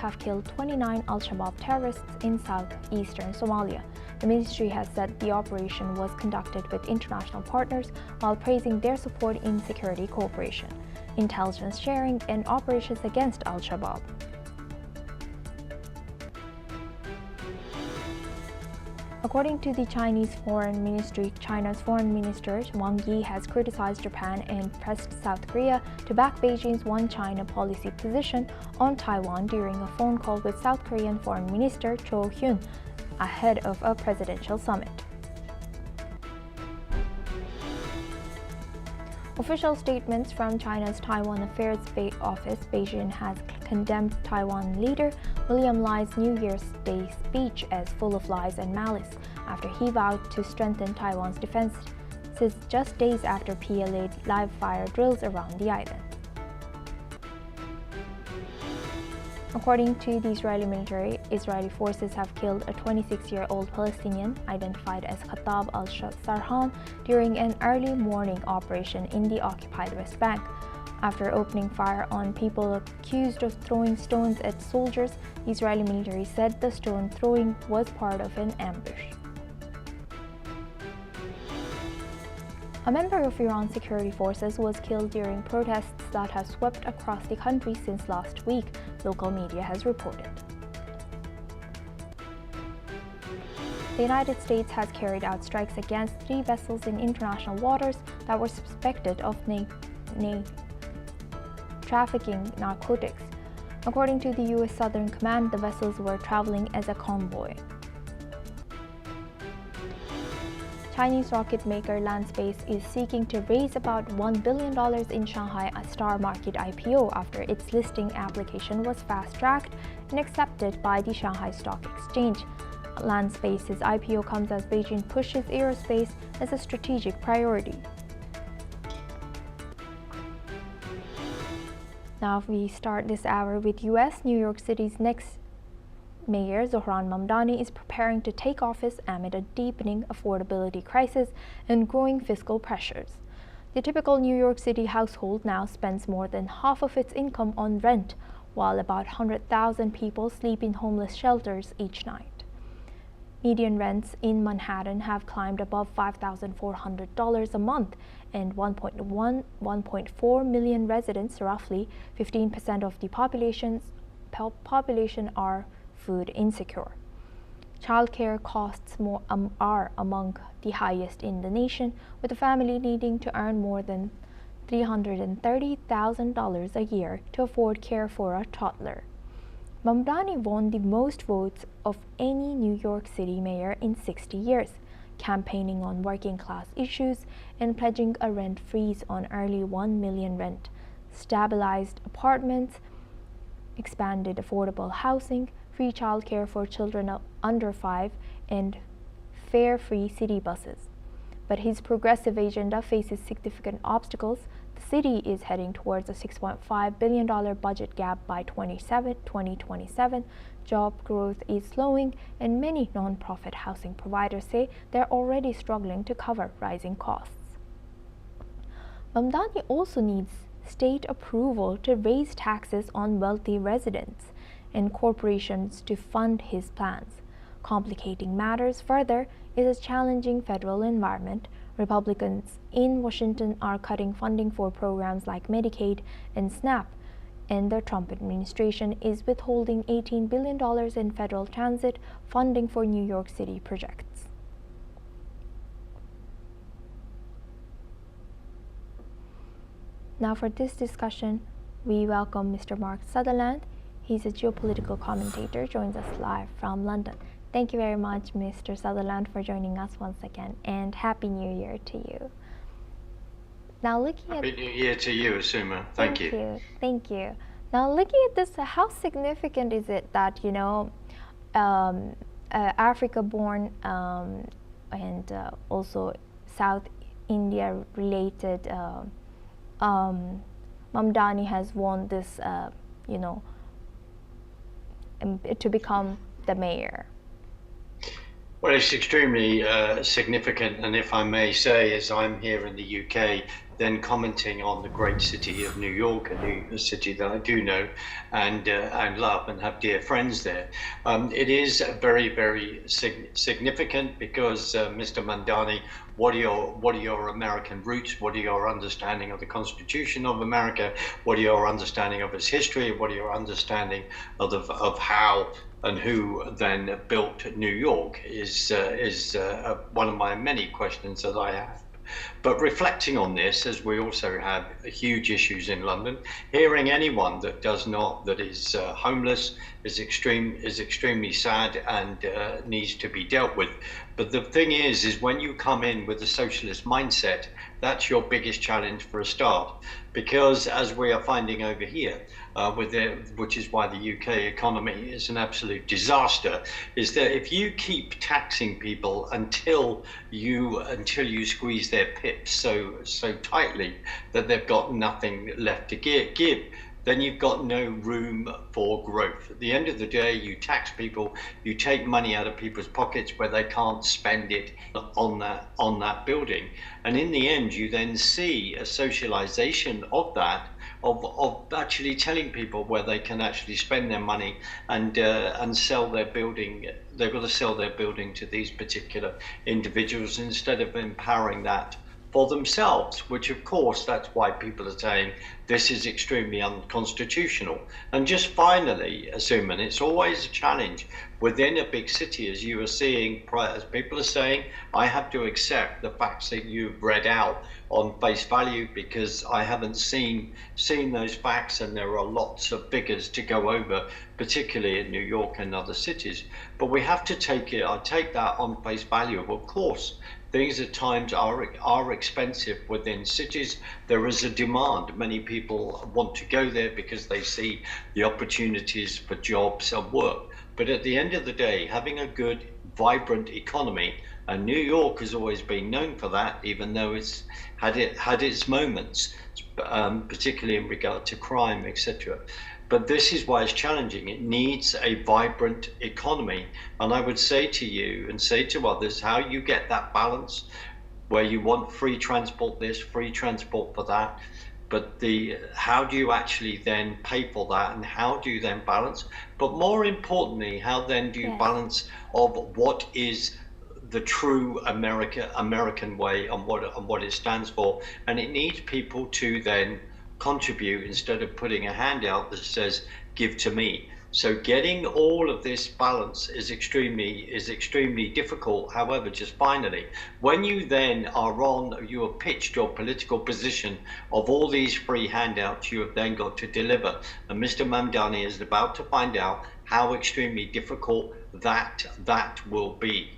have killed 29 Al-Shabaab terrorists in southeastern Somalia. The ministry has said the operation was conducted with international partners while praising their support in security cooperation, intelligence sharing, and operations against Al-Shabaab. According to the Chinese Foreign Ministry, China's Foreign Minister Wang Yi has criticized Japan and pressed South Korea to back Beijing's One China policy position on Taiwan during a phone call with South Korean Foreign Minister Cho Hyun ahead of a presidential summit. Official statements from China's Taiwan Affairs Office, Beijing has condemned Taiwan leader William Lai's New Year's Day speech as full of lies and malice after he vowed to strengthen Taiwan's defenses just days after PLA live fire drills around the island. According to the Israeli military, Israeli forces have killed a 26-year-old Palestinian identified as Khattab al-Sarhan during an early morning operation in the occupied West Bank. After opening fire on people accused of throwing stones at soldiers, the Israeli military said the stone throwing was part of an ambush. A member of Iran's security forces was killed during protests that have swept across the country since last week, local media has reported. The United States has carried out strikes against 3 vessels in international waters that were suspected of trafficking narcotics. According to the U.S. Southern Command, the vessels were traveling as a convoy. Chinese rocket maker Landspace is seeking to raise about $1 billion in Shanghai Star Market IPO after its listing application was fast-tracked and accepted by the Shanghai Stock Exchange. Landspace's IPO comes as Beijing pushes aerospace as a strategic priority. Now we start this hour with U.S. New York City's next Mayor Zohran Mamdani is preparing to take office amid a deepening affordability crisis and growing fiscal pressures. The typical New York City household now spends more than half of its income on rent, while about 100,000 people sleep in homeless shelters each night. Median rents in Manhattan have climbed above $5,400 a month, and 1.4 million residents, roughly 15% of the population, are food insecure. Childcare costs are among the highest in the nation, with a family needing to earn more than $330,000 a year to afford care for a toddler. Mamdani won the most votes of any New York City mayor in 60 years, campaigning on working-class issues and pledging a rent freeze on early $1 million rent, stabilized apartments, expanded affordable housing, free childcare for children under 5, and fare-free city buses. But his progressive agenda faces significant obstacles. The city is heading towards a $6.5 billion budget gap by 2027. Job growth is slowing, and many non-profit housing providers say they're already struggling to cover rising costs. Mamdani also needs state approval to raise taxes on wealthy residents and corporations to fund his plans. Complicating matters further is a challenging federal environment. Republicans in Washington are cutting funding for programs like Medicaid and SNAP, and the Trump administration is withholding $18 billion in federal transit funding for New York City projects. Now for this discussion, we welcome Mr. Mark Sutherland. He's a geopolitical commentator, joins us live from London. Thank you very much, Mr. Sutherland, for joining us once again, and Happy New Year to you. Now looking Happy New Year to you, Asuma. Thank you. Thank you. Now looking at this, how significant is it that, Africa-born and also South India-related Mamdani has won this, to become the mayor? Well, it's extremely significant, and if I may say, as I'm here in the UK, then commenting on the great city of New York, a city that I do know and love and have dear friends there. It is very, very significant because Mr. Mamdani, what are your American roots? What are your understanding of the Constitution of America? What are your understanding of its history? What are your understanding of how and who then built New York is one of my many questions that I have. But reflecting on this, as we also have huge issues in London, hearing anyone that is homeless is extremely sad and needs to be dealt with. But the thing is when you come in with a socialist mindset, that's your biggest challenge for a start, because as we are finding over here, which is why the UK economy is an absolute disaster, is that if you keep taxing people until you squeeze their pips so tightly that they've got nothing left to give, then you've got no room for growth. At the end of the day, you tax people, you take money out of people's pockets where they can't spend it on that building. And in the end, you then see a socialization of that, of actually telling people where they can actually spend their money and sell their building. They've got to sell their building to these particular individuals instead of empowering that for themselves, which of course that's why people are saying this is extremely unconstitutional. And just finally, Suman, it's always a challenge within a big city, as you are seeing, as people are saying, I have to accept the facts that you've read out on face value because I haven't seen those facts, and there are lots of figures to go over, particularly in New York and other cities. But we have to take that on face value. Of course, things at times are expensive within cities. There is a demand. Many people want to go there because they see the opportunities for jobs and work. But at the end of the day, having a good, vibrant economy, and New York has always been known for that, even though it's had its moments, particularly in regard to crime, etc. But this is why it's challenging. It needs a vibrant economy. And I would say to you and say to others, how you get that balance where you want free transport this, free transport for that, but how do you actually then pay for that, and how do you then balance? But more importantly, how then do you balance of what is the true American way and what it stands for? And it needs people to then contribute instead of putting a hand out that says give to me. So getting all of this balance is extremely difficult. However, just finally, when you then you have pitched your political position of all these free handouts, you have then got to deliver. And Mr. Mamdani is about to find out how extremely difficult that will be.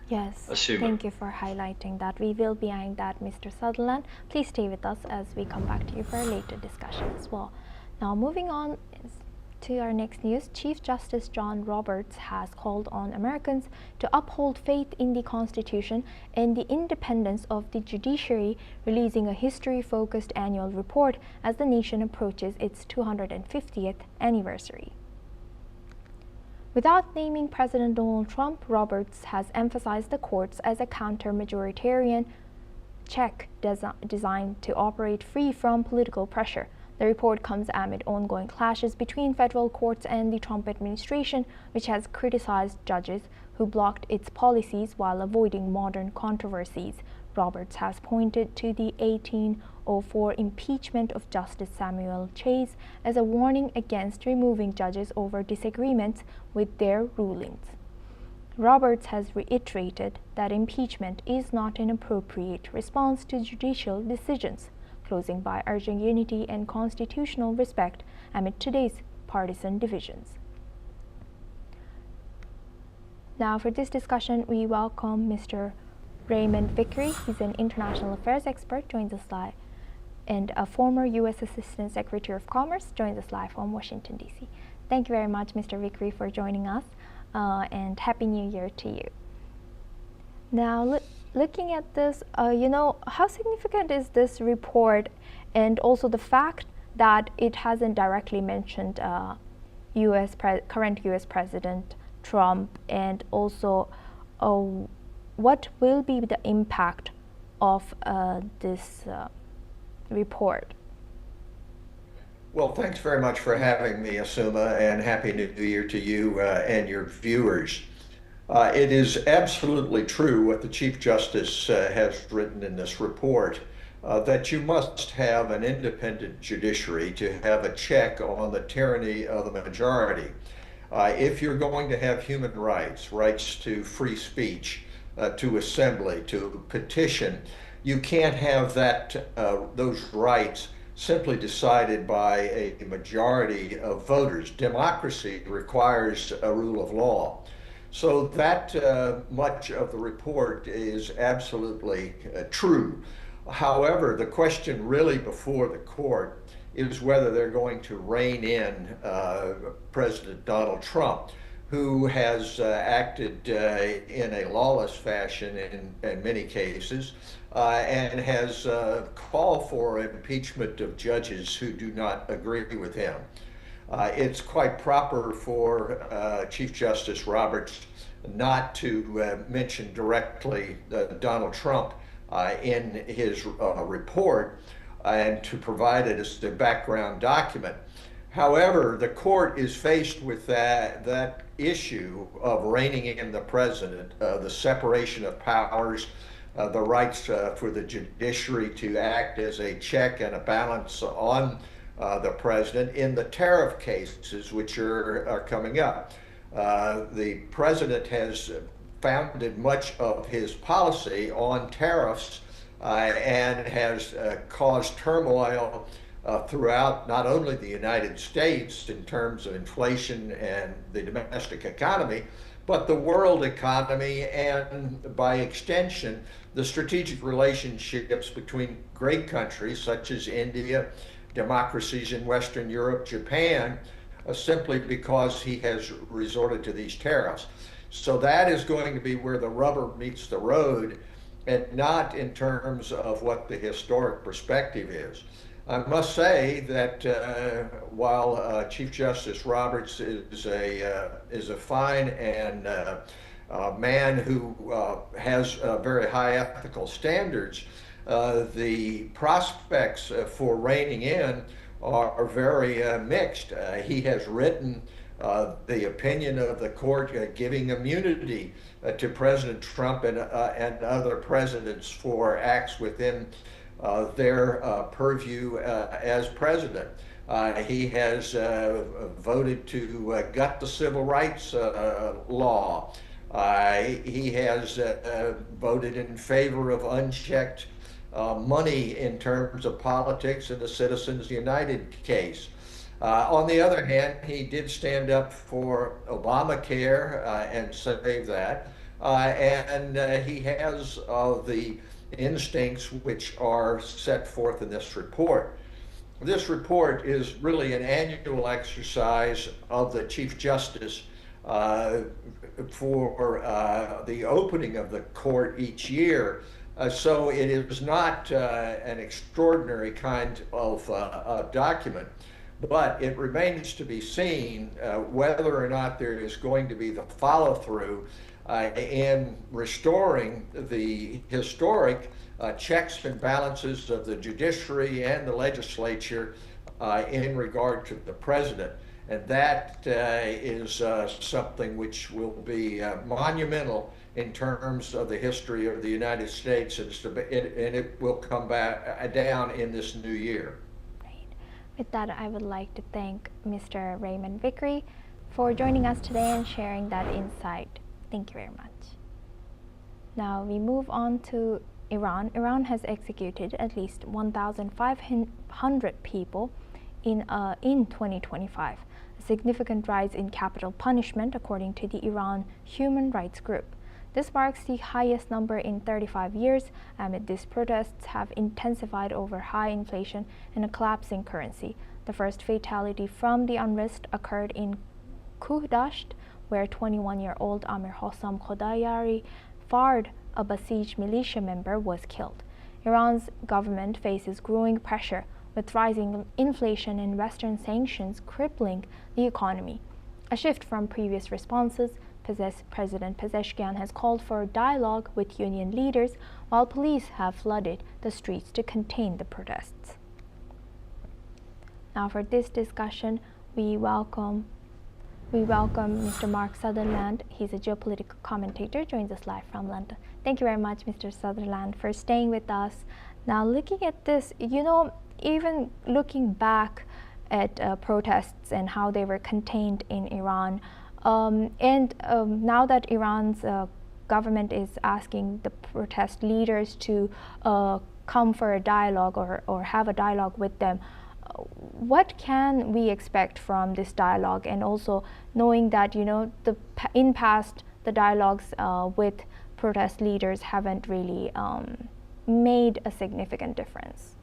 Yes, thank you for highlighting that. We will be eyeing that, Mr. Sutherland. Please stay with us as we come back to you for a later discussion as well. Now, moving on to our next news, Chief Justice John Roberts has called on Americans to uphold faith in the Constitution and the independence of the judiciary, releasing a history-focused annual report as the nation approaches its 250th anniversary. Without naming President Donald Trump, Roberts has emphasized the courts as a counter-majoritarian check designed to operate free from political pressure. The report comes amid ongoing clashes between federal courts and the Trump administration, which has criticized judges who blocked its policies while avoiding modern controversies. Roberts has pointed to the 1804 impeachment of Justice Samuel Chase as a warning against removing judges over disagreements with their rulings. Roberts has reiterated that impeachment is not an appropriate response to judicial decisions, closing by urging unity and constitutional respect amid today's partisan divisions. Now, for this discussion, we welcome Mr. Raymond Vickery. He's an international affairs expert, joins us live, and a former U.S. Assistant Secretary of Commerce, joins us live from Washington, D.C. Thank you very much, Mr. Vickery, for joining us, and Happy New Year to you. Now, looking at this, how significant is this report, and also the fact that it hasn't directly mentioned current U.S. President Trump, and also what will be the impact of this report? Well, thanks very much for having me, Asuma, and Happy New Year to you and your viewers. It is absolutely true what the Chief Justice has written in this report, that you must have an independent judiciary to have a check on the tyranny of the majority. If you're going to have human rights, rights to free speech, to assembly, to petition, you can't have those rights simply decided by a majority of voters. Democracy requires a rule of law. So that much of the report is absolutely true. However, the question really before the court is whether they're going to rein in President Donald Trump, who has acted in a lawless fashion in many cases, and has called for impeachment of judges who do not agree with him. It's quite proper for Chief Justice Roberts not to mention directly Donald Trump in his report and to provide it as the background document. However, the court is faced with that issue of reining in the president, the separation of powers, the rights for the judiciary to act as a check and a balance on the president in the tariff cases which are coming up. The president has founded much of his policy on tariffs and has caused turmoil throughout not only the United States in terms of inflation and the domestic economy, but the world economy and, by extension, the strategic relationships between great countries such as India, democracies in Western Europe, Japan, simply because he has resorted to these tariffs. So that is going to be where the rubber meets the road, and not in terms of what the historic perspective is. I must say that while Chief Justice Roberts is a fine and man who has very high ethical standards, the prospects for reining in are very mixed. He has written the opinion of the court giving immunity to President Trump and other presidents for acts within their purview as president. He has voted to gut the civil rights law. He has voted in favor of unchecked money in terms of politics in the Citizens United case. On the other hand, he did stand up for Obamacare and save that. And he has the instincts which are set forth in this report. This report is really an annual exercise of the Chief Justice for the opening of the court each year. So it is not an extraordinary kind of document, but it remains to be seen whether or not there is going to be the follow-through in restoring the historic checks and balances of the judiciary and the legislature in regard to the president. And that is something which will be monumental in terms of the history of the United States, and it will come back down in this new year. Right. With that, I would like to thank Mr. Raymond Vickery for joining us today and sharing that insight. Thank you very much. Now we move on to Iran. Iran has executed at least 1,500 people in 2025, a significant rise in capital punishment according to the Iran Human Rights Group. This marks the highest number in 35 years, amid these protests have intensified over high inflation and a collapsing currency. The first fatality from the unrest occurred in Kuhdasht, where 21-year-old Amir Hossam Khodayari Fard, a Basij militia member, was killed. Iran's government faces growing pressure, with rising inflation and Western sanctions crippling the economy. A shift from previous responses, President Pezeshkian has called for dialogue with union leaders, while police have flooded the streets to contain the protests. Now for this discussion, we welcome Mr. Mark Sutherland. He's a geopolitical commentator, joins us live from London. Thank you very much, Mr. Sutherland, for staying with us. Now, looking at this, even looking back at protests and how they were contained in Iran, now that Iran's government is asking the protest leaders to come for a dialogue or have a dialogue with them, what can we expect from this dialogue? And also knowing that in past the dialogues with protest leaders haven't really made a significant difference.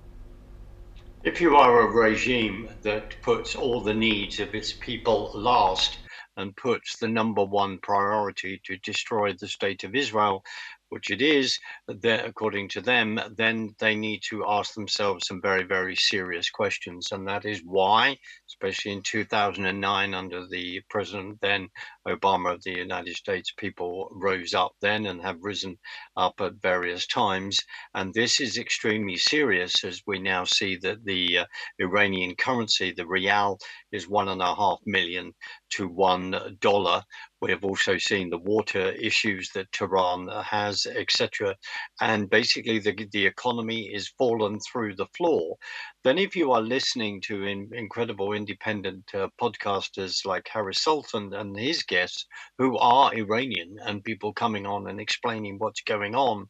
If you are a regime that puts all the needs of its people last and puts the number one priority to destroy the state of Israel, which it is, according to them, then they need to ask themselves some very, very serious questions. And that is why, especially in 2009, under the president then Obama of the United States, people rose up then and have risen up at various times. And this is extremely serious, as we now see that the Iranian currency, the rial, is 1.5 million to $1. We have also seen the water issues that Tehran has, etc. And basically the economy is fallen through the floor. Then if you are listening to incredible independent podcasters like Harris Sultan and his guests, who are Iranian, and people coming on and explaining what's going on,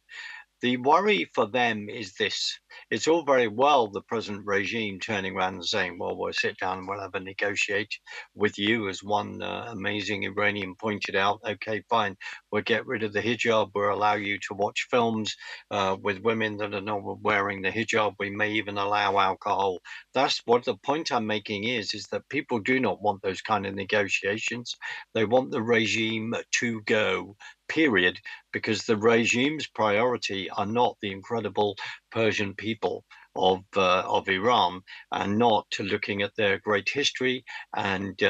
the worry for them is this. It's all very well the present regime turning around and saying, well, we'll sit down and we'll have a negotiate with you, as one amazing Iranian pointed out. Okay, fine, we'll get rid of the hijab. We'll allow you to watch films with women that are not wearing the hijab. We may even allow alcohol. That's what the point I'm making is that people do not want those kind of negotiations. They want the regime to go, period, because the regime's priority are not the incredible Persian people of Iran, and not to looking at their great history and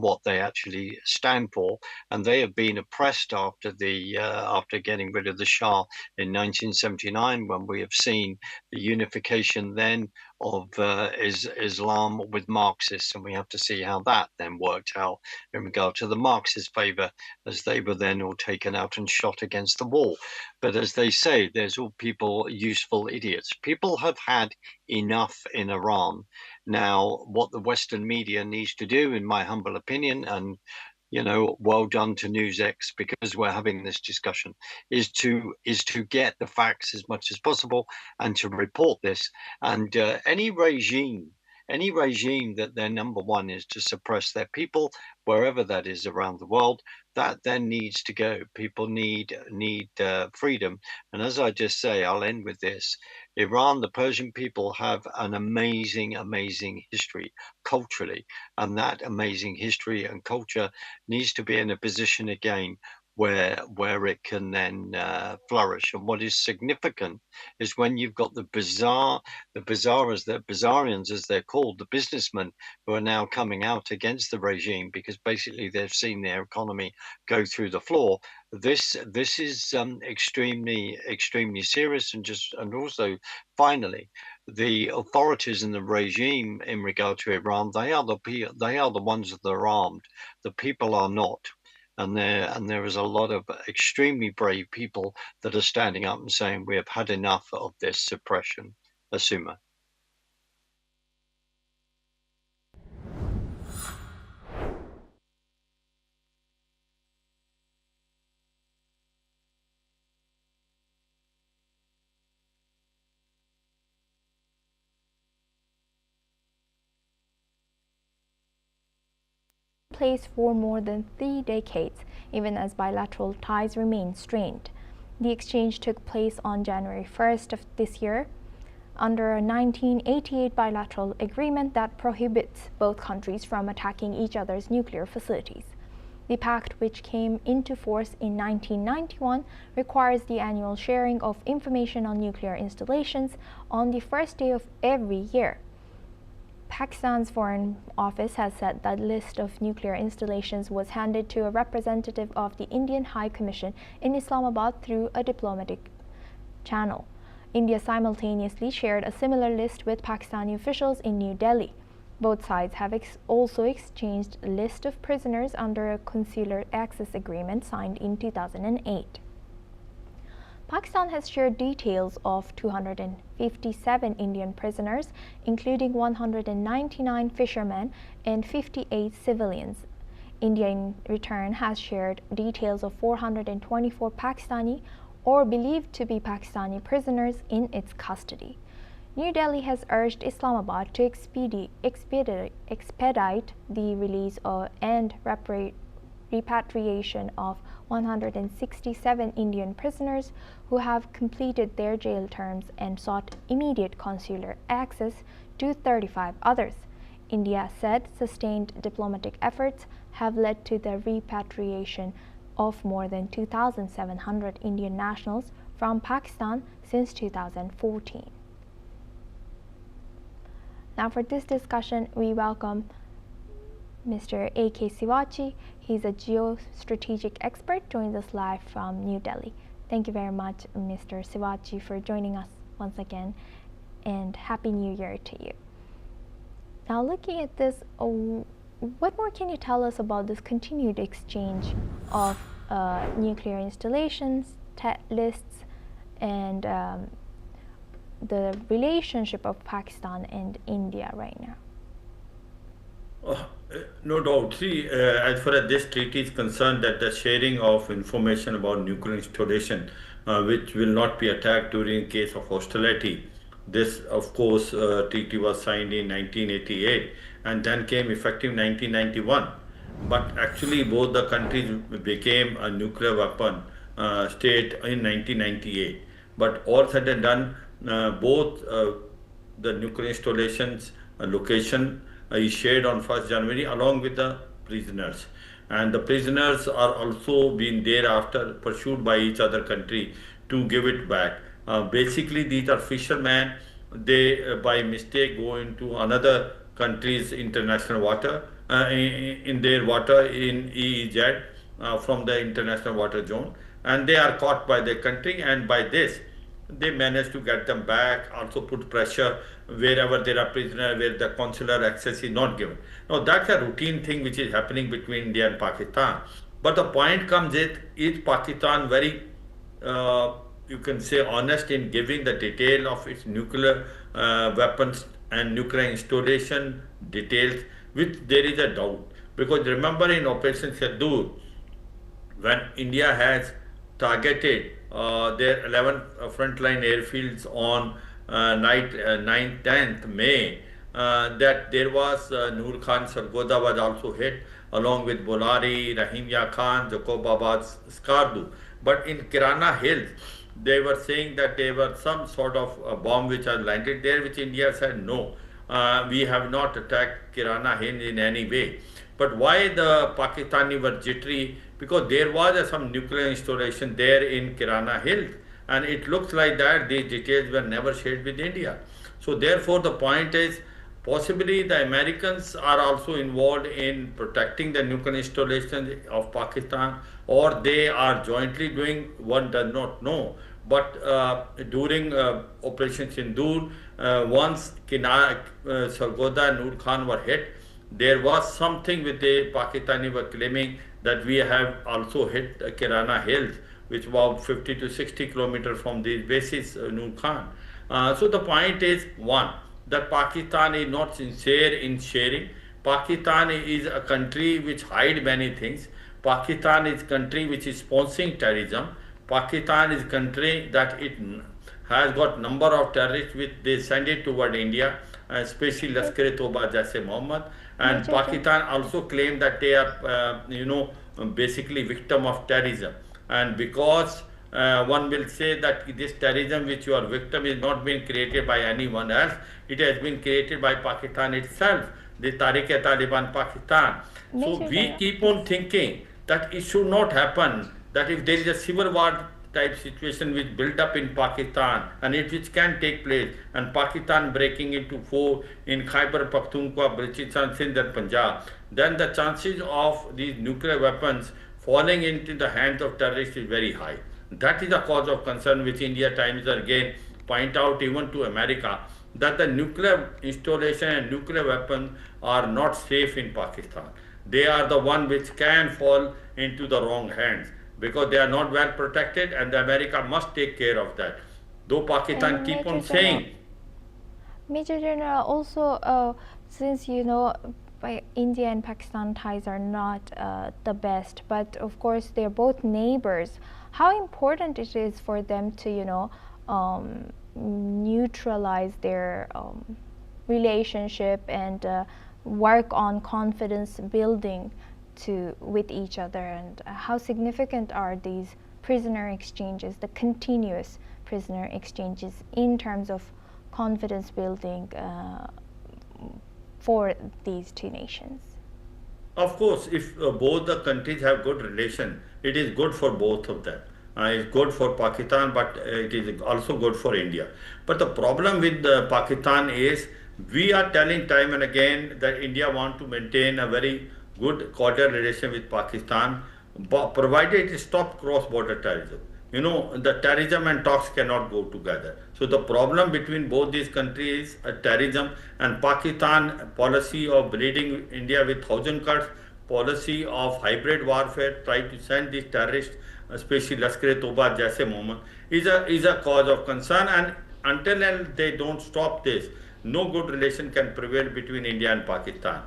what they actually stand for. And they have been oppressed after getting rid of the Shah in 1979, when we have seen the unification then of Islam with Marxists, and we have to see how that then worked out in regard to the Marxist favor, as they were then all taken out and shot against the wall. But as they say, there's all people useful idiots. People have had enough in Iran. Now, what the Western media needs to do, in my humble opinion, and well done to NewsX, because we're having this discussion, is to get the facts as much as possible and to report this. And any regime that their number one is to suppress their people, wherever that is around the world, that then needs to go. People need freedom. And as I just say, I'll end with this. Iran, the Persian people, have an amazing history culturally, and that amazing history and culture needs to be in a position again where it can then flourish. And what is significant is when you've got the Bazaarians, as they're called, the businessmen, who are now coming out against the regime because basically they've seen their economy go through the floor. This is extremely serious. And also finally, the authorities in the regime in regard to Iran, they are the ones that are armed. The people are not. And there is a lot of extremely brave people that are standing up and saying, we have had enough of this suppression. Asuma. Place for more than 3 decades, even as bilateral ties remain strained. The exchange took place on January 1st of this year under a 1988 bilateral agreement that prohibits both countries from attacking each other's nuclear facilities. The pact, which came into force in 1991, requires the annual sharing of information on nuclear installations on the first day of every year. Pakistan's Foreign Office has said that list of nuclear installations was handed to a representative of the Indian High Commission in Islamabad through a diplomatic channel. India simultaneously shared a similar list with Pakistani officials in New Delhi. Both sides have also exchanged a list of prisoners under a consular access agreement signed in 2008. Pakistan has shared details of 257 Indian prisoners, including 199 fishermen and 58 civilians. India, in return, has shared details of 424 Pakistani or believed to be Pakistani prisoners in its custody. New Delhi has urged Islamabad to expedite the release and repatriation of 167 Indian prisoners who have completed their jail terms and sought immediate consular access to 35 others. India said sustained diplomatic efforts have led to the repatriation of more than 2,700 Indian nationals from Pakistan since 2014. Now for this discussion, we welcome Mr. A.K. Sivachi. He's a geostrategic expert, joins us live from New Delhi. Thank you very much, Mr. Sivachi, for joining us once again, and Happy New Year to you. Now looking at this, what more can you tell us about this continued exchange of nuclear installations, lists, and the relationship of Pakistan and India right now? No doubt. See, as far as this treaty is concerned, that the sharing of information about nuclear installation, which will not be attacked during case of hostility. This, of course, treaty was signed in 1988 and then came effective 1991. But actually, both the countries became a nuclear weapon state in 1998. But all said and done, both the nuclear installations location is shared on 1st January along with the prisoners. And the prisoners are also being thereafter pursued by each other country to give it back. Basically, these are fishermen. They, by mistake, go into another country's international water, in their water in EEZ from the international water zone. And they are caught by their country, and by this, they manage to get them back, also put pressure wherever there are prisoners, where the consular access is not given. Now, that's a routine thing which is happening between India and Pakistan. But the point comes is Pakistan very, you can say, honest in giving the detail of its nuclear weapons and nuclear installation details, which there is a doubt. Because remember in Operation Sindoor, when India has targeted their 11 frontline airfields on night 9th, 10th May, that there was Noor Khan Sargodha was also hit along with Bolari, Rahimya Khan, Jacobabad, Skardu. But in Kirana Hills, they were saying that there were some sort of bomb which had landed there, which India said no, we have not attacked Kirana Hill in any way. But why the Pakistani were jittery? Because there was some nuclear installation there in Kirana Hills, and it looks like that these details were never shared with India. So therefore the point is, possibly the Americans are also involved in protecting the nuclear installations of Pakistan, or they are jointly doing, one does not know. But during Operation Sindoor, once Sargodha and Noor Khan were hit, there was something with the Pakistani were claiming that we have also hit Kirana Hills, which was 50 to 60 kilometers from these bases, Noor Khan. So the point is, one, that Pakistan is not sincere in sharing. Pakistan is a country which hides many things. Pakistan is a country which is sponsoring terrorism. Pakistan is a country that it has got number of terrorists which they send it toward India, especially Lashkar-e-Toba, Jaise Mohammed. And Pakistan also claimed that they are, basically victim of terrorism. And because one will say that this terrorism which you are victim is not been created by anyone else, it has been created by Pakistan itself, the Tariq-e-Taliban Pakistan. So we keep on thinking that it should not happen, that if there is a civil war type situation which built up in Pakistan and which can take place, and Pakistan breaking into four in Khyber Pakhtunkhwa, Balochistan, Sindh and Punjab, then the chances of these nuclear weapons falling into the hands of terrorists is very high. That is a cause of concern which India times again point out even to America, that the nuclear installation and nuclear weapons are not safe in Pakistan. They are the one which can fall into the wrong hands because they are not well protected, and the America must take care of that. Though Pakistan keep on saying. Major General, also since India and Pakistan ties are not the best, but of course they're both neighbors. How important it is for them to neutralize their relationship and work on confidence building with each other, and how significant are these prisoner exchanges, the continuous prisoner exchanges, in terms of confidence building for these two nations? Of course, if both the countries have good relation, it is good for both of them. It's good for Pakistan, but it is also good for India. But the problem with Pakistan is, we are telling time and again that India want to maintain a very good cordial relation with Pakistan, provided it stop cross-border terrorism. The terrorism and talks cannot go together. So the problem between both these countries is terrorism, and Pakistan policy of bleeding India with 1,000 cuts, policy of hybrid warfare, try to send these terrorists, especially Lashkar-e-Toba, Jaish-e-Mohammed, is a cause of concern, and until they don't stop this, no good relation can prevail between India and Pakistan.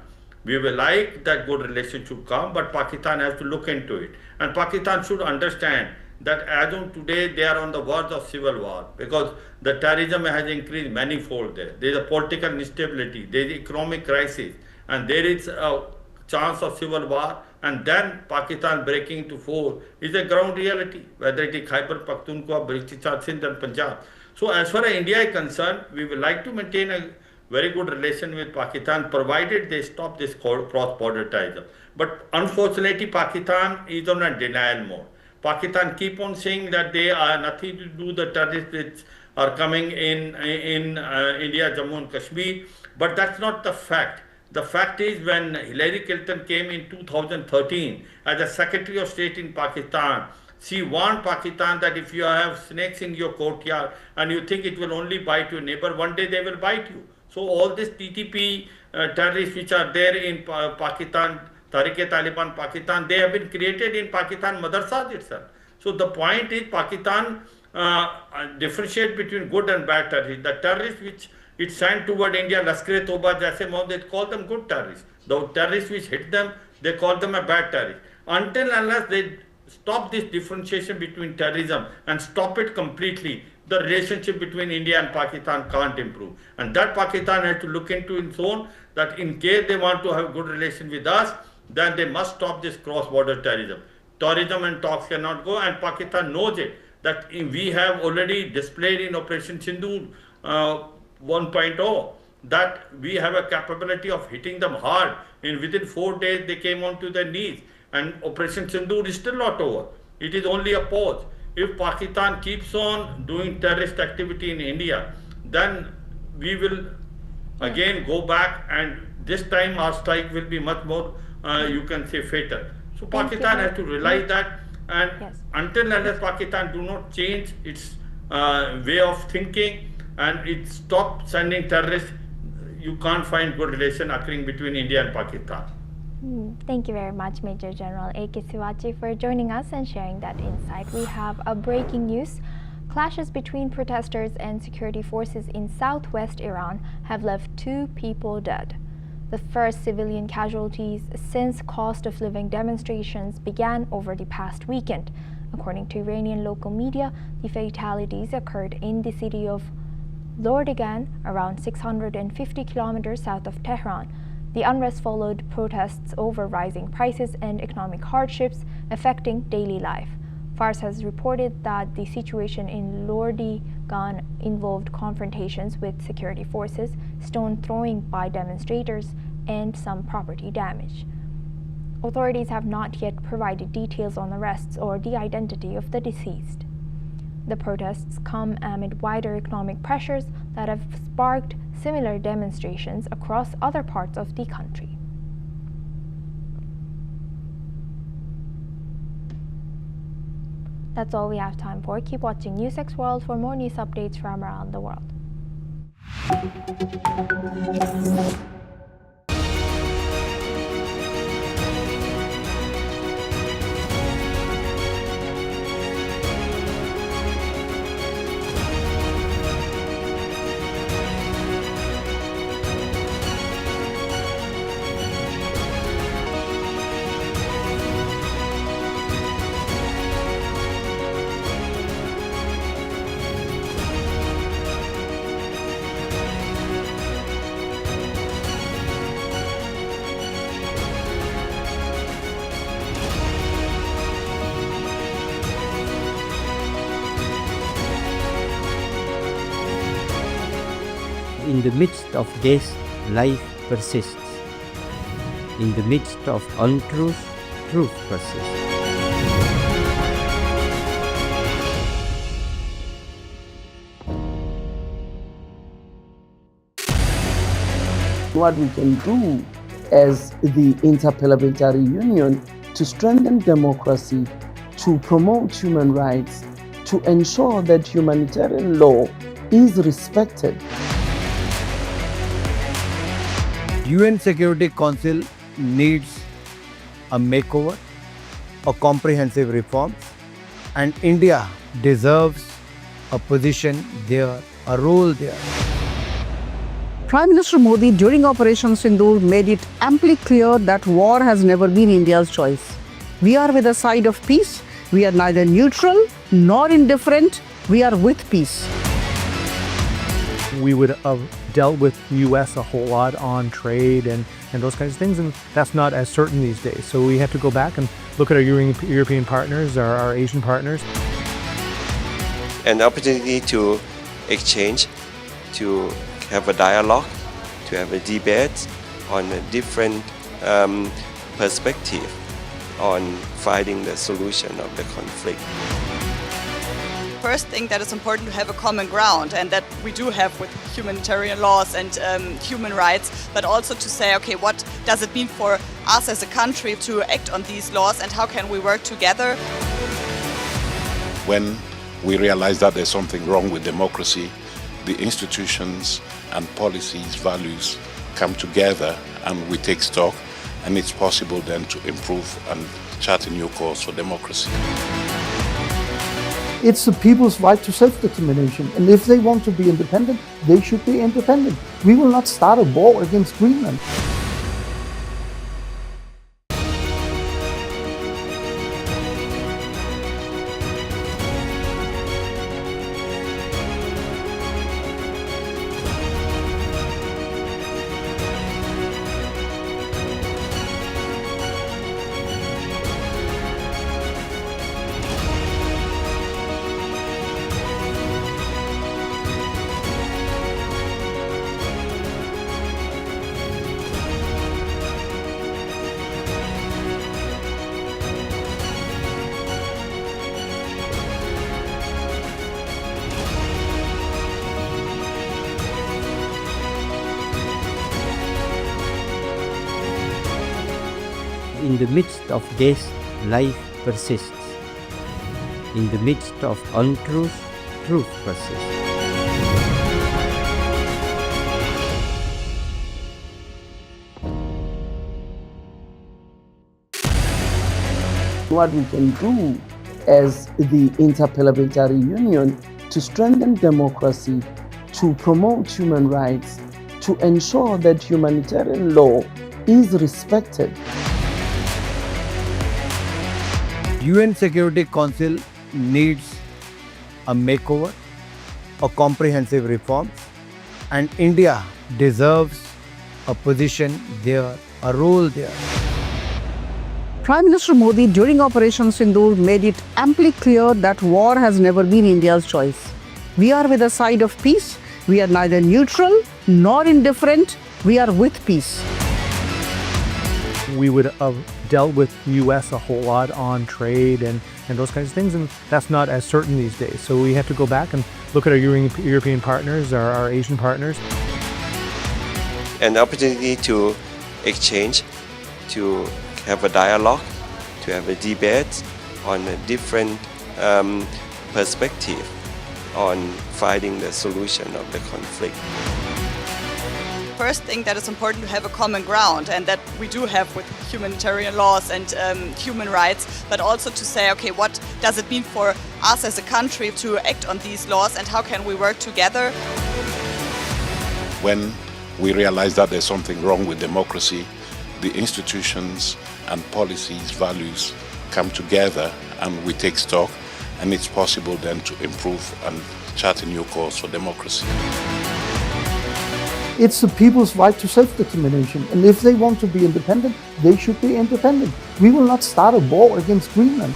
We will like that good relation should come, but Pakistan has to look into it. And Pakistan should understand that as on today, they are on the verge of civil war, because the terrorism has increased manifold there. There is a political instability, there is economic crisis, and there is a chance of civil war, and then Pakistan breaking into four is a ground reality, whether it is Khyber Pakhtunkhwa, Balochistan, Sindh and Punjab. So as far as India is concerned, we would like to maintain a very good relation with Pakistan, provided they stop this cross-border terrorism. But unfortunately, Pakistan is on a denial mode. Pakistan keep on saying that they are nothing to do the terrorists which are coming in India, Jammu and Kashmir, but that's not the fact. The fact is, when Hillary Clinton came in 2013 as a Secretary of State in Pakistan, she warned Pakistan that if you have snakes in your courtyard and you think it will only bite your neighbor, one day they will bite you. So all this TTP terrorists which are there in Pakistan, Tariq-e-Taliban Pakistan, they have been created in Pakistan madrasas itself. So the point is, Pakistan differentiate between good and bad terrorists. The terrorists which it sent toward India, Lashkar-e-Toba, Jaish-e-Mohammed, they call them good terrorists. The terrorists which hit them, they call them a bad terrorist. Until unless they stop this differentiation between terrorism and stop it completely, the relationship between India and Pakistan can't improve. And that Pakistan has to look into its own, that in case they want to have good relation with us, then they must stop this cross-border terrorism. Terrorism and talks cannot go, and Pakistan knows it, that we have already displayed in Operation Sindoor 1.0 that we have a capability of hitting them hard. Within 4 days they came onto their knees, and Operation Sindoor is still not over. It is only a pause. If Pakistan keeps on doing terrorist activity in India, then we will again go back, and this time our strike will be much more, you can say, fatal. So Pakistan has to realize that, and until unless Pakistan do not change its way of thinking and it stop sending terrorists, you can't find good relation occurring between India and Pakistan. Thank you very much, Major General A.K. Sivachi, for joining us and sharing that insight. We have a breaking news. Clashes between protesters and security forces in southwest Iran have left 2 people dead. The first civilian casualties since cost of living demonstrations began over the past weekend. According to Iranian local media, the fatalities occurred in the city of Lordigan, around 650 kilometers south of Tehran. The unrest followed protests over rising prices and economic hardships affecting daily life. Fars has reported that the situation in Lordigan involved confrontations with security forces, stone throwing by demonstrators, and some property damage. Authorities have not yet provided details on arrests or the identity of the deceased. The protests come amid wider economic pressures that have sparked similar demonstrations across other parts of the country. That's all we have time for. Keep watching NewsX World for more news updates from around the world. In the midst of this, life persists. In the midst of untruth, truth persists. What we can do as the Interparliamentary Union to strengthen democracy, to promote human rights, to ensure that humanitarian law is respected. UN Security Council needs a makeover, a comprehensive reform, and India deserves a position there, a role there. Prime Minister Modi during Operation Sindoor made it amply clear that war has never been India's choice. We are with the side of peace. We are neither neutral nor indifferent. We are with peace. We would have dealt with the US a whole lot on trade and those kinds of things, and that's not as certain these days. So we have to go back and look at our European partners, our Asian partners. An opportunity to exchange, to have a dialogue, to have a debate on a different perspective on finding the solution of the conflict. First thing that is important to have a common ground, and that we do have with humanitarian laws and human rights, but also to say, okay, what does it mean for us as a country to act on these laws, and how can we work together? When we realize that there's something wrong with democracy, the institutions and policies, values come together and we take stock, and it's possible then to improve and chart a new course for democracy. It's the people's right to self-determination, and if they want to be independent, they should be independent. We will not start a war against Greenland. In the midst of this, life persists. In the midst of untruth, truth persists. What we can do as the Interparliamentary Union to strengthen democracy, to promote human rights, to ensure that humanitarian law is respected. UN Security Council needs a makeover, a comprehensive reform, and India deserves a position there, a role there. Prime Minister Modi during Operation Sindoor made it amply clear that war has never been India's choice. We are with the side of peace. We are neither neutral nor indifferent. We are with peace. We would have dealt with US a whole lot on trade and those kinds of things, and that's not as certain these days. So we have to go back and look at our European partners, our Asian partners. An opportunity to exchange, to have a dialogue, to have a debate on a different perspective on finding the solution of the conflict. First thing that is important to have a common ground, and that we do have with humanitarian laws and human rights, but also to say, okay, what does it mean for us as a country to act on these laws and how can we work together? When we realize that there's something wrong with democracy, the institutions and policies, values come together and we take stock, and it's possible then to improve and chart a new course for democracy. It's the people's right to self-determination, and if they want to be independent, they should be independent. We will not start a war against Greenland.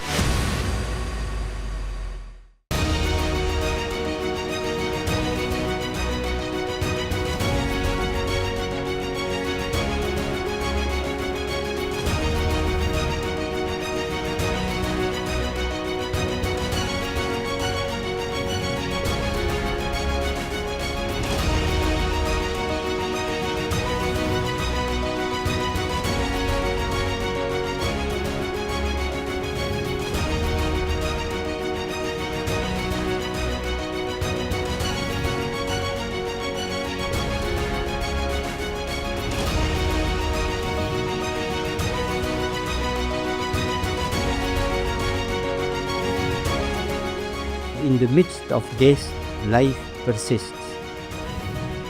In the midst of death, life persists.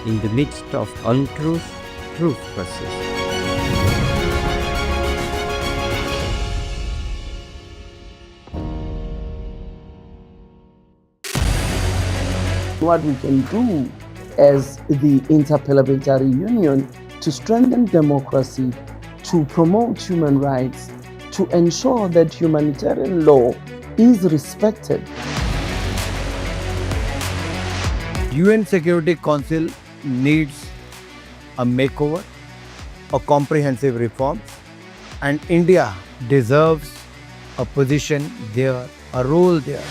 In the midst of untruth, truth persists. What we can do as the Interparliamentary Union to strengthen democracy, to promote human rights, to ensure that humanitarian law is respected. UN Security Council needs a makeover, a comprehensive reform, and India deserves a position there, a role there.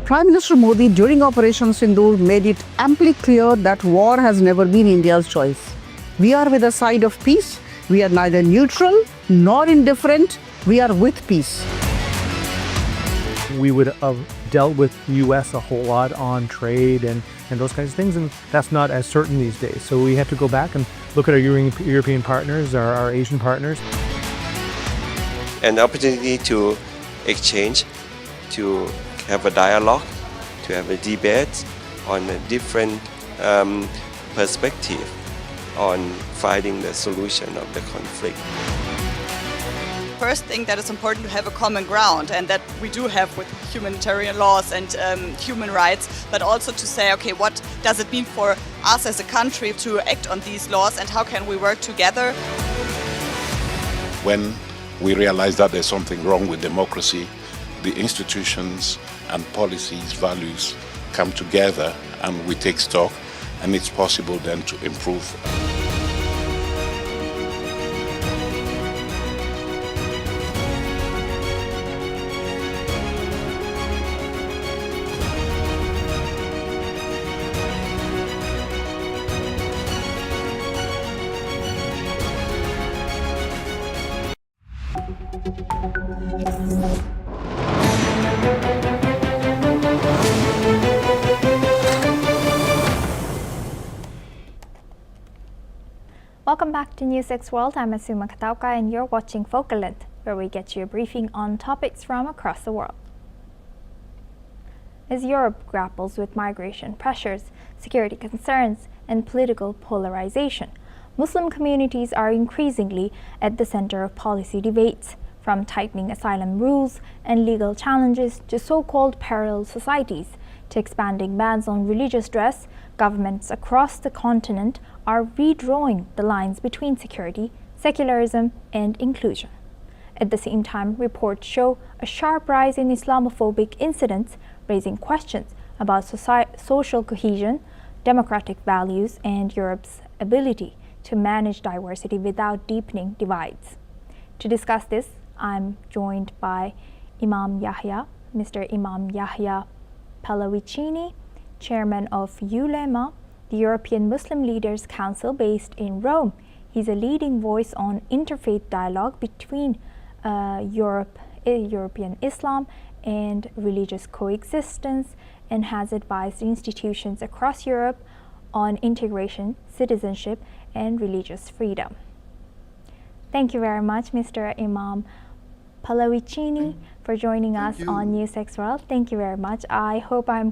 Prime Minister Modi during Operation Sindoor made it amply clear that war has never been India's choice. We are with the side of peace. We are neither neutral nor indifferent. We are with peace. We would have dealt with US a whole lot on trade and those kinds of things, and that's not as certain these days. So we have to go back and look at our European partners, our Asian partners. An opportunity to exchange, to have a dialogue, to have a debate on a different perspective on finding the solution of the conflict. First thing that is important to have a common ground, and that we do have with humanitarian laws and human rights, but also to say, okay, what does it mean for us as a country to act on these laws and how can we work together? When we realize that there's something wrong with democracy, the institutions and policies, values come together and we take stock, and it's possible then to improve. Welcome back to News 6 World. I'm Asuma Katauka and you're watching Focal Length, where we get you a briefing on topics from across the world. As Europe grapples with migration pressures, security concerns, and political polarization, Muslim communities are increasingly at the center of policy debates, from tightening asylum rules and legal challenges to so-called parallel societies, to expanding bans on religious dress. Governments across the continent are redrawing the lines between security, secularism, and inclusion. At the same time, reports show a sharp rise in Islamophobic incidents, raising questions about social cohesion, democratic values, and Europe's ability to manage diversity without deepening divides. To discuss this, I'm joined by Imam Yahya, Mr. Imam Yahya Pallavicini, Chairman of ULEMA, the European Muslim Leaders Council based in Rome. He's a leading voice on interfaith dialogue between European Islam and religious coexistence, and has advised institutions across Europe on integration, citizenship, and religious freedom. Thank you very much, Mr. Imam Pallavicini, for joining us on News X World. Thank you very much. I hope I'm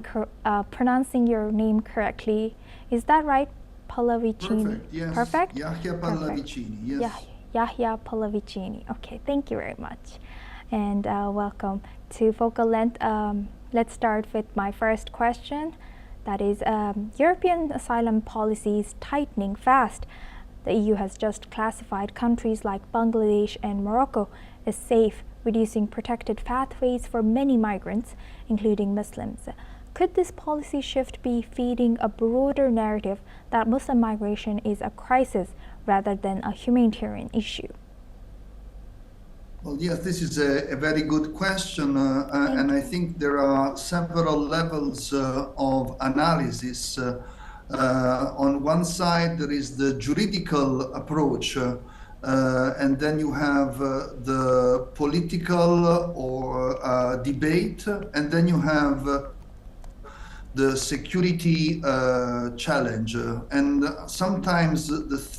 pronouncing your name correctly. Is that right, Pallavicini? Perfect, yes. Perfect? Yahya Pallavicini, yes. Yahya Pallavicini. Okay, thank you very much. And welcome to Focal Length. Let's start with my first question. That is, European asylum policy is tightening fast. The EU has just classified countries like Bangladesh and Morocco as safe, reducing protected pathways for many migrants, including Muslims. Could this policy shift be feeding a broader narrative that Muslim migration is a crisis rather than a humanitarian issue? Well, yes, this is a very good question, and I think there are several levels of analysis. On one side, there is the juridical approach, and then you have the political or debate, and then you have the security challenge. And sometimes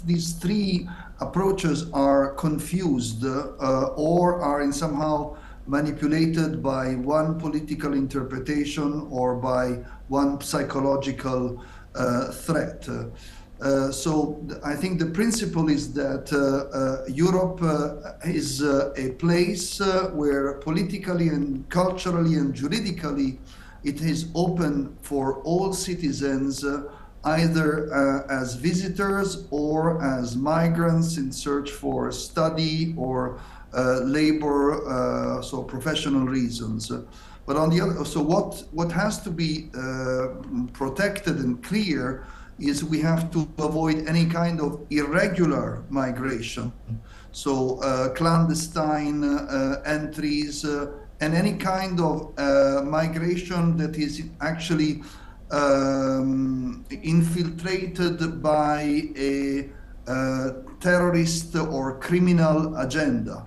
these three approaches are confused or are in somehow manipulated by one political interpretation or by one psychological threat. So I think the principle is that Europe is a place where politically and culturally and juridically it is open for all citizens, either as visitors or as migrants in search for study or labor, so professional reasons. But on the other, so what has to be protected and clear is we have to avoid any kind of irregular migration. So clandestine entries and any kind of migration that is actually infiltrated by a terrorist or criminal agenda.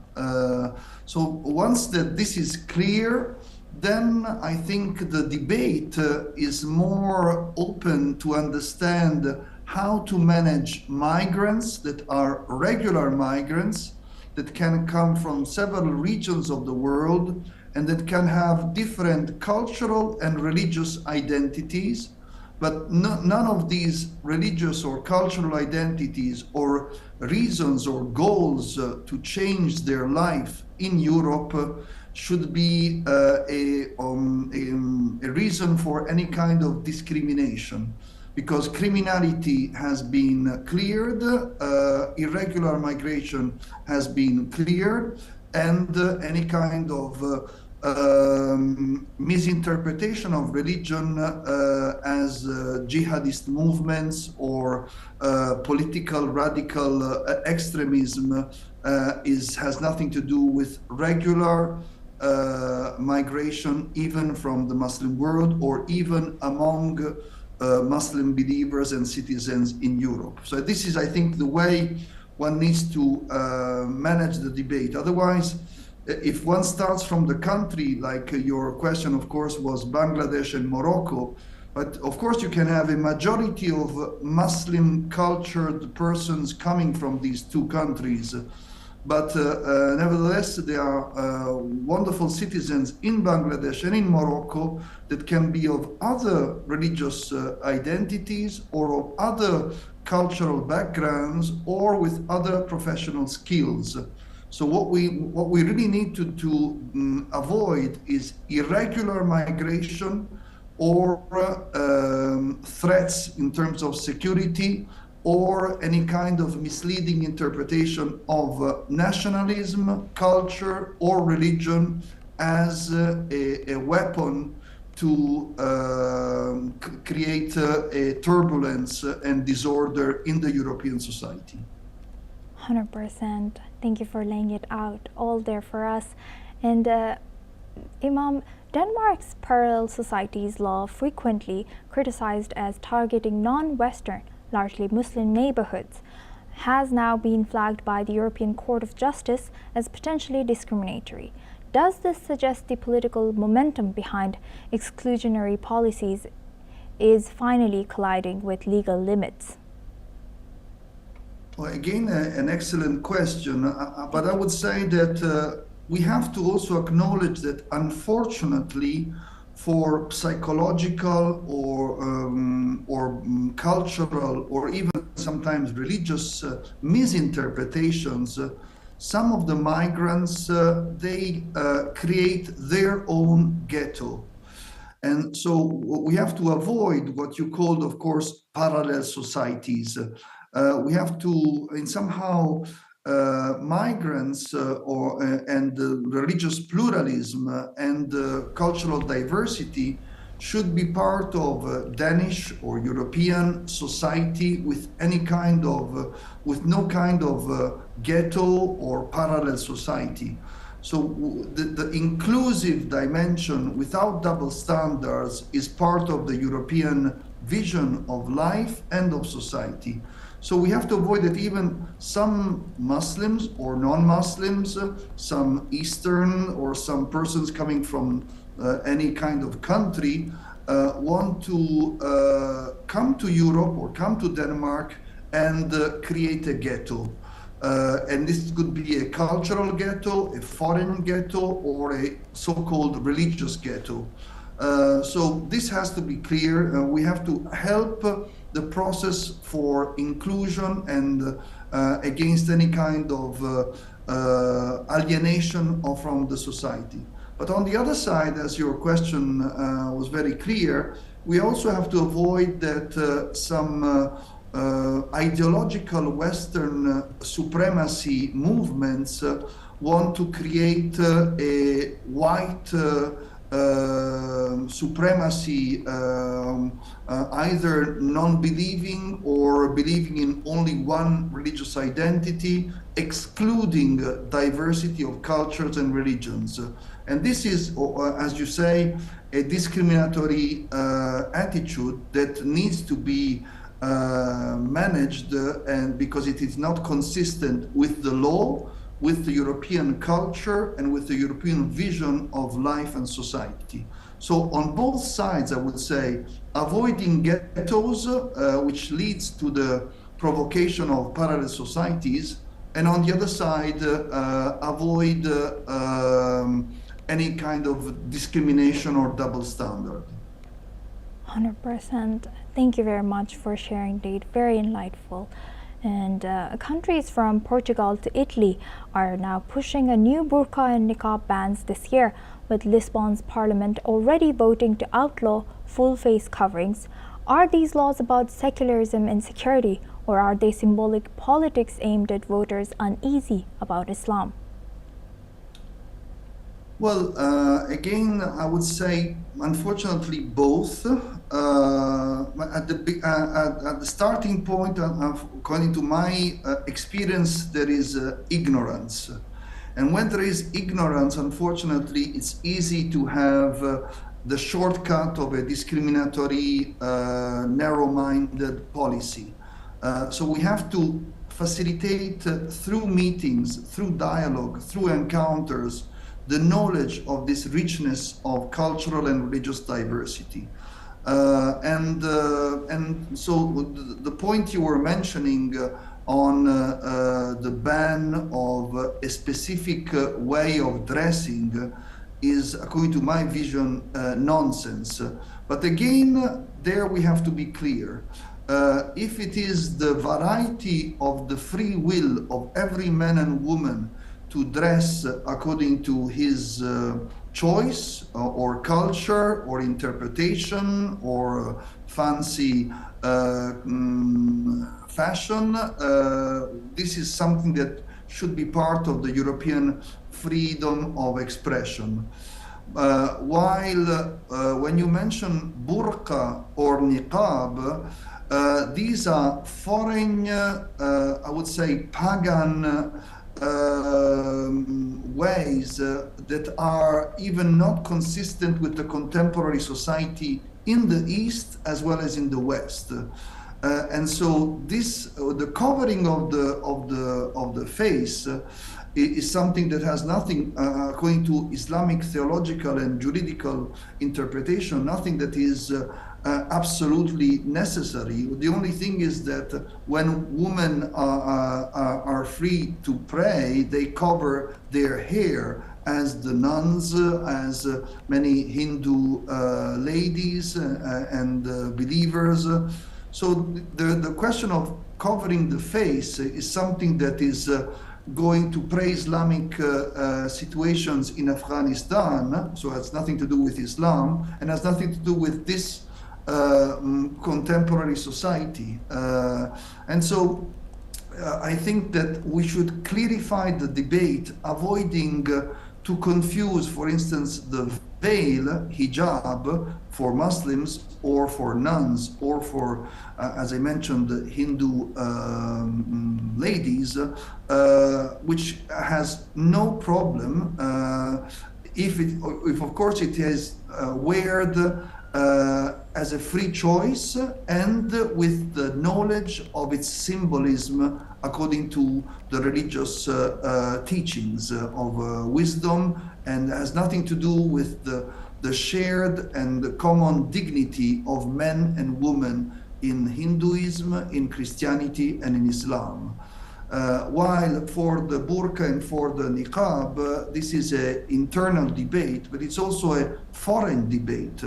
So once that this is clear, then I think the debate is more open to understand how to manage migrants that are regular migrants that can come from several regions of the world and that can have different cultural and religious identities, but none of these religious or cultural identities or reasons or goals to change their life in Europe should be a reason for any kind of discrimination, because criminality has been cleared, irregular migration has been cleared, and any kind of misinterpretation of religion as jihadist movements or political radical extremism has nothing to do with regular migration, even from the Muslim world or even among Muslim believers and citizens in Europe. So this is, I think, the way one needs to manage the debate. Otherwise, if one starts from the country, like your question, of course, was Bangladesh and Morocco, but of course you can have a majority of Muslim cultured persons coming from these two countries. But nevertheless, there are wonderful citizens in Bangladesh and in Morocco that can be of other religious identities or of other cultural backgrounds or with other professional skills. So what we really need to avoid is irregular migration or threats in terms of security or any kind of misleading interpretation of nationalism, culture, or religion as a weapon to create a turbulence and disorder in the European society. 100%. Thank you for laying it out all there for us. And Imam, Denmark's parallel societies law, frequently criticized as targeting non-Western, largely Muslim neighborhoods, has now been flagged by the European Court of Justice as potentially discriminatory. Does this suggest the political momentum behind exclusionary policies is finally colliding with legal limits? Well, again, an excellent question, but I would say that we have to also acknowledge that, unfortunately, for psychological or cultural or even sometimes religious misinterpretations, some of the migrants, they create their own ghetto. And so we have to avoid what you called, of course, parallel societies. We have to, in somehow, migrants and religious pluralism and cultural diversity should be part of Danish or European society with no kind of ghetto or parallel society. So the inclusive dimension without double standards is part of the European vision of life and of society. So we have to avoid that even some Muslims or non-Muslims, some Eastern or some persons coming from any kind of country want to come to Europe or come to Denmark and create a ghetto. And this could be a cultural ghetto, a foreign ghetto, or a so-called religious ghetto. So this has to be clear. We have to help the process for inclusion and against any kind of alienation from the society. But on the other side, as your question was very clear, we also have to avoid that some ideological Western supremacy movements want to create a white supremacy, either non-believing or believing in only one religious identity, excluding diversity of cultures and religions. And this is, as you say, a discriminatory attitude that needs to be managed, and because it is not consistent with the law, with the European culture, and with the European vision of life and society. So on both sides, I would say, avoiding ghettos, which leads to the provocation of parallel societies, and on the other side, avoid any kind of discrimination or double standard. 100%. Thank you very much for sharing, Dave. Very enlightful. And countries from Portugal to Italy are now pushing a new burqa and niqab bans this year, with Lisbon's parliament already voting to outlaw full face coverings. Are these laws about secularism and security, or are they symbolic politics aimed at voters uneasy about Islam? Well, again, I would say, unfortunately, both. At the starting point, according to my experience, there is ignorance. And when there is ignorance, unfortunately, it's easy to have the shortcut of a discriminatory, narrow-minded policy. So we have to facilitate through meetings, through dialogue, through encounters, the knowledge of this richness of cultural and religious diversity. And so the point you were mentioning on the ban of a specific way of dressing is, according to my vision, nonsense. But again, there we have to be clear. If it is the variety of the free will of every man and woman to dress according to his choice or culture or interpretation or fancy fashion, this is something that should be part of the European freedom of expression. While when you mention burqa or niqab, these are foreign, I would say pagan ways that are even not consistent with the contemporary society in the East as well as in the West. And so the covering of the face is something that has nothing, according to Islamic theological and juridical interpretation, nothing that is absolutely necessary. The only thing is that when women are free to pray, they cover their hair, as the nuns, as many Hindu ladies and believers. So the question of covering the face is something that is going to pre-Islamic situations in Afghanistan, so it has nothing to do with Islam and has nothing to do with this contemporary society. And so I think that we should clarify the debate, avoiding to confuse, for instance, the veil, hijab, for Muslims or for nuns or for, as I mentioned, Hindu ladies, which has no problem if of course it is weared as a free choice and with the knowledge of its symbolism according to the religious teachings of wisdom, and has nothing to do with the shared and the common dignity of men and women in Hinduism, in Christianity, and in Islam. While for the burqa and for the niqab, this is an internal debate, but it's also a foreign debate.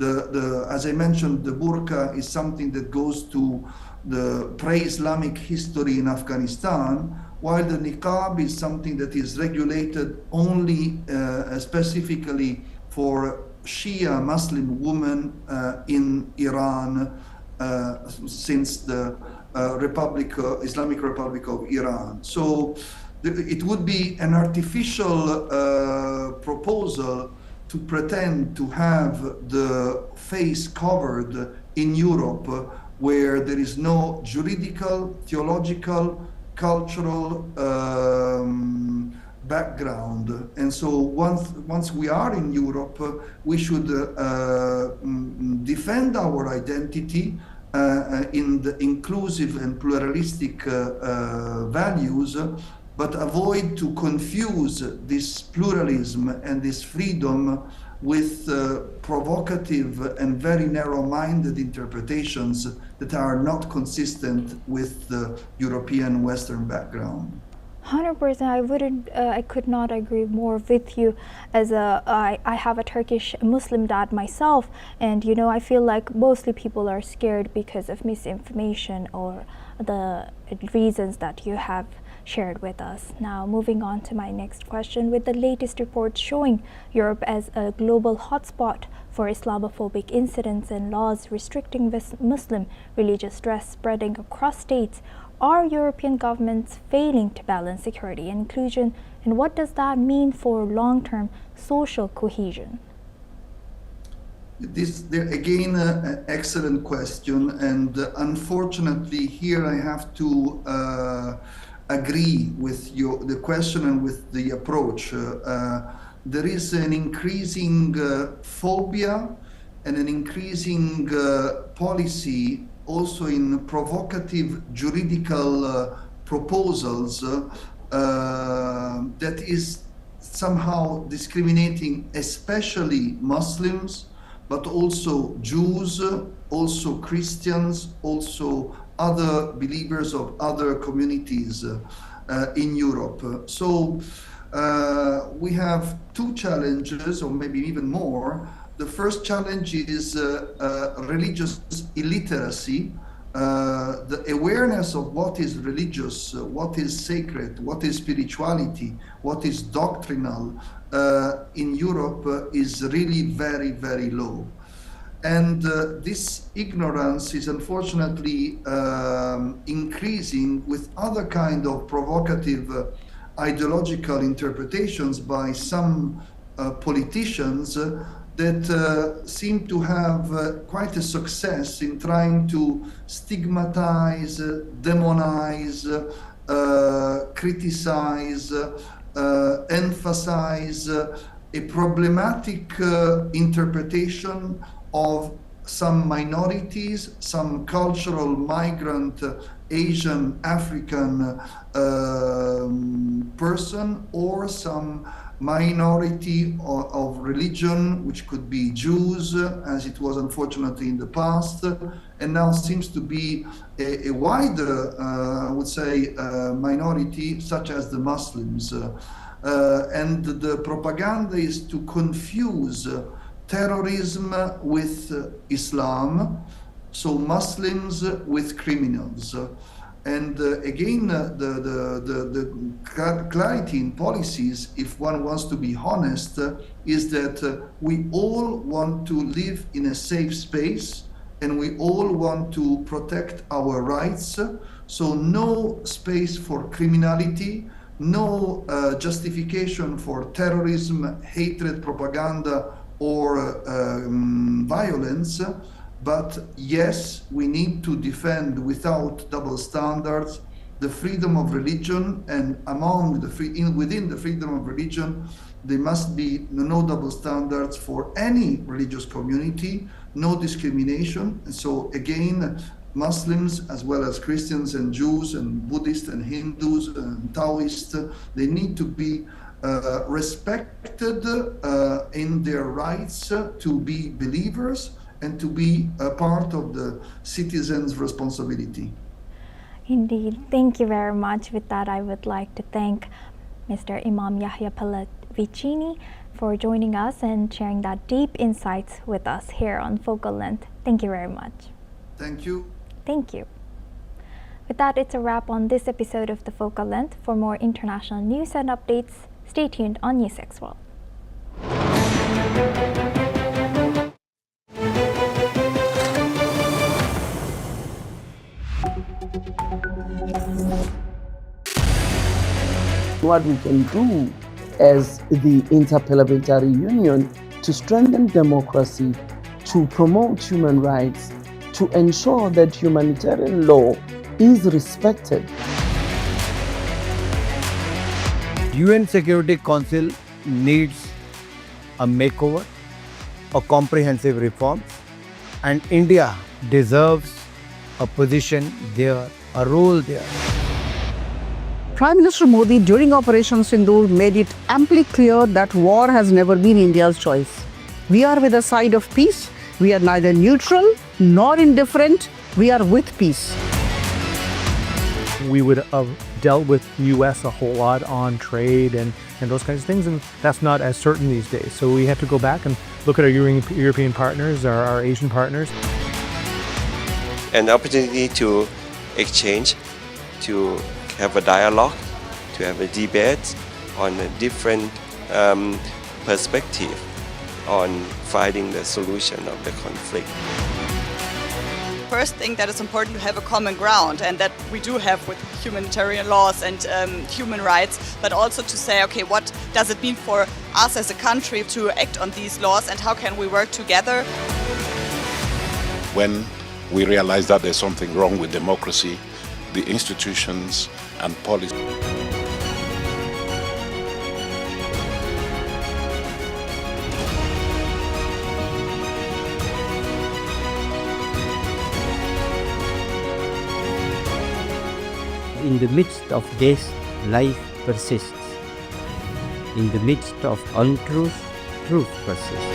As I mentioned, the burqa is something that goes to the pre-Islamic history in Afghanistan, while the niqab is something that is regulated only specifically for Shia Muslim women in Iran since the Islamic Republic of Iran. So it would be an artificial proposal to pretend to have the face covered in Europe, where there is no juridical, theological, cultural background. And so once we are in Europe, we should defend our identity in the inclusive and pluralistic values, but avoid to confuse this pluralism and this freedom with provocative and very narrow-minded interpretations that are not consistent with the European Western background. 100%. I could not agree more with you. As I have a Turkish Muslim dad myself, and I feel like mostly people are scared because of misinformation or the reasons that you have shared with us. Now, moving on to my next question. With the latest reports showing Europe as a global hotspot for Islamophobic incidents and laws restricting Muslim religious dress spreading across states, are European governments failing to balance security and inclusion, and what does that mean for long-term social cohesion? This, again, an excellent question, and unfortunately here I have to agree with the question and with the approach. There is an increasing phobia and an increasing policy also in provocative juridical proposals that is somehow discriminating especially Muslims, but also Jews, also Christians, also other believers of other communities in Europe. So we have two challenges, or maybe even more. The first challenge is religious illiteracy, the awareness of what is religious, what is sacred, what is spirituality, what is doctrinal in Europe is really very, very low. And this ignorance is unfortunately increasing with other kind of provocative ideological interpretations by some politicians that seem to have quite a success in trying to stigmatize, demonize, criticize, emphasize a problematic interpretation of some minorities, some cultural migrant Asian, African person, or some minority of religion, which could be Jews, as it was unfortunately in the past, and now seems to be a wider, I would say, minority, such as the Muslims. And the propaganda is to confuse terrorism with Islam, so Muslims with criminals. And again, the clarity in policies, if one wants to be honest, is that we all want to live in a safe space, and we all want to protect our rights. So no space for criminality, no justification for terrorism, hatred, propaganda, or violence. But yes, we need to defend without double standards the freedom of religion, and within the freedom of religion, there must be no double standards for any religious community, no discrimination. And so again, Muslims as well as Christians and Jews and Buddhists and Hindus and Taoists, they need to be respected in their rights to be believers and to be a part of the citizens' responsibility. Indeed. Thank you very much. With that, I would like to thank Mr. Imam Yahya Pallavicini for joining us and sharing that deep insights with us here on Focal Length. Thank you very much. Thank you. Thank you. With that, it's a wrap on this episode of the Focal Length. For more international news and updates, stay tuned on NewsX World. What we can do as the Interparliamentary Union to strengthen democracy, to promote human rights, to ensure that humanitarian law is respected. UN Security Council needs a makeover, a comprehensive reform, and India deserves a position there, a role there. Prime Minister Modi during Operation Sindoor made it amply clear that war has never been India's choice. We are with the side of peace. We are neither neutral nor indifferent. We are with peace. We would have dealt with US a whole lot on trade and those kinds of things, and that's not as certain these days. So we have to go back and look at our European partners, our Asian partners. An opportunity to exchange, to have a dialogue, to have a debate on a different perspective on finding the solution of the conflict. First thing that is important to have a common ground, and that we do have with humanitarian laws and human rights, but also to say, okay, what does it mean for us as a country to act on these laws, and how can we work together? When we realize that there's something wrong with democracy, the institutions and policy. In the midst of this, life persists. In the midst of untruth, truth persists.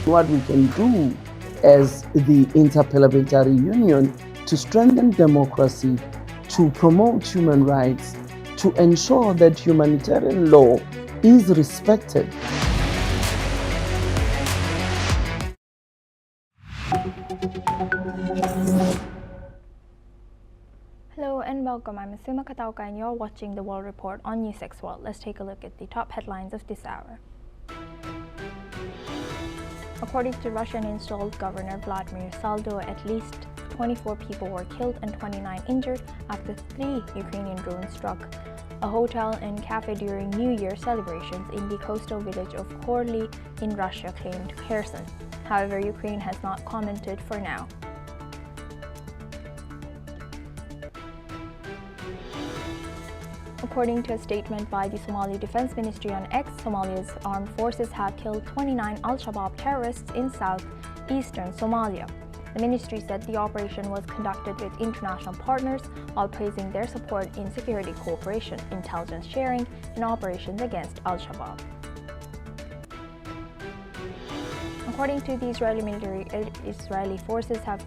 What we can do as the Interparliamentary Union to strengthen democracy, to promote human rights, to ensure that humanitarian law is respected. Hello and welcome. I'm Asuma Katauka and you're watching the World Report on NewsX World. Let's take a look at the top headlines of this hour. According to Russian-installed Governor Vladimir Saldo, at least 24 people were killed and 29 injured after 3 Ukrainian drones struck a hotel and cafe during New Year celebrations in the coastal village of Korli in Russia, claimed Kherson. However, Ukraine has not commented for now. According to a statement by the Somali Defense Ministry on X, Somalia's armed forces have killed 29 Al-Shabaab terrorists in southeastern Somalia. The ministry said the operation was conducted with international partners while praising their support in security cooperation, intelligence sharing, and operations against Al-Shabaab. According to the Israeli military, Israeli forces has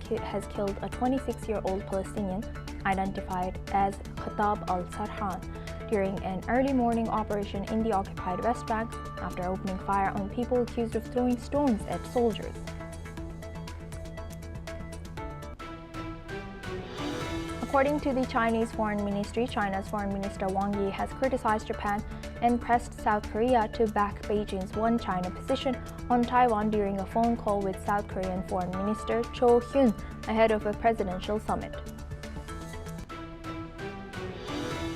killed a 26-year-old Palestinian identified as Khatab al-Sarhan during an early morning operation in the occupied West Bank after opening fire on people accused of throwing stones at soldiers. According to the Chinese Foreign Ministry, China's Foreign Minister Wang Yi has criticized Japan and pressed South Korea to back Beijing's one China position on Taiwan during a phone call with South Korean Foreign Minister Cho Hyun ahead of a presidential summit.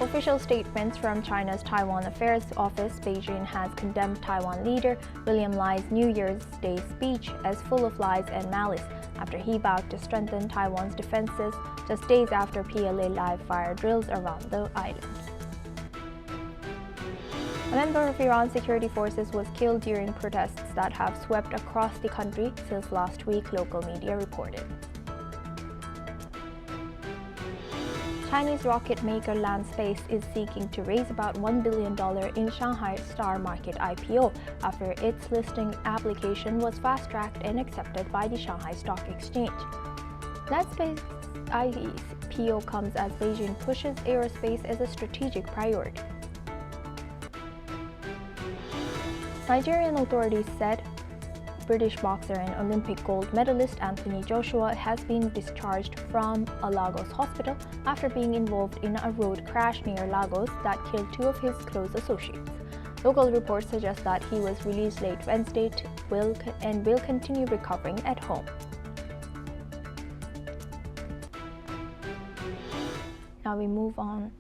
Official statements from China's Taiwan Affairs Office, Beijing has condemned Taiwan leader William Lai's New Year's Day speech as full of lies and malice after he vowed to strengthen Taiwan's defenses just days after PLA live-fire drills around the island. A member of Iran's security forces was killed during protests that have swept across the country since last week, local media reported. Chinese rocket maker Landspace is seeking to raise about $1 billion in Shanghai Star Market IPO after its listing application was fast-tracked and accepted by the Shanghai Stock Exchange. Landspace IPO comes as Beijing pushes aerospace as a strategic priority. Nigerian authorities said British boxer and Olympic gold medalist Anthony Joshua has been discharged from a Lagos hospital after being involved in a road crash near Lagos that killed two of his close associates. Local reports suggest that he was released late Wednesday and will continue recovering at home. Now we move on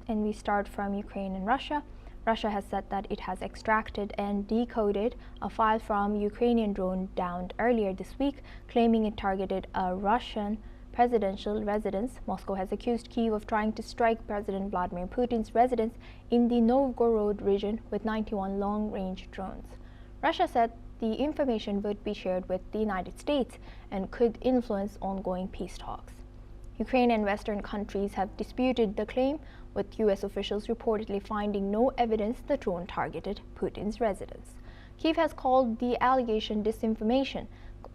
and we start from Ukraine and Russia. Russia has said that it has extracted and decoded a file from Ukrainian drone downed earlier this week, claiming it targeted a Russian presidential residence. Moscow has accused Kyiv of trying to strike President Vladimir Putin's residence in the Novgorod region with 91 long-range drones. Russia said the information would be shared with the United States and could influence ongoing peace talks. Ukraine and Western countries have disputed the claim, with U.S. officials reportedly finding no evidence the drone targeted Putin's residence. Kyiv has called the allegation disinformation,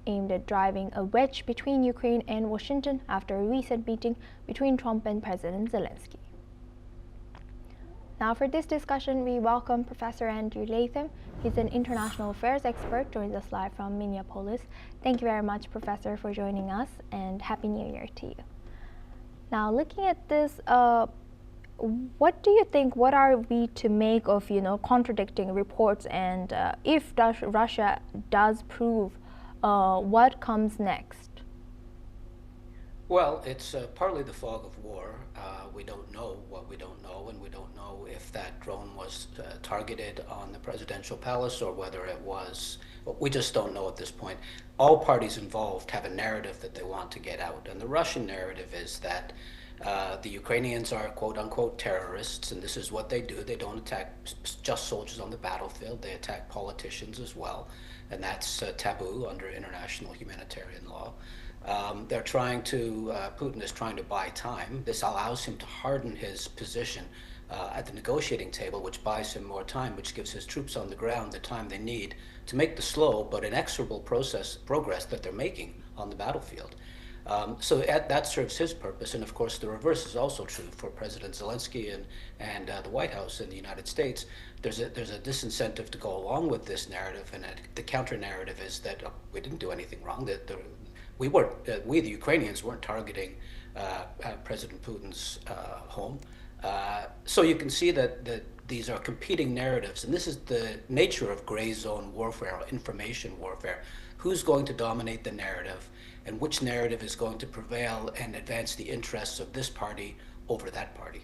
aimed at driving a wedge between Ukraine and Washington after a recent meeting between Trump and President Zelensky. Now for this discussion, we welcome Professor Andrew Latham. He's an international affairs expert, joins us live from Minneapolis. Thank you very much, Professor, for joining us, and Happy New Year to you. Now, looking at this, what do you think, what are we to make of, contradicting reports, and if Russia does prove, what comes next? Well, it's partly the fog of war. We don't know what we don't know, and we don't know if that drone was targeted on the presidential palace or whether it was, we just don't know at this point. All parties involved have a narrative that they want to get out, and the Russian narrative is that the Ukrainians are quote-unquote terrorists, and this is what they do. They don't attack just soldiers on the battlefield, they attack politicians as well, and that's taboo under international humanitarian law. They're trying to, Putin is trying to buy time. This allows him to harden his position at the negotiating table, which buys him more time, which gives his troops on the ground the time they need to make the slow but inexorable progress that they're making on the battlefield. So that serves his purpose, and of course the reverse is also true for President Zelensky and the White House in the United States. There's a disincentive to go along with this narrative, and the counter narrative is that we didn't do anything wrong. That we the Ukrainians weren't targeting President Putin's home. So you can see that these are competing narratives, and this is the nature of gray zone warfare, information warfare. Who's going to dominate the narrative, and which narrative is going to prevail and advance the interests of this party over that party?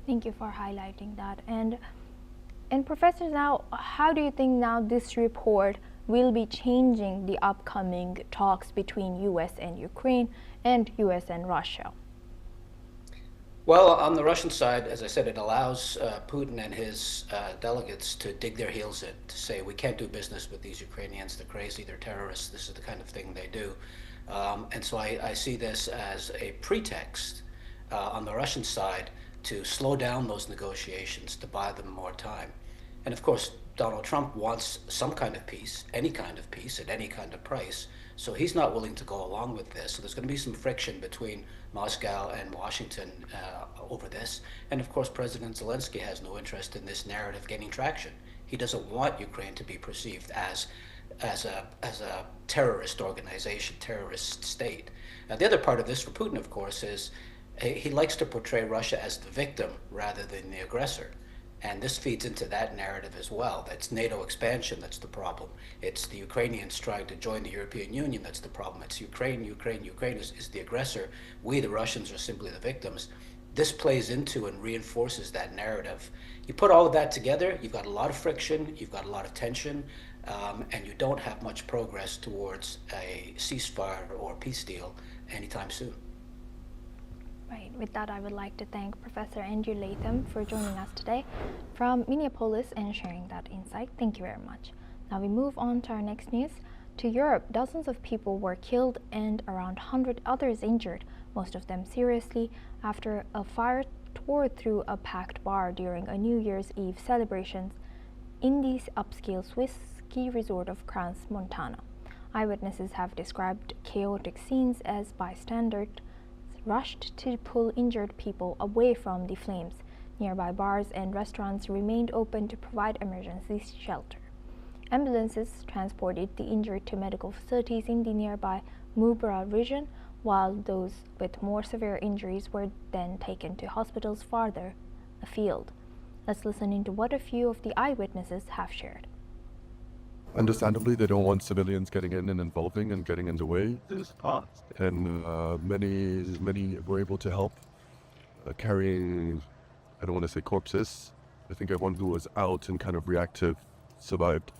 Thank you for highlighting that. And Professor, now, how do you think now this report will be changing the upcoming talks between U.S. and Ukraine and U.S. and Russia? Well, on the Russian side, as I said, it allows Putin and his delegates to dig their heels in, to say, we can't do business with these Ukrainians, they're crazy, they're terrorists, this is the kind of thing they do. And so I see this as a pretext on the Russian side to slow down those negotiations, to buy them more time. And of course, Donald Trump wants some kind of peace, any kind of peace at any kind of price. So he's not willing to go along with this. So there's going to be some friction between Moscow and Washington over this. And of course, President Zelensky has no interest in this narrative gaining traction. He doesn't want Ukraine to be perceived as a terrorist organization, terrorist state. Now, the other part of this for Putin, of course, is he likes to portray Russia as the victim rather than the aggressor. And this feeds into that narrative as well. That's NATO expansion that's the problem. It's the Ukrainians trying to join the European Union that's the problem. It's Ukraine is the aggressor. We, the Russians, are simply the victims. This plays into and reinforces that narrative. You put all of that together, you've got a lot of friction, you've got a lot of tension, and you don't have much progress towards a ceasefire or peace deal anytime soon. Right. With that, I would like to thank Professor Andrew Latham for joining us today from Minneapolis and sharing that insight. Thank you very much. Now we move on to our next news. To Europe, dozens of people were killed and around 100 others injured, most of them seriously, after a fire tore through a packed bar during a New Year's Eve celebrations in the upscale Swiss ski resort of Crans, Montana. Eyewitnesses have described chaotic scenes as bystanders rushed to pull injured people away from the flames. Nearby bars and restaurants remained open to provide emergency shelter. Ambulances transported the injured to medical facilities in the nearby Mubra region, while those with more severe injuries were then taken to hospitals farther afield. Let's listen into what a few of the eyewitnesses have shared. Understandably, they don't want civilians getting in and involving and getting in the way. And many were able to help carrying, I don't want to say corpses. I think everyone who was out and kind of reactive survived,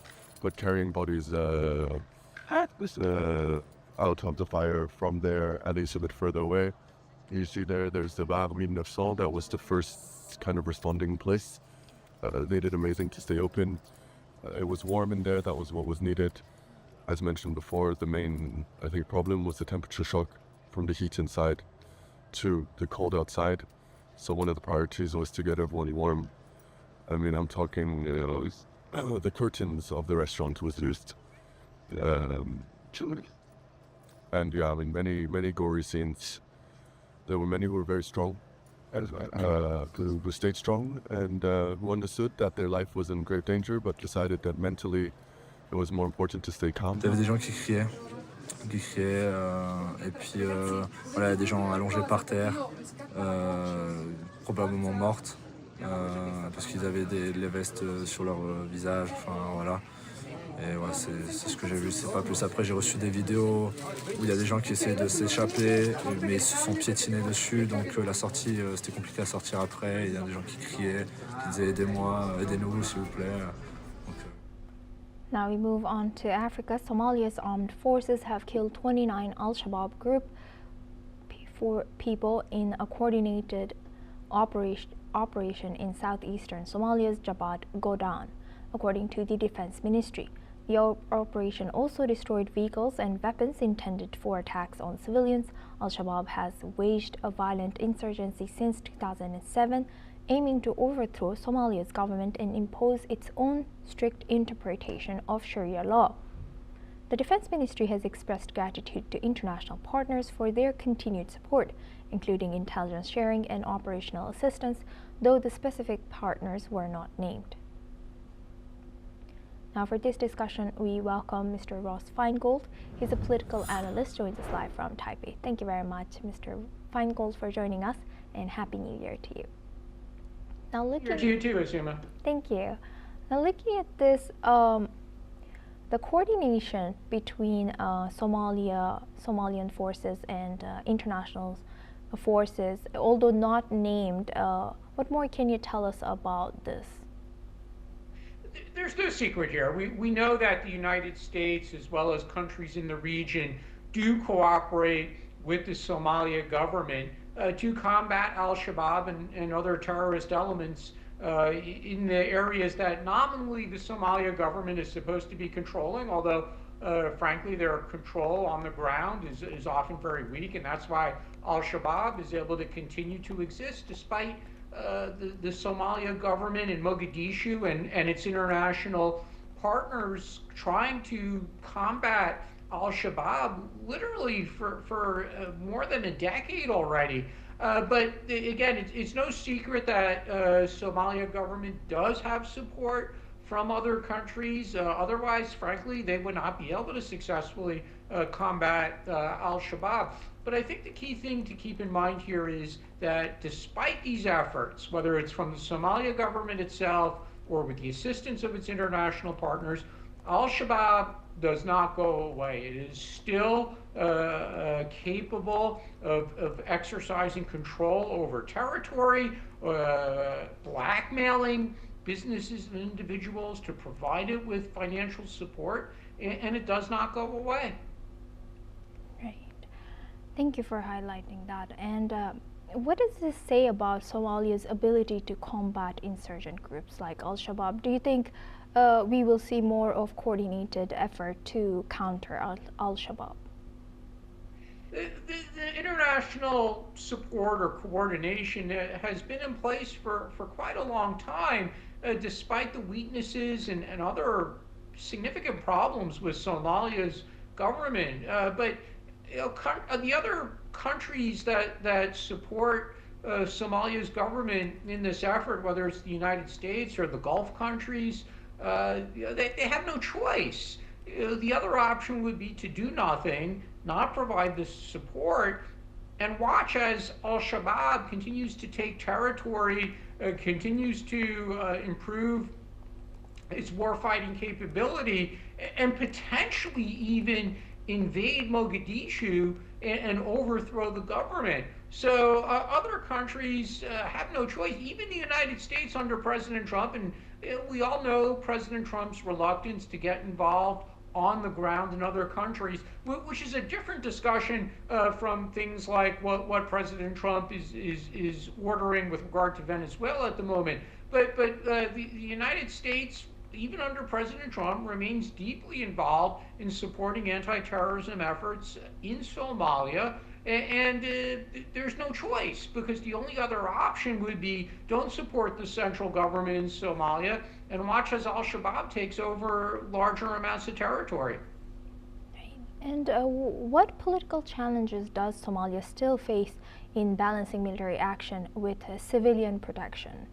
but carrying bodies out of the fire from there, at least a bit further away. You see there's the Bar 1900, that was the first kind of responding place. They did amazing to stay open. It was warm in there, that was what was needed. As mentioned before, the main, I think, problem was the temperature shock from the heat inside to the cold outside. So one of the priorities was to get everyone warm. I mean, I'm talking, the curtains of the restaurant was used. And yeah, I mean, many gory scenes. There were many who were very strong. Who stayed strong and who understood that their life was in grave danger, but decided that mentally it was more important to stay calm. Il y avait des gens qui criaient, et puis voilà, des gens allongés par terre, probablement mortes, parce qu'ils avaient les vestes sur leur visage, enfin voilà. Et ouais, c'est ce que j'ai vu, c'est pas plus. Après, j'ai reçu des vidéos où il y a des gens qui essaient de s'échapper, mais ils se font piétiner dessus, donc la sortie, c'était compliqué à sortir après. Il y a des gens qui criaient, qui disaient aidez-moi, aidez-nous s'il vous plaît. Now we move on to Africa. Somalia's armed forces have killed 29 Al-Shabaab group people in a coordinated operation in southeastern Somalia's Jabhat Godan, according to the Defense Ministry. The operation also destroyed vehicles and weapons intended for attacks on civilians. Al-Shabaab has waged a violent insurgency since 2007, aiming to overthrow Somalia's government and impose its own strict interpretation of Sharia law. The Defense Ministry has expressed gratitude to international partners for their continued support, including intelligence sharing and operational assistance, though the specific partners were not named. Now for this discussion, we welcome Mr. Ross Feingold. He's a political analyst, joins us live from Taipei. Thank you very much, Mr. Feingold, for joining us, and Happy New Year to you. Now looking to you too, Asuma. Thank you. Now looking at this, the coordination between Somalian forces and international forces, although not named, What more can you tell us about this? There's no secret here. We know that the United States, as well as countries in the region, do cooperate with the Somalia government to combat al-Shabaab and other terrorist elements in the areas that nominally the Somalia government is supposed to be controlling, although frankly their control on the ground is often very weak, and that's why al-Shabaab is able to continue to exist despite the Somalia government in Mogadishu and its international partners trying to combat al-Shabaab literally for more than a decade already. But again, it's no secret that Somalia government does have support from other countries. Otherwise, frankly, they would not be able to successfully combat al-Shabaab. But I think the key thing to keep in mind here is that despite these efforts, whether it's from the Somalia government itself or with the assistance of its international partners, al-Shabaab does not go away. It is still capable of exercising control over territory, blackmailing businesses and individuals to provide it with financial support, and it does not go away. Right. Thank you for highlighting that. And what does this say about Somalia's ability to combat insurgent groups like al-Shabaab? Do you think we will see more of coordinated effort to counter al-Shabaab? The international support or coordination has been in place for quite a long time, despite the weaknesses and other significant problems with Somalia's government. But the other countries that support Somalia's government in this effort, whether it's the United States or the Gulf countries, they have no choice. The other option would be to do nothing, not provide the support, and watch as al-Shabaab continues to take territory, continues to improve its warfighting capability, and potentially even invade Mogadishu and overthrow the government. So other countries have no choice. Even the United States under President Trump, and we all know President Trump's reluctance to get involved on the ground in other countries, which is a different discussion from things like what President Trump is ordering with regard to Venezuela at the moment. But the United States, even under President Trump, remains deeply involved in supporting anti-terrorism efforts in Somalia. And there's no choice, because the only other option would be don't support the central government in Somalia and watch as al-Shabaab takes over larger amounts of territory. And what political challenges does Somalia still face in balancing military action with civilian protection?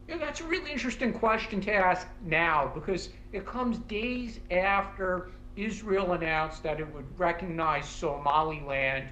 Yeah, that's a really interesting question to ask now, because it comes days after Israel announced that it would recognize Somaliland,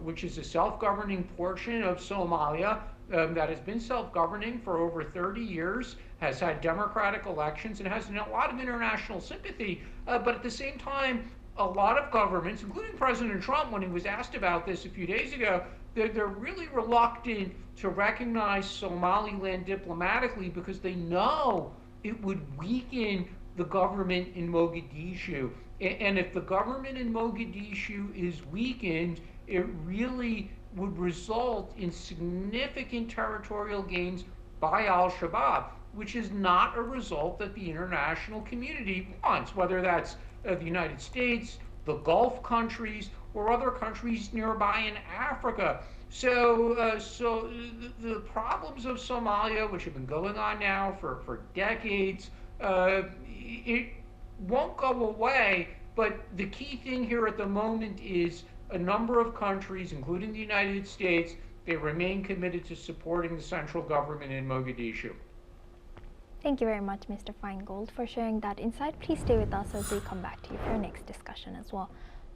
which is a self-governing portion of Somalia that has been self-governing for over 30 years, has had democratic elections, and has a lot of international sympathy. But at the same time, a lot of governments, including President Trump, when he was asked about this a few days ago, they're really reluctant to recognize Somaliland diplomatically because they know it would weaken the government in Mogadishu. And if the government in Mogadishu is weakened, it really would result in significant territorial gains by al-Shabaab, which is not a result that the international community wants, whether that's the United States, the Gulf countries, or other countries nearby in Africa. So the problems of Somalia, which have been going on now for decades, it won't go away, but the key thing here at the moment is a number of countries, including the United States, they remain committed to supporting the central government in Mogadishu. Thank you very much, Mr. Feingold, for sharing that insight. Please stay with us as we come back to you for our next discussion as well.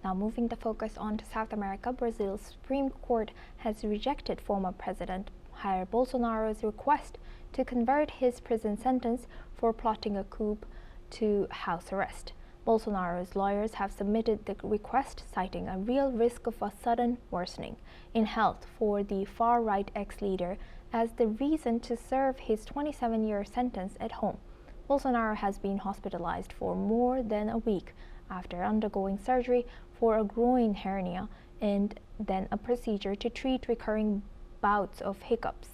Now, moving the focus on to South America, Brazil's Supreme Court has rejected former President Jair Bolsonaro's request to convert his prison sentence for plotting a coup to house arrest. Bolsonaro's lawyers have submitted the request, citing a real risk of a sudden worsening in health for the far-right ex-leader as the reason to serve his 27-year sentence at home. Bolsonaro has been hospitalized for more than a week after undergoing surgery for a groin hernia and then a procedure to treat recurring bouts of hiccups.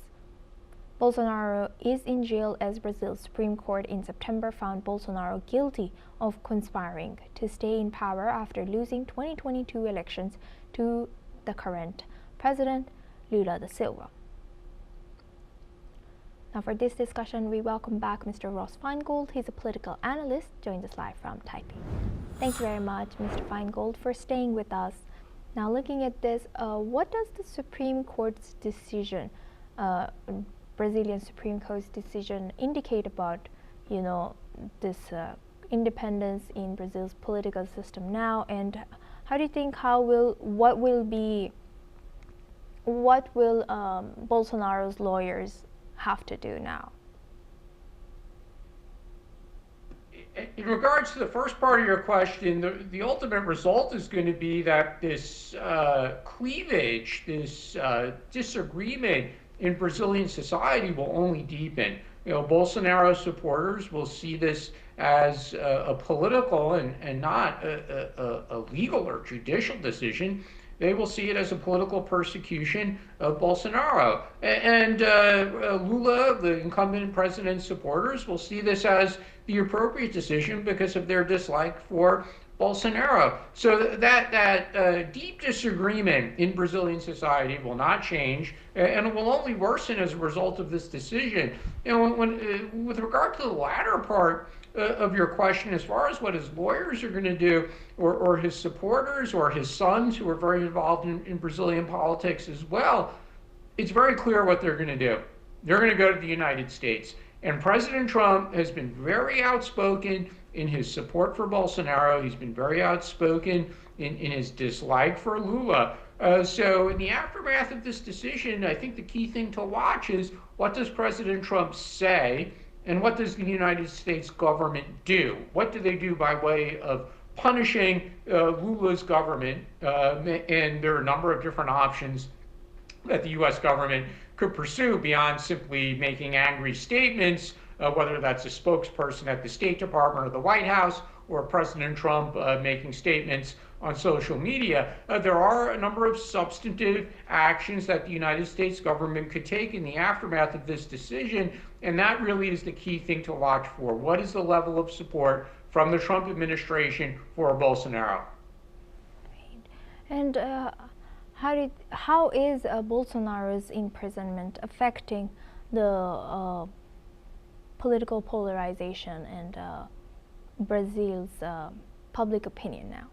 Bolsonaro is in jail as Brazil's Supreme Court in September found Bolsonaro guilty of conspiring to stay in power after losing 2022 elections to the current president, Lula da Silva. Now for this discussion, we welcome back Mr. Ross Feingold. He's a political analyst, joined us live from Taipei. Thank you very much, Mr. Feingold, for staying with us. Now looking at this, what does the Supreme Court's decision, Brazilian Supreme Court's decision indicate about, this independence in Brazil's political system now, and how do you think what will Bolsonaro's lawyers have to do now? In regards to the first part of your question, the ultimate result is going to be that this cleavage, this disagreement in Brazilian society will only deepen. Bolsonaro supporters will see this as a political and not a legal or judicial decision. They will see it as a political persecution of Bolsonaro. And Lula, the incumbent president's supporters, will see this as the appropriate decision because of their dislike for Bolsonaro. So that deep disagreement in Brazilian society will not change, and it will only worsen as a result of this decision. With regard to the latter part of your question, as far as what his lawyers are going to do, or his supporters, or his sons who are very involved in Brazilian politics as well, it's very clear what they're going to do. They're going to go to the United States. And President Trump has been very outspoken in his support for Bolsonaro. He's been very outspoken in his dislike for Lula. So in the aftermath of this decision, I think the key thing to watch is, what does President Trump say, and what does the United States government do? What do they do by way of punishing Lula's government? And there are a number of different options that the U.S. government could pursue beyond simply making angry statements, whether that's a spokesperson at the State Department or the White House, or President Trump making statements on social media. There are a number of substantive actions that the United States government could take in the aftermath of this decision, and that really is the key thing to watch for. What is the level of support from the Trump administration for Bolsonaro? And how is Bolsonaro's imprisonment affecting the political polarization and Brazil's public opinion now?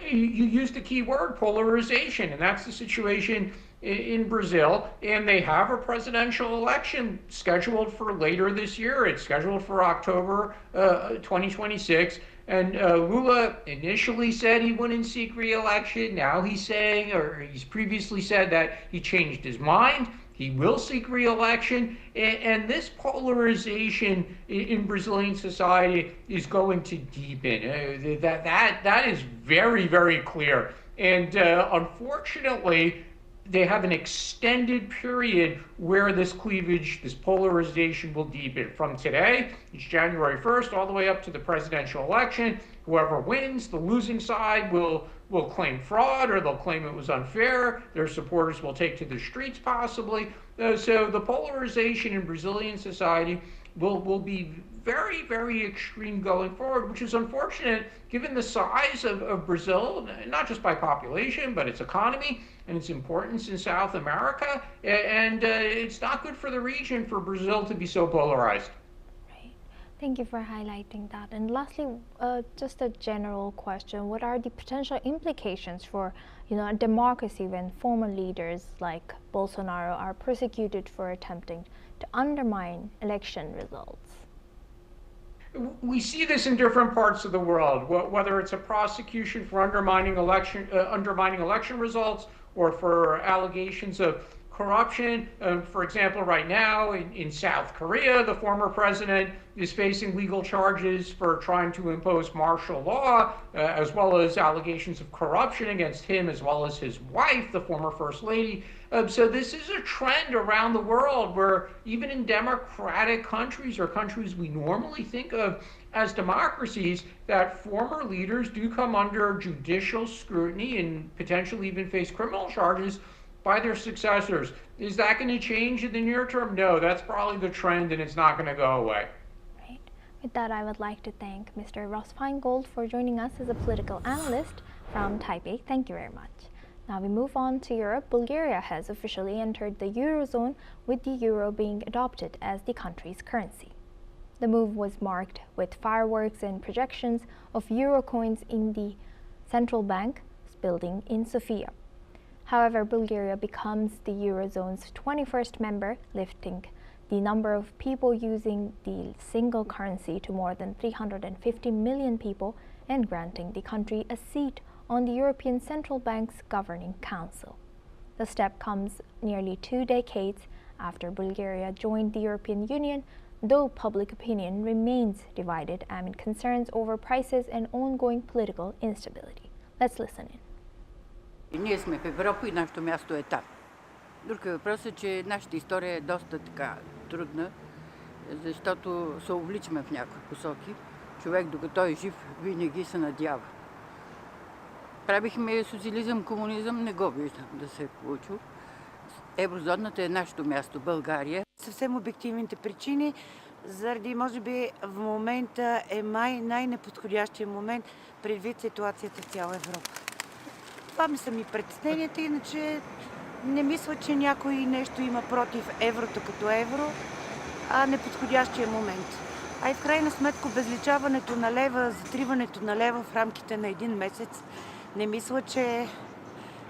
You used the key word, polarization, and that's the situation in Brazil. And they have a presidential election scheduled for later this year. It's scheduled for October 2026. And Lula initially said he wouldn't seek re-election. Now he's saying, or he's previously said, that he changed his mind. He will seek re-election, and this polarization in Brazilian society is going to deepen. That is very, very clear. And unfortunately, they have an extended period where this cleavage, this polarization will deepen. From today, it's January 1st, all the way up to the presidential election. Whoever wins, the losing side will claim fraud, or they'll claim it was unfair. Their supporters will take to the streets possibly. So the polarization in Brazilian society will be very, very extreme going forward, which is unfortunate given the size of Brazil, not just by population, but its economy and its importance in South America. And it's not good for the region for Brazil to be so polarized. Thank you for highlighting that. And lastly, just a general question: what are the potential implications for, a democracy when former leaders like Bolsonaro are persecuted for attempting to undermine election results? We see this in different parts of the world, whether it's a prosecution for undermining election results, or for allegations of corruption. For example, right now in South Korea, the former president is facing legal charges for trying to impose martial law, as well as allegations of corruption against him, as well as his wife, the former first lady. So this is a trend around the world where even in democratic countries or countries we normally think of as democracies, that former leaders do come under judicial scrutiny and potentially even face criminal charges by their successors. Is that going to change in the near term? No, that's probably the trend and it's not going to go away. Right. With that, I would like to thank Mr. Ross Feingold for joining us as a political analyst from Taipei. Thank you very much. Now we move on to Europe. Bulgaria has officially entered the Eurozone, with the euro being adopted as the country's currency. The move was marked with fireworks and projections of euro coins in the central bank's building in Sofia. However, Bulgaria becomes the Eurozone's 21st member, lifting the number of people using the single currency to more than 350 million people and granting the country a seat on the European Central Bank's Governing Council. The step comes nearly 2 decades after Bulgaria joined the European Union, though public opinion remains divided amid concerns over prices and ongoing political instability. Let's listen in. Ние сме в Европа и нашето място е там. Друг въпрос е, че нашата история е доста така трудна, защото се увличаме в някакви посоки. Човек, докато е жив, винаги се надява. Правихме социализъм, комунизъм, не го виждам да се е получил. Еврозоната е нашето място, България. Съвсем обективните причини, заради може би в момента е най-неподходящия момент предвид ситуацията в цяла Европа. Това ми са ми притесненията, иначе не мисля, че някой нещо има против еврото като евро, а неподходящия момент. А и в крайна сметка обезличаването на лева, затриването на лева в рамките на един месец, не мисля, че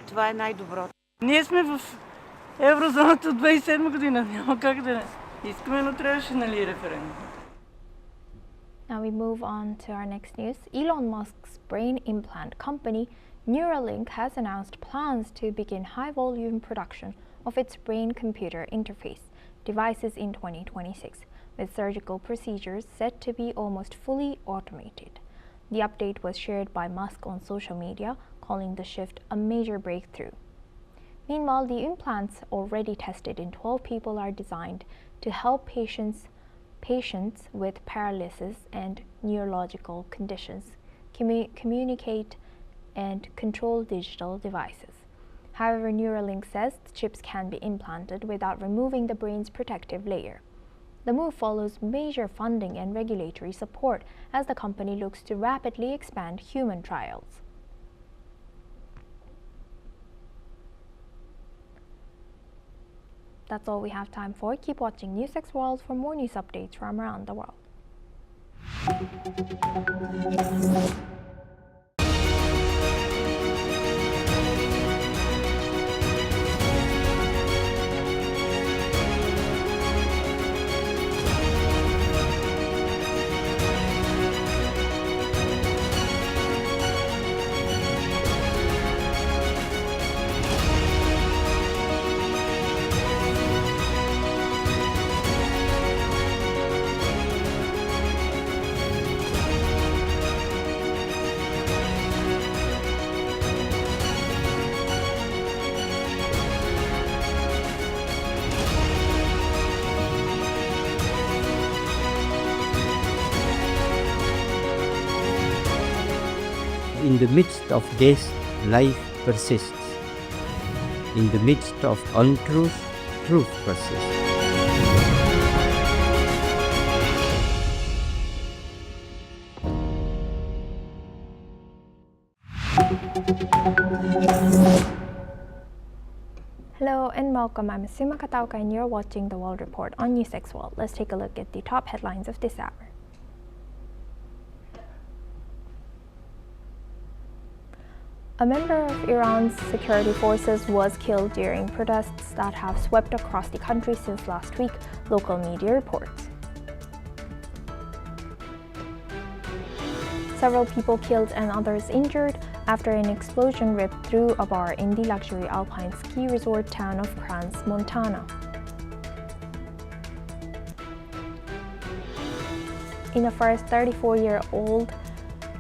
това е най-доброто. Ние сме в еврозоната от 2007 година, няма как да искаме, но трябваше нали референдум. Now we move on to our next news. Elon Musk's brain implant company Neuralink has announced plans to begin high-volume production of its brain-computer interface devices in 2026, with surgical procedures set to be almost fully automated. The update was shared by Musk on social media, calling the shift a major breakthrough. Meanwhile, the implants already tested in 12 people are designed to help patients with paralysis and neurological conditions communicate and control digital devices. However, Neuralink says the chips can be implanted without removing the brain's protective layer. The move follows major funding and regulatory support as the company looks to rapidly expand human trials. That's all we have time for. Keep watching NewsX World for more news updates from around the world. In the midst of this, life persists. In the midst of untruth, truth persists. Hello and welcome. I'm Sima Katauka and you're watching the World Report on NewsX World. Let's take a look at the top headlines of this hour. A member of Iran's security forces was killed during protests that have swept across the country since last week, local media reports. Several people killed and others injured after an explosion ripped through a bar in the luxury alpine ski resort town of Confronts, Montana. In a first, 34-year-old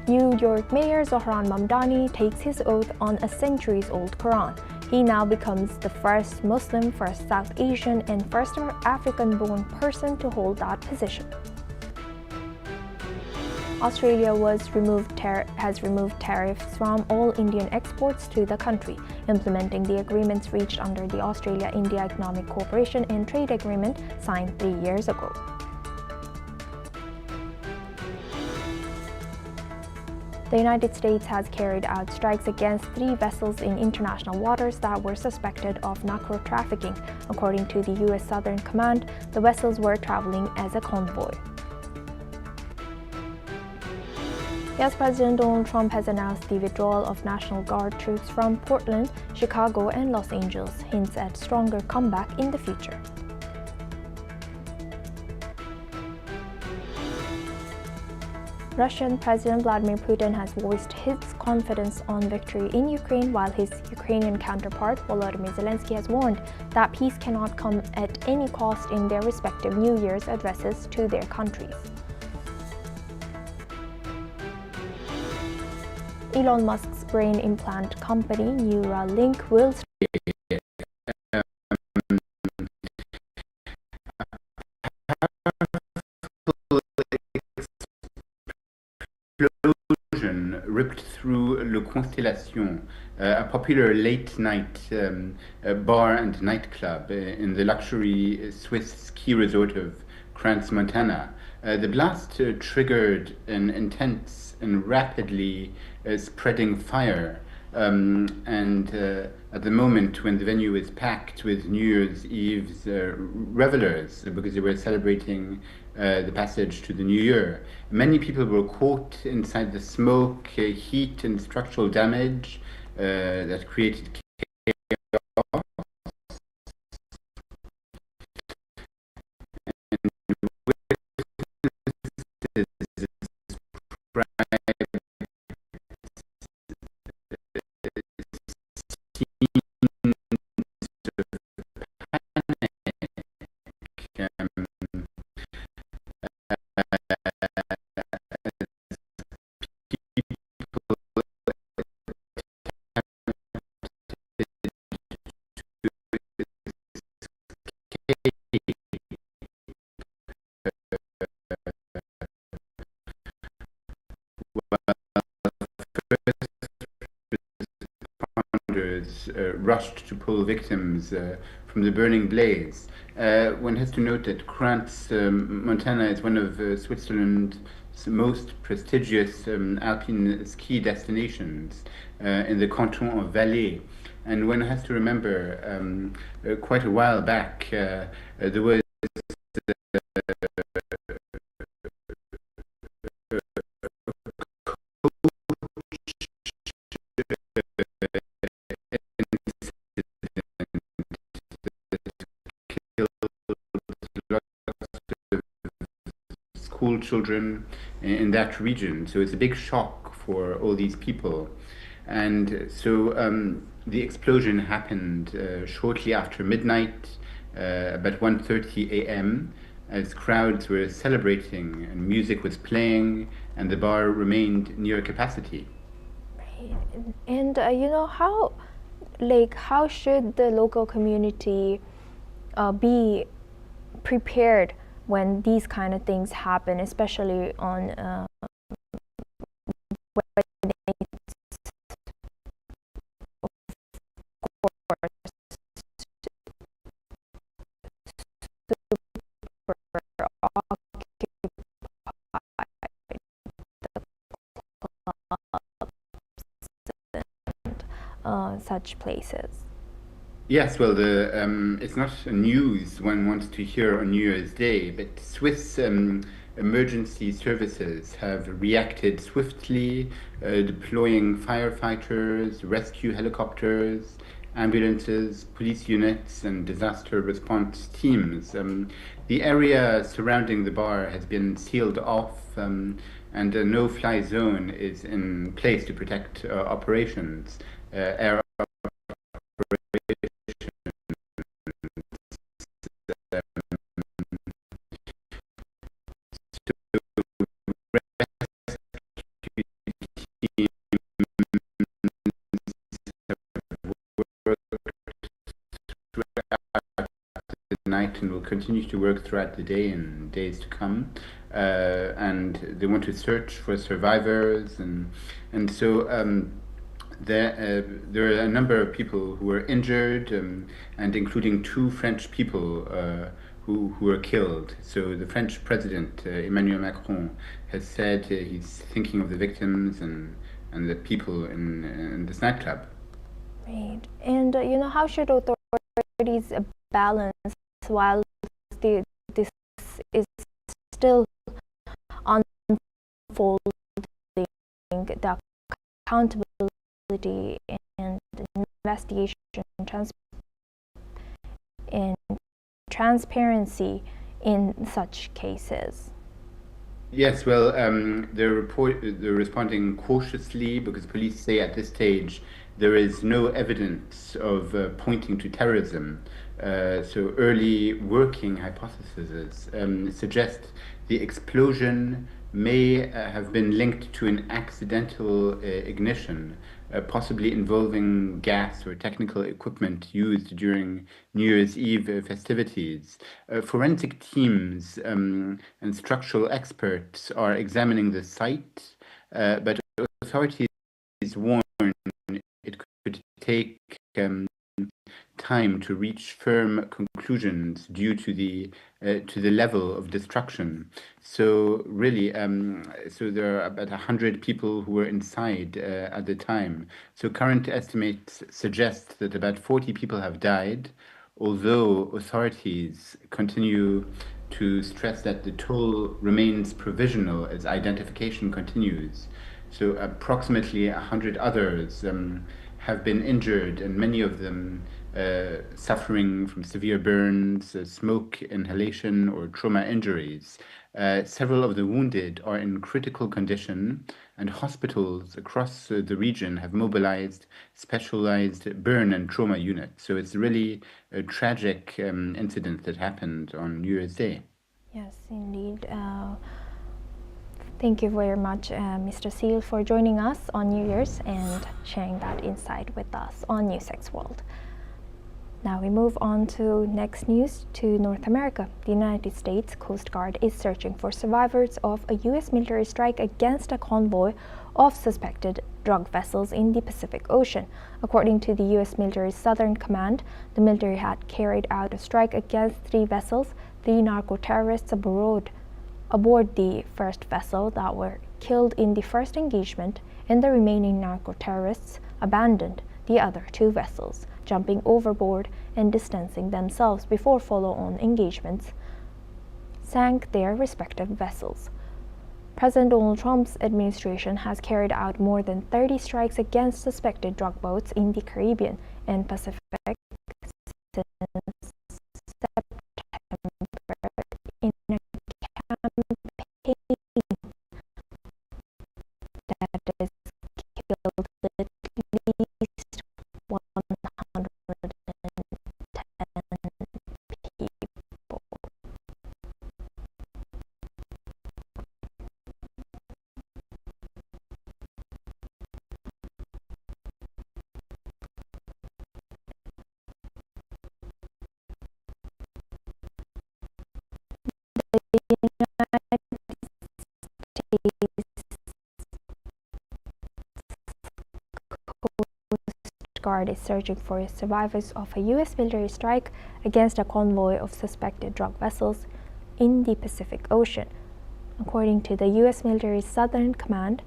New York Mayor Zohran Mamdani takes his oath on a centuries-old Quran. He now becomes the first Muslim, first South Asian, and first African-born person to hold that position. Australia has removed tariffs from all Indian exports to the country, implementing the agreements reached under the Australia-India Economic Cooperation and Trade Agreement signed 3 years ago. The United States has carried out strikes against 3 vessels in international waters that were suspected of narco trafficking. According to the U.S. Southern Command, the vessels were traveling as a convoy. U.S. President Donald Trump has announced the withdrawal of National Guard troops from Portland, Chicago, and Los Angeles, hints at stronger comeback in the future. Russian President Vladimir Putin has voiced his confidence on victory in Ukraine, while his Ukrainian counterpart Volodymyr Zelensky has warned that peace cannot come at any cost in their respective New Year's addresses to their countries. Elon Musk's brain implant company Neuralink will ripped through Le Constellation, a popular late-night bar and nightclub in the luxury Swiss ski resort of Confronts, Montana. The blast triggered an intense and rapidly spreading fire, and at the moment when the venue is packed with New Year's Eve's revelers, because they were celebrating the passage to the new year, many people were caught inside the smoke, heat, and structural damage that created chaos. Rushed to pull victims from the burning blaze. One has to note that Confronts, Montana is one of Switzerland's most prestigious alpine ski destinations in the canton of Valais. And one has to remember quite a while back there was school children in that region, so it's a big shock for all these people. And so the explosion happened shortly after midnight, about 1:30 a.m., as crowds were celebrating and music was playing and the bar remained near capacity. And how should the local community be prepared when these kind of things happen, especially on such places? Yes, well, it's not news one wants to hear on New Year's Day, but Swiss emergency services have reacted swiftly, deploying firefighters, rescue helicopters, ambulances, police units, and disaster response teams. The area surrounding the bar has been sealed off and a no-fly zone is in place to protect operations, air night and will continue to work throughout the day and days to come. And they want to search for survivors, and so there are a number of people who were injured, and including 2 French people who were killed. So the French president, Emmanuel Macron, has said he's thinking of the victims and the people in this nightclub. Right. And how should authorities balance while this is still unfolding, the accountability and investigation and transparency in such cases? Yes, well, they're responding cautiously because police say at this stage there is no evidence of pointing to terrorism. So early working hypotheses suggest the explosion may have been linked to an accidental ignition, possibly involving gas or technical equipment used during New Year's Eve festivities. Forensic teams and structural experts are examining the site, but authorities warn it could take time to reach firm conclusions due to the level of destruction. So really, so there are about 100 people who were inside at the time. So current estimates suggest that about 40 people have died, although authorities continue to stress that the toll remains provisional as identification continues. So approximately 100 others have been injured, and many of them suffering from severe burns, smoke inhalation, or trauma injuries. Several of the wounded are in critical condition, and hospitals across the region have mobilized specialized burn and trauma units. So it's really a tragic incident that happened on New Year's Day. Yes, indeed. Thank you very much, Mr. Seal, for joining us on New Year's and sharing that insight with us on Newsx World. Now we move on to next news to North America. The United States Coast Guard is searching for survivors of a U.S. military strike against a convoy of suspected drug vessels in the Pacific Ocean. According to the U.S. military's Southern Command, the military had carried out a strike against 3 vessels, 3 narco-terrorists aboard the first vessel that were killed in the first engagement, and the remaining narco-terrorists abandoned the other 2 vessels, jumping overboard and distancing themselves before follow-on engagements sank their respective vessels. President Donald Trump's administration has carried out more than 30 strikes against suspected drug boats in the Caribbean and Pacific since September in a campaign that has killed at least 110 people. Guard is searching for survivors of a U.S. military strike against a convoy of suspected drug vessels in the Pacific Ocean. According to the U.S. military's Southern Command,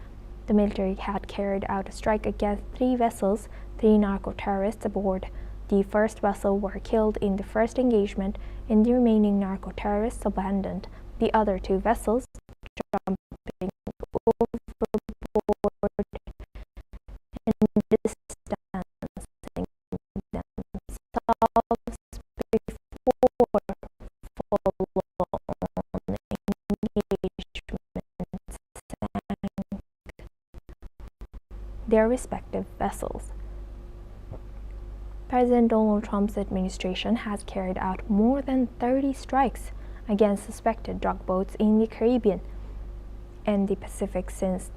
the military had carried out a strike against 3 vessels, 3 narco-terrorists aboard the first vessel were killed in the first engagement, and the remaining narco-terrorists abandoned the other 2 vessels, jumping overboard and distancing themselves before follow-on engagements sank their respective vessels. President Donald Trump's administration has carried out more than 30 strikes against suspected drug boats in the Caribbean and the Pacific since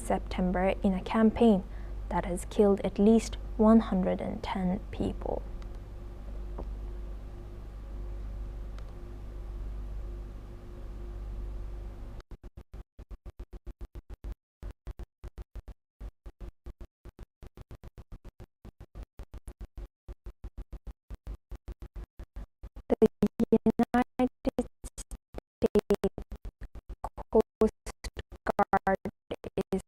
September in a campaign that has killed at least 110 people. The United States Coast Guard is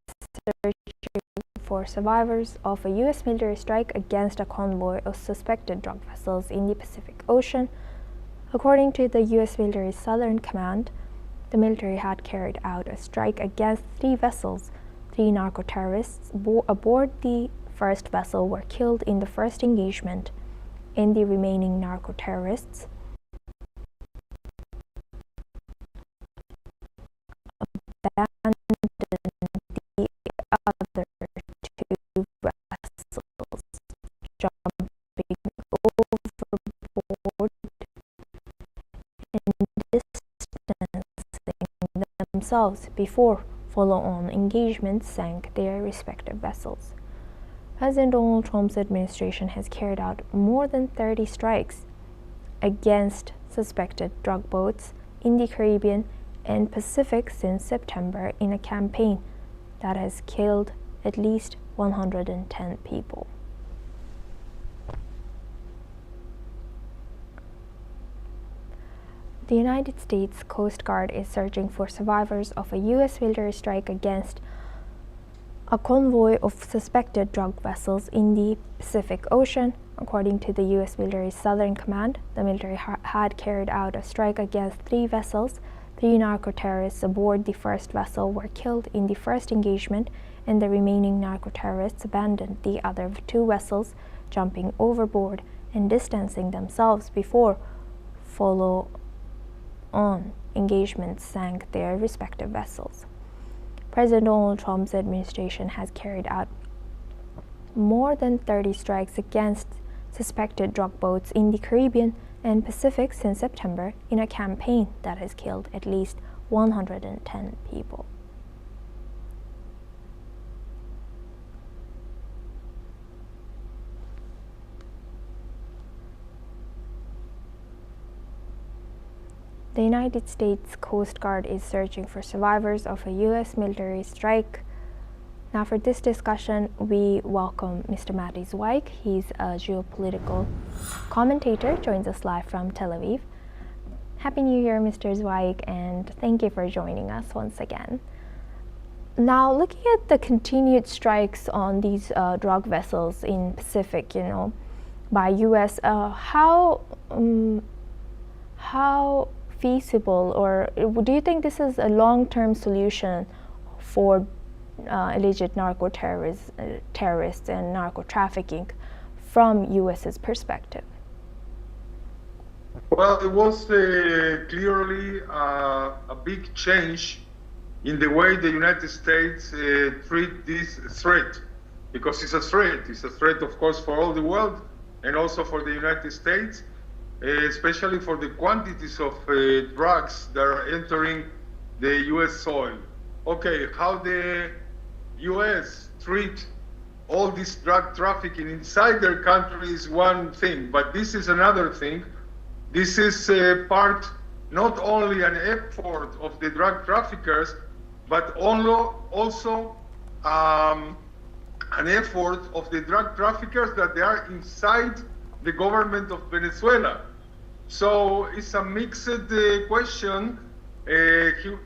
searching for survivors of a U.S. military strike against a convoy of suspected drug vessels in the Pacific Ocean. According to the U.S. military's Southern Command, the military had carried out a strike against 3 vessels. 3 narco-terrorists aboard the first vessel were killed in the first engagement, and the remaining narco-terrorists abandoned the other 2 vessels, jumping overboard and distancing themselves before follow-on engagements sank their respective vessels. President Donald Trump's administration has carried out more than 30 strikes against suspected drug boats in the Caribbean and Pacific since September in a campaign that has killed at least 110 people. The United States Coast Guard is searching for survivors of a U.S. military strike against a convoy of suspected drug vessels in the Pacific Ocean. According to the U.S. military's Southern Command, the military had carried out a strike against 3 vessels. 3 narco-terrorists aboard the first vessel were killed in the first engagement, and the remaining narco-terrorists abandoned the other 2 vessels, jumping overboard and distancing themselves before follow-on engagements sank their respective vessels. President Donald Trump's administration has carried out more than 30 strikes against suspected drug boats in the Caribbean and Pacific since September in a campaign that has killed at least 110 people. The United States Coast Guard is searching for survivors of a U.S. military strike. Now for this discussion, we welcome Mr. Matti Zweig. He's a geopolitical commentator, joins us live from Tel Aviv. Happy New Year, Mr. Zweig, and thank you for joining us once again. Now, looking at the continued strikes on these drug vessels in Pacific, by U.S., how feasible, or do you think this is a long-term solution for alleged narco-terrorists and narco-trafficking from U.S.'s perspective? Well, it was clearly a big change in the way the United States treat this threat, because it's a threat. It's a threat, of course, for all the world and also for the United States, especially for the quantities of drugs that are entering the U.S. soil. Okay, how the U.S. treat all this drug trafficking inside their country is one thing, but this is another thing. This is part, not only an effort of the drug traffickers, but also an effort of the drug traffickers that they are inside the government of Venezuela. So it's a mixed question.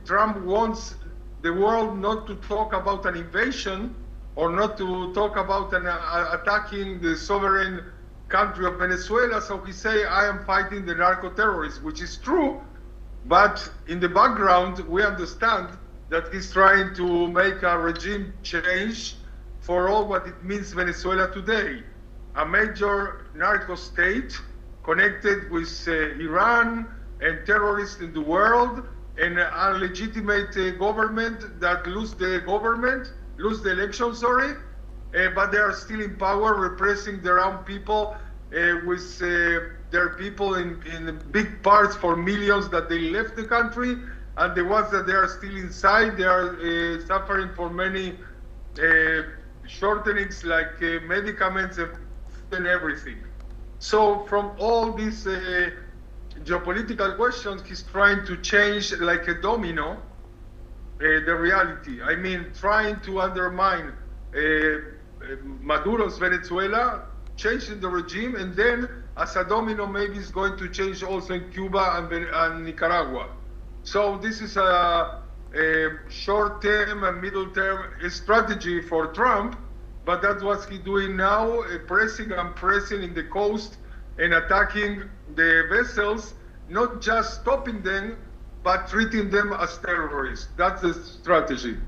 Trump wants the world not to talk about an invasion or not to talk about attacking the sovereign country of Venezuela. So he say, I am fighting the narco-terrorists, which is true. But in the background, we understand that he's trying to make a regime change for all what it means Venezuela today. A major narco state connected with Iran and terrorists in the world, and a legitimate government that lose the election, but they are still in power, repressing their own people with their people in big parts for millions that they left the country, and the ones that they are still inside, they are suffering for many shortenings like medicaments and everything. So from all these geopolitical questions, he's trying to change like a domino the reality. I mean, trying to undermine Maduro's Venezuela, changing the regime, and then as a domino, maybe it's going to change also in Cuba and Nicaragua. So this is a short-term and middle-term strategy for Trump, but that's what he's doing now, pressing and pressing in the coast and attacking the vessels, not just stopping them, but treating them as terrorists. That's the strategy.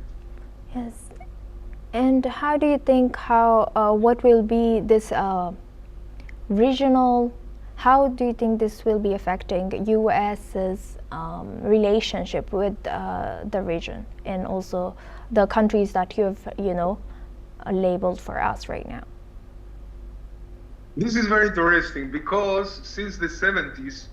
Yes. And how do you think what will be this regional, how do you think this will be affecting U.S.'s relationship with the region and also the countries that you have, labeled for us right now? This is very interesting because since the 70s,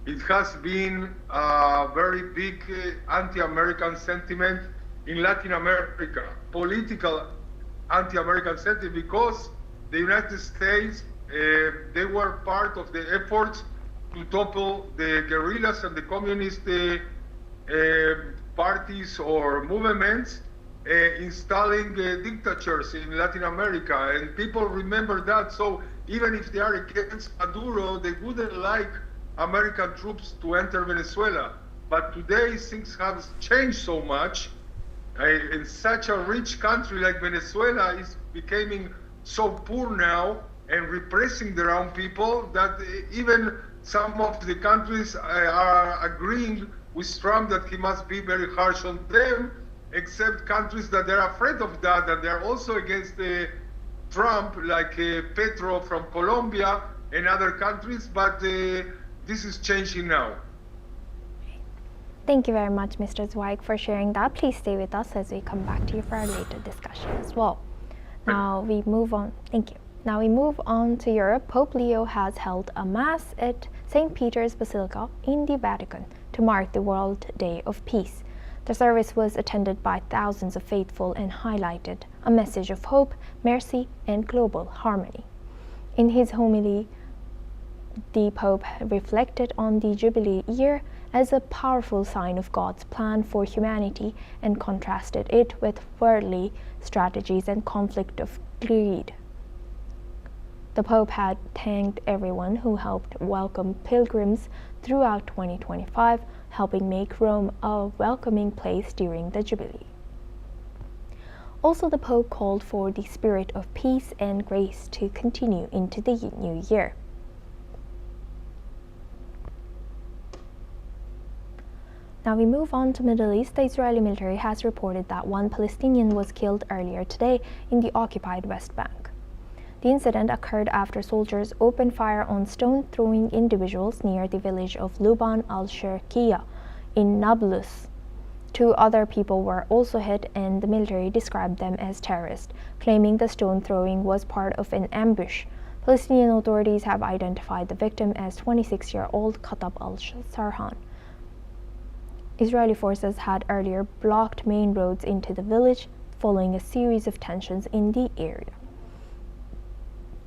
it has been a very big anti-American sentiment in Latin America, political anti-American sentiment, because the United States, they were part of the efforts to topple the guerrillas and the communist parties or movements, installing dictatures in Latin America, and people remember that. So even if they are against Maduro, they wouldn't like American troops to enter Venezuela. But today things have changed so much. In such a rich country like Venezuela is becoming so poor now and repressing their own people that even some of the countries are agreeing with Trump that he must be very harsh on them, except countries that they're afraid of that, and they're also against Trump, like Petro from Colombia and other countries, but this is changing now. Thank you very much, Mr. Zweig, for sharing that. Please stay with us as we come back to you for our later discussion as well. Now we move on. Thank you. Now we move on to Europe. Pope Leo has held a Mass at St. Peter's Basilica in the Vatican to mark the World Day of Peace. The service was attended by thousands of faithful and highlighted a message of hope, mercy, and global harmony. In his homily, the Pope reflected on the Jubilee year as a powerful sign of God's plan for humanity and contrasted it with worldly strategies and conflict of greed. The Pope had thanked everyone who helped welcome pilgrims throughout 2025, helping make Rome a welcoming place during the Jubilee. Also, the Pope called for the spirit of peace and grace to continue into the new year. Now we move on to Middle East. The Israeli military has reported that one Palestinian was killed earlier today in the occupied West Bank. The incident occurred after soldiers opened fire on stone-throwing individuals near the village of Luban al-Sharqiyya in Nablus. 2 other people were also hit, and the military described them as terrorists, claiming the stone-throwing was part of an ambush. Palestinian authorities have identified the victim as 26-year-old Khatab al-Sarhan. Israeli forces had earlier blocked main roads into the village following a series of tensions in the area.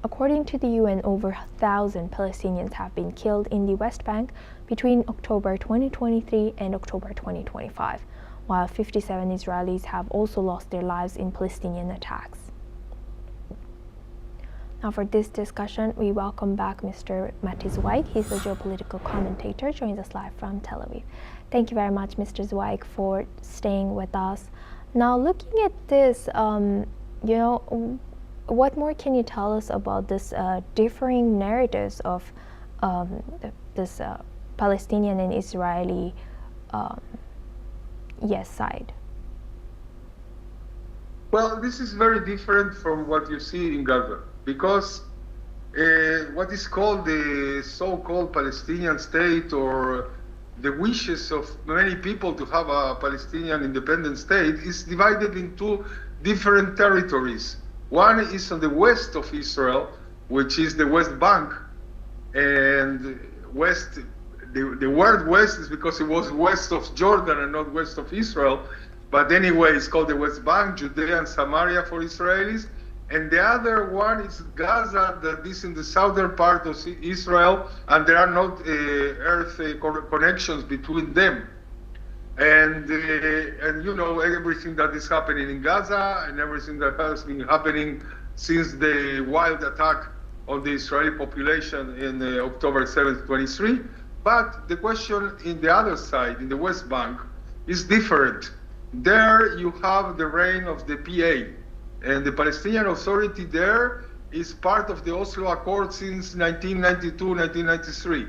According to the UN, over 1,000 Palestinians have been killed in the West Bank between October 2023 and October 2025, while 57 Israelis have also lost their lives in Palestinian attacks. Now for this discussion, we welcome back Mr. Matti Zweig. He's a geopolitical commentator, joins us live from Tel Aviv. Thank you very much, Mr. Zweig, for staying with us. Now, looking at this, what more can you tell us about this differing narratives of this Palestinian and Israeli side? Well, this is very different from what you see in Gaza, because what is called the so-called Palestinian state, or the wishes of many people to have a Palestinian independent state, is divided into different territories. One is on the west of Israel, which is the West Bank, and west. The word west is because it was west of Jordan and not west of Israel. But anyway, it's called the West Bank, Judea and Samaria for Israelis. And the other one is Gaza, that is in the southern part of Israel, and there are not earth connections between them. And you know, everything that is happening in Gaza and everything that has been happening since the wild attack on the Israeli population in October 7th, 23. But the question in the other side, in the West Bank, is different. There you have the reign of the PA, and the Palestinian Authority there is part of the Oslo Accord since 1992, 1993.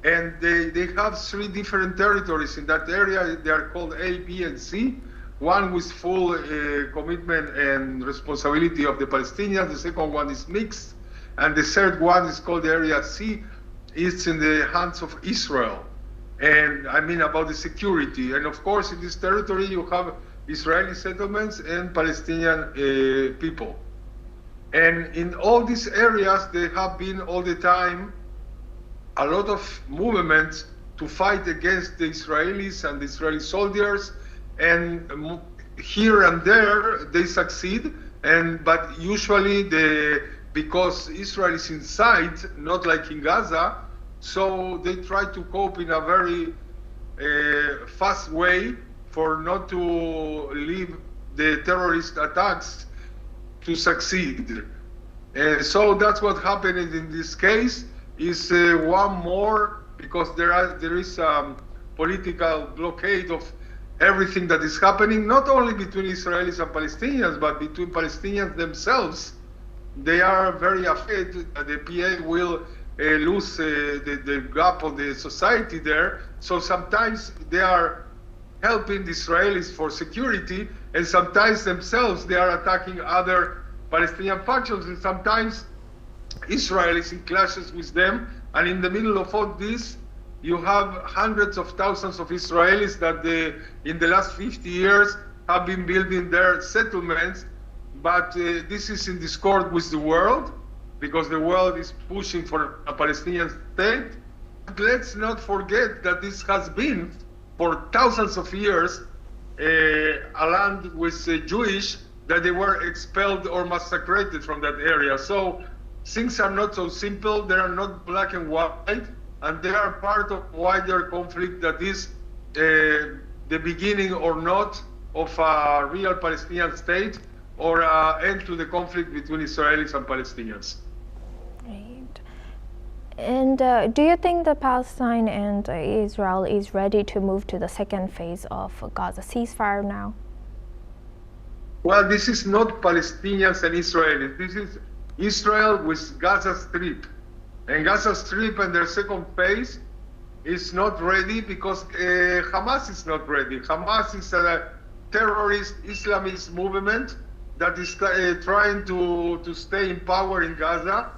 And they have three different territories in that area. They are called A, B, and C. One with full commitment and responsibility of the Palestinians. The second one is mixed. And the third one is called Area C. It's in the hands of Israel. And I mean about the security. And of course, in this territory, you have Israeli settlements and Palestinian people. And in all these areas, there have been all the time a lot of movements to fight against the Israelis and the Israeli soldiers. And here and there, they succeed. But usually, because Israel is inside, not like in Gaza, so they try to cope in a very fast way for not to leave the terrorist attacks to succeed. So that's what happened in this case. Is one more, because there is a political blockade of everything that is happening, not only between Israelis and Palestinians, but between Palestinians themselves. They are very afraid that the PA will lose the gap of the society there. So sometimes they are helping the Israelis for security, and sometimes themselves they are attacking other Palestinian factions, and sometimes Israel is in clashes with them. And in the middle of all this, you have hundreds of thousands of Israelis that in the last 50 years have been building their settlements. But this is in discord with the world, because the world is pushing for a Palestinian state. Let's not forget that this has been, for thousands of years, a land with Jewish, that they were expelled or massacred from that area. So things are not so simple. They are not black and white, and they are part of wider conflict that is the beginning or not of a real Palestinian state, or end to the conflict between Israelis and Palestinians. Right. And do you think that Palestine and Israel is ready to move to the second phase of Gaza ceasefire now? Well, this is not Palestinians and Israelis. This is Israel with Gaza Strip. And Gaza Strip and their second phase is not ready because Hamas is not ready. Hamas is a terrorist Islamist movement that is trying to stay in power in Gaza.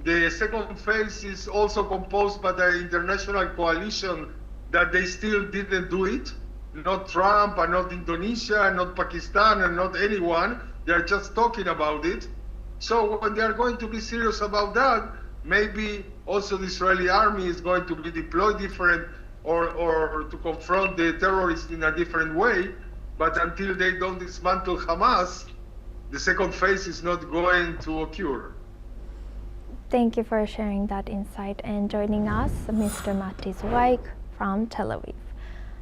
The second phase is also composed by the international coalition that they still didn't do it. Not Trump, and not Indonesia, and not Pakistan, and not anyone. They're just talking about it. So when they're going to be serious about that, maybe also the Israeli army is going to be deployed different, or to confront the terrorists in a different way. But until they don't dismantle Hamas, the second phase is not going to occur. Thank you for sharing that insight and joining us, Mr. Matti Zweig from Tel Aviv.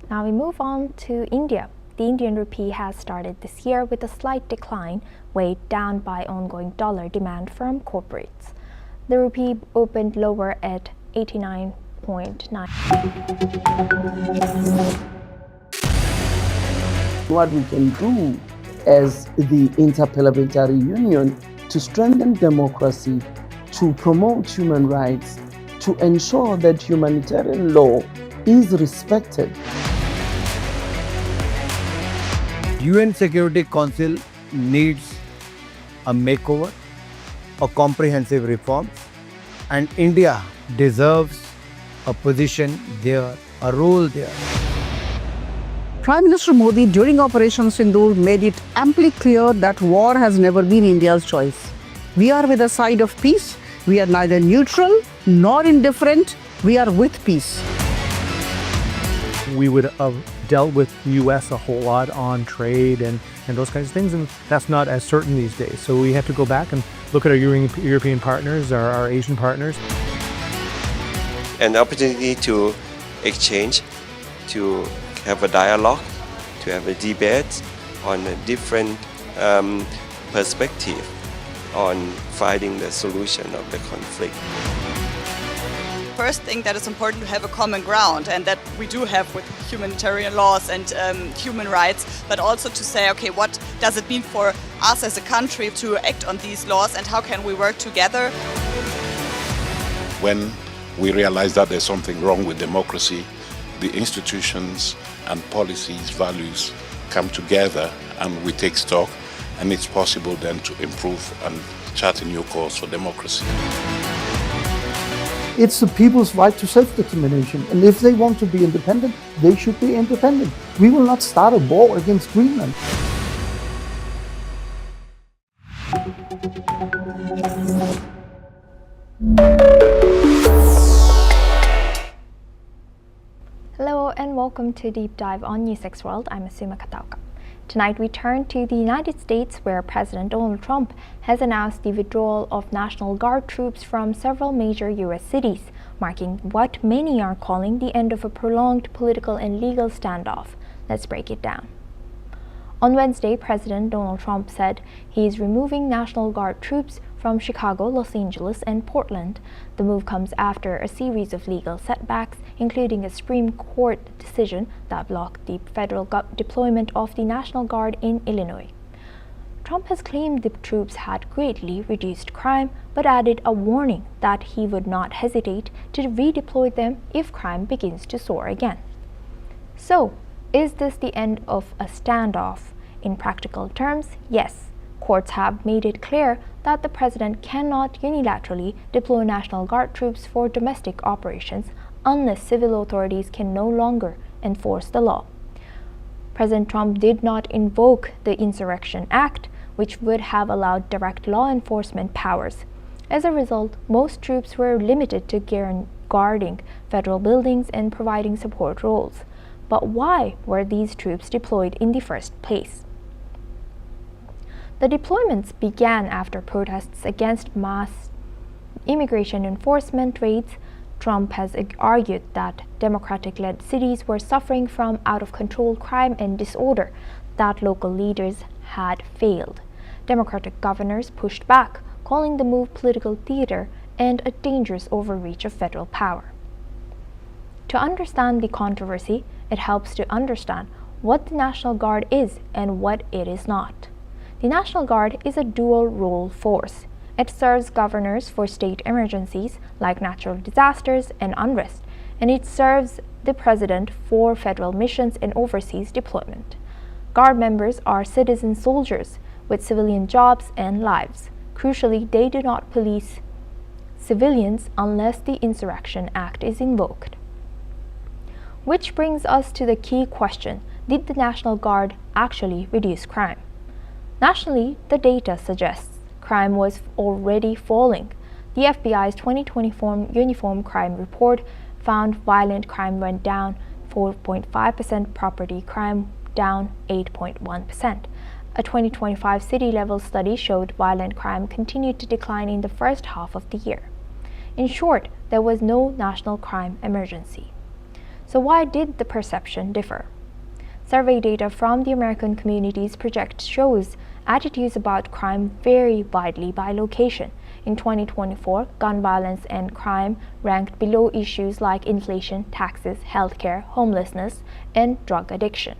Now we move on to India. The Indian rupee has started this year with a slight decline, weighed down by ongoing dollar demand from corporates. The rupee opened lower at 89.9. What we can do as the Interparliamentary Union to strengthen democracy, to promote human rights, to ensure that humanitarian law is respected. UN Security Council needs a makeover, a comprehensive reform, and India deserves a position there, a role there. Prime Minister Modi during Operation Sindoor made it amply clear that war has never been India's choice. We are with the side of peace. We are neither neutral nor indifferent. We are with peace. We would have dealt with the U.S. a whole lot on trade and those kinds of things, and that's not as certain these days. So we have to go back and look at our European partners, our Asian partners. An opportunity to exchange, to have a dialogue, to have a debate on a different perspective on finding the solution of the conflict. First thing that is important to have a common ground, and that we do have with humanitarian laws and human rights, but also to say, okay, what does it mean for us as a country to act on these laws and how can we work together? When we realize that there's something wrong with democracy, the institutions and policies, values come together and we take stock, and it's possible then to improve and chart a new course for democracy. It's the people's right to self-determination, and if they want to be independent, they should be independent. We will not start a war against Greenland. Hello and welcome to Deep Dive on News 6 World. I'm Asuma Katauka. Tonight we turn to the United States, where President Donald Trump has announced the withdrawal of National Guard troops from several major U.S. cities, marking what many are calling the end of a prolonged political and legal standoff. Let's break it down. On Wednesday, President Donald Trump said he is removing National Guard troops from Chicago, Los Angeles, and Portland. The move comes after a series of legal setbacks, including a Supreme Court decision that blocked the federal deployment of the National Guard in Illinois. Trump has claimed the troops had greatly reduced crime, but added a warning that he would not hesitate to redeploy them if crime begins to soar again. So, is this the end of a standoff? In practical terms, yes. Courts have made it clear that the president cannot unilaterally deploy National Guard troops for domestic operations unless civil authorities can no longer enforce the law. President Trump did not invoke the Insurrection Act, which would have allowed direct law enforcement powers. As a result, most troops were limited to guarding federal buildings and providing support roles. But why were these troops deployed in the first place? The deployments began after protests against mass immigration enforcement raids. Trump has argued that Democratic-led cities were suffering from out-of-control crime and disorder, that local leaders had failed. Democratic governors pushed back, calling the move political theater and a dangerous overreach of federal power. To understand the controversy, it helps to understand what the National Guard is and what it is not. The National Guard is a dual-role force. It serves governors for state emergencies like natural disasters and unrest, and it serves the president for federal missions and overseas deployment. Guard members are citizen soldiers with civilian jobs and lives. Crucially, they do not police civilians unless the Insurrection Act is invoked. Which brings us to the key question: did the National Guard actually reduce crime? Nationally, the data suggests crime was already falling. The FBI's 2024 Uniform Crime Report found violent crime went down 4.5%, property crime down 8.1%. A 2025 city-level study showed violent crime continued to decline in the first half of the year. In short, there was no national crime emergency. So why did the perception differ? Survey data from the American Communities Project shows attitudes about crime vary widely by location. In 2024, gun violence and crime ranked below issues like inflation, taxes, healthcare, homelessness, and drug addiction.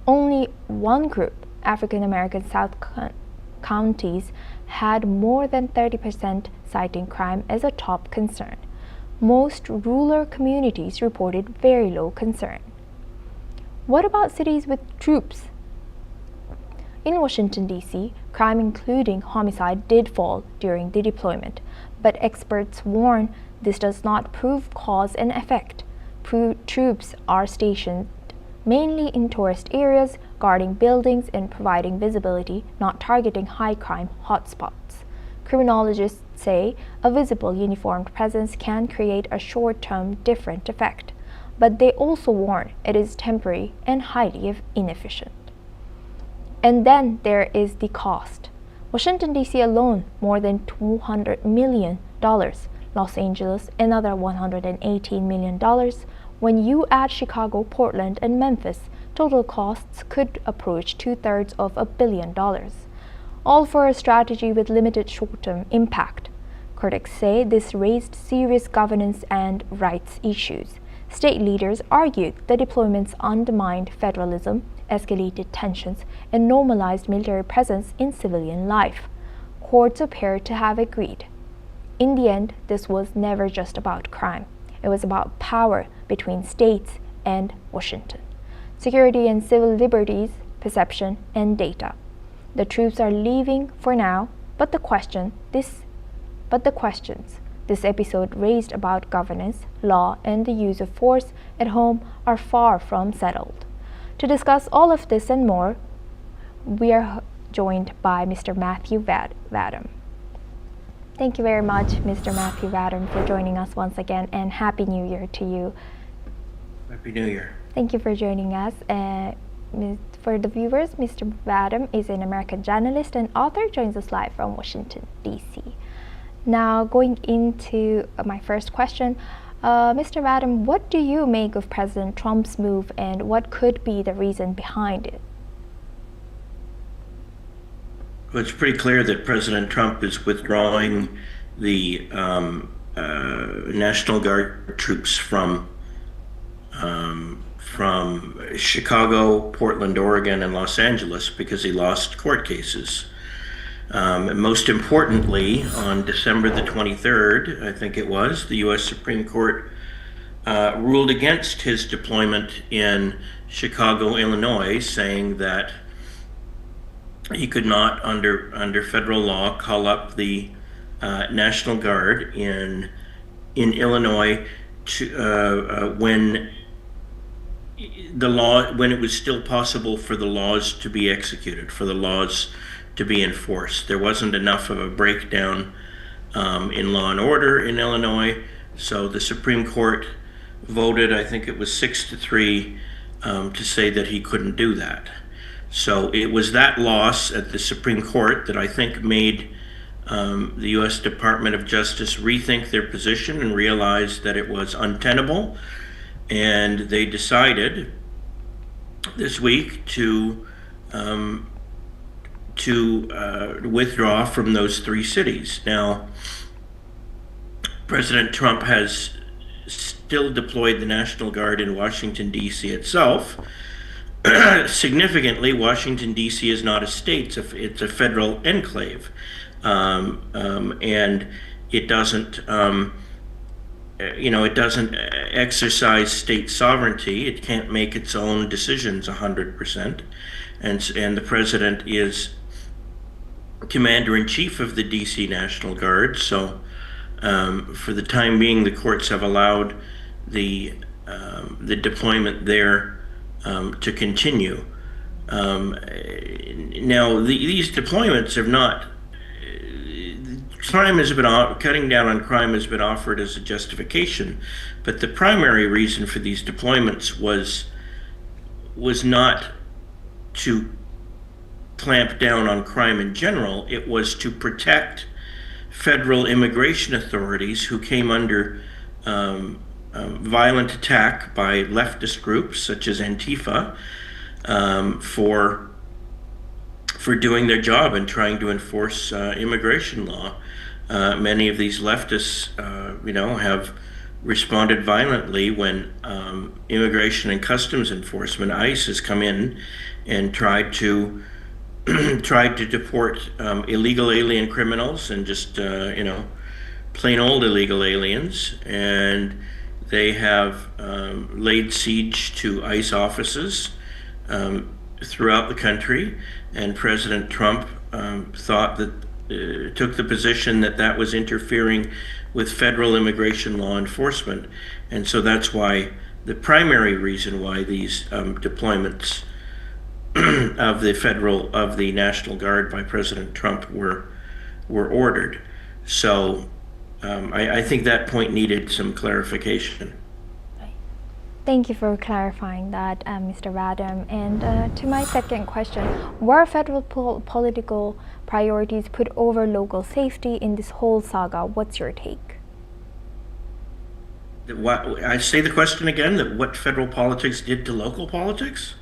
Only one group, African American South counties, had more than 30% citing crime as a top concern. Most rural communities reported very low concern. What about cities with troops? In Washington, D.C., crime including homicide did fall during the deployment, but experts warn this does not prove cause and effect. Troops are stationed mainly in tourist areas, guarding buildings and providing visibility, not targeting high-crime hotspots. Criminologists say a visible uniformed presence can create a short-term different effect, but they also warn it is temporary and highly inefficient. And then there is the cost. Washington, D.C. alone, more than $200 million. Los Angeles, another $118 million. When you add Chicago, Portland, and Memphis, total costs could approach 2/3 of $1 billion. All for a strategy with limited short-term impact. Critics say this raised serious governance and rights issues. State leaders argued the deployments undermined federalism, escalated tensions, and normalized military presence in civilian life. Courts appear to have agreed. In the end, this was never just about crime. It was about power between states and Washington. Security and civil liberties, perception, and data. The troops are leaving for now, but the questions this episode raised about governance, law, and the use of force at home are far from settled. To discuss all of this and more, we are joined by Mr. Matthew Vadam. Thank you very much, Mr. Matthew Vadam, for joining us once again, and Happy New Year to you. Happy New Year. Thank you for joining us. For the viewers, Mr. Vadam is an American journalist and author, joins us live from Washington, D.C. Now, going into my first question, Mr. Vadam, what do you make of President Trump's move, and what could be the reason behind it? Well, it's pretty clear that President Trump is withdrawing the National Guard troops from Chicago, Portland, Oregon, and Los Angeles because he lost court cases. Most importantly, on December the 23rd, I think it was, the U.S. Supreme Court ruled against his deployment in Chicago, Illinois, saying that he could not, under federal law, call up the National Guard in Illinois to, when it was still possible for the laws to be executed, for the laws to be enforced. There wasn't enough of a breakdown in law and order in Illinois, so the Supreme Court voted, I think it was 6-3, to say that he couldn't do that. So it was that loss at the Supreme Court that I think made the U.S. Department of Justice rethink their position and realize that it was untenable, and they decided this week to withdraw from those three cities. Now, President Trump has still deployed the National Guard in Washington, D.C. itself. Significantly, Washington, D.C. is not a state, it's a federal enclave. And it doesn't, it doesn't exercise state sovereignty. It can't make its own decisions 100%. And the president is commander-in-chief of the D.C. National Guard. So for the time being, the courts have allowed the deployment there to continue. Now, these deployments have not. Crime has been cutting down on crime has been offered as a justification, but the primary reason for these deployments was not to clamp down on crime in general. It was to protect federal immigration authorities who came under violent attack by leftist groups such as Antifa for doing their job and trying to enforce immigration law. Many of these leftists, have responded violently when Immigration and Customs Enforcement, ICE, has come in and tried to deport illegal alien criminals and just plain old illegal aliens, and they have laid siege to ICE offices throughout the country, and President Trump took the position that was interfering with federal immigration law enforcement. And so that's why the primary reason why these deployments of the National Guard by President Trump were ordered. So I think that point needed some clarification. Thank you for clarifying that, Mr. Vadam. And to my second question, were federal political priorities put over local safety in this whole saga? What's your take? I say the question again, that what federal politics did to local politics?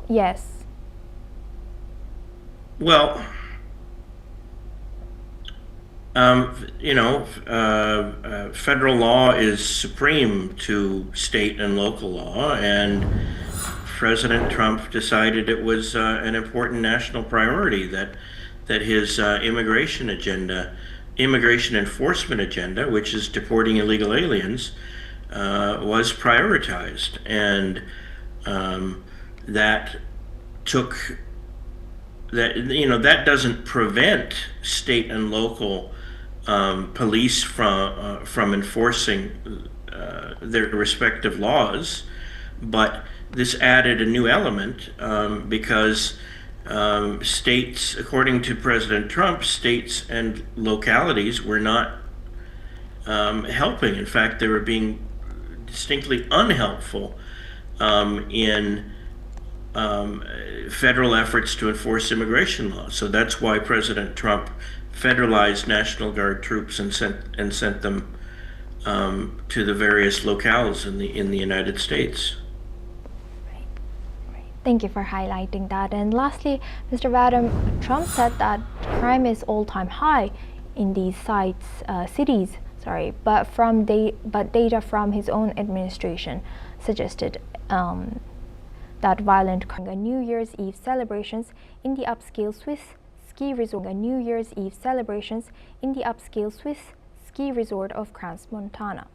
Yes. Well, federal law is supreme to state and local law, and President Trump decided it was an important national priority that his immigration enforcement agenda, which is deporting illegal aliens, was prioritized, and that doesn't prevent state and local police from enforcing their respective laws, but this added a new element because states, according to President Trump, states and localities were not helping. In fact, they were being distinctly unhelpful in federal efforts to enforce immigration law. So that's why President Trump federalized National Guard troops and sent them to the various locales in the United States. Thank you for highlighting that. And lastly, Mr. Vadam, Trump said that crime is all-time high in these cities, but data from his own administration suggested that violent crime. New Year's Eve celebrations in the upscale Swiss ski resort. New Year's Eve celebrations in the upscale Swiss ski resort of Crans-Montana.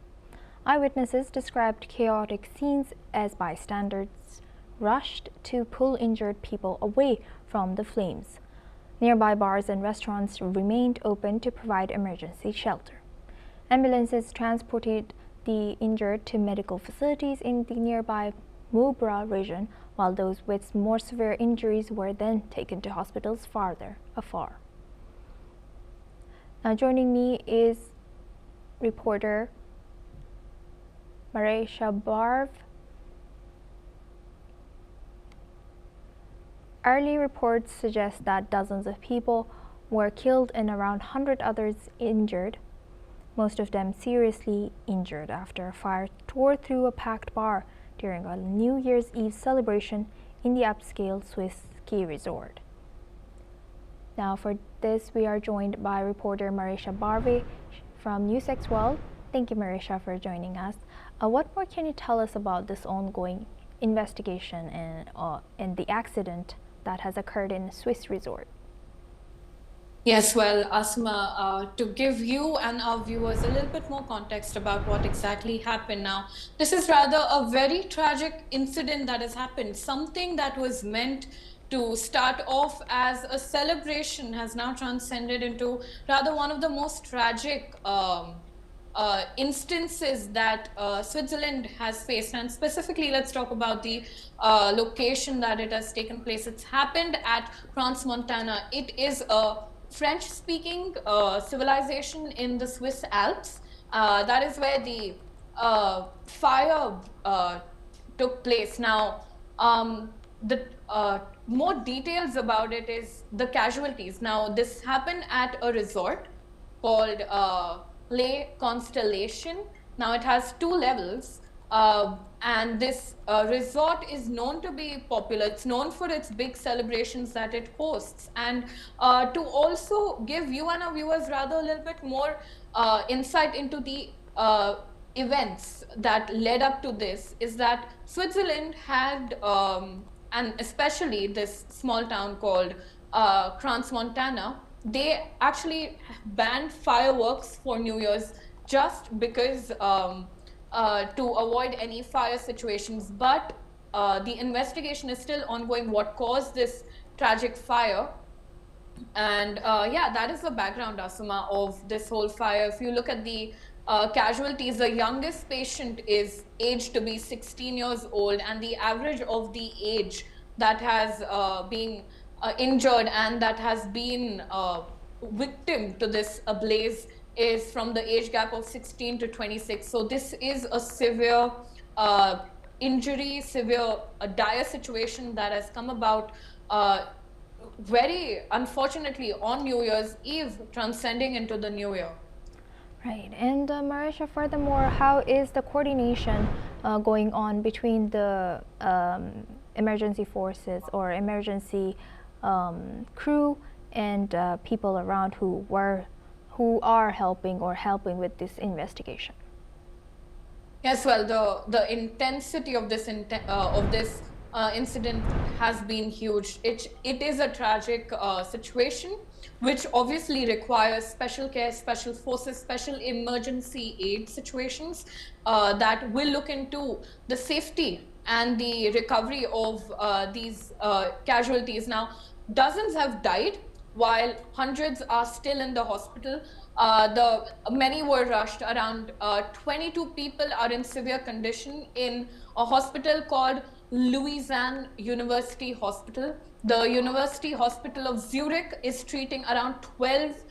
Eyewitnesses described chaotic scenes as bystanders rushed to pull injured people away from the flames. Nearby bars and restaurants remained open to provide emergency shelter. Ambulances transported the injured to medical facilities in the nearby Mubra region, while those with more severe injuries were then taken to hospitals farther afar. Now joining me is reporter Marisha Barv. Early reports suggest that dozens of people were killed and around 100 others injured, most of them seriously injured after a fire tore through a packed bar during a New Year's Eve celebration in the upscale Swiss ski resort. Now for this, we are joined by reporter Marisha Barve from NewsX World. Thank you, Marisha, for joining us. What more can you tell us about this ongoing investigation and the accident that has occurred in a Swiss resort? Yes, well, Asma, to give you and our viewers a little bit more context about what exactly happened now, this is rather a very tragic incident that has happened. Something that was meant to start off as a celebration has now transcended into rather one of the most tragic instances that Switzerland has faced. And specifically, let's talk about the location that it has taken place. It's happened at Crans-Montana. It is a French-speaking civilization in the Swiss Alps. That is where the fire took place. Now, the more details about it is the casualties. Now, this happened at a resort called Le Constellation. Now, it has 2 levels. And this resort is known to be popular. It's known for its big celebrations that it hosts. And to also give you and our viewers rather a little bit more insight into the events that led up to this, is that Switzerland had, and especially this small town called Crans-Montana, they actually banned fireworks for New Year's just because to avoid any fire situations, but the investigation is still ongoing, what caused this tragic fire. And yeah, that is the background, Asuma, of this whole fire. If you look at the casualties. The youngest patient is aged to be 16 years old, and the average of the age that has been injured and that has been victim to this blaze is from the age gap of 16 to 26. So this is a severe injury, severe dire situation that has come about very unfortunately on New Year's Eve, transcending into the new year. Right, and Marisha, furthermore, how is the coordination going on between the emergency forces or emergency crew and people around who are helping with this investigation? Yes, well, the intensity of this incident has been huge. It is a tragic situation, which obviously requires special care, special forces, special emergency aid situations that will look into the safety and the recovery of these casualties. Now, dozens have died, while hundreds are still in the hospital. Many were rushed. Around 22 people are in severe condition in a hospital called Lausanne University Hospital. The University Hospital of Zurich is treating around 12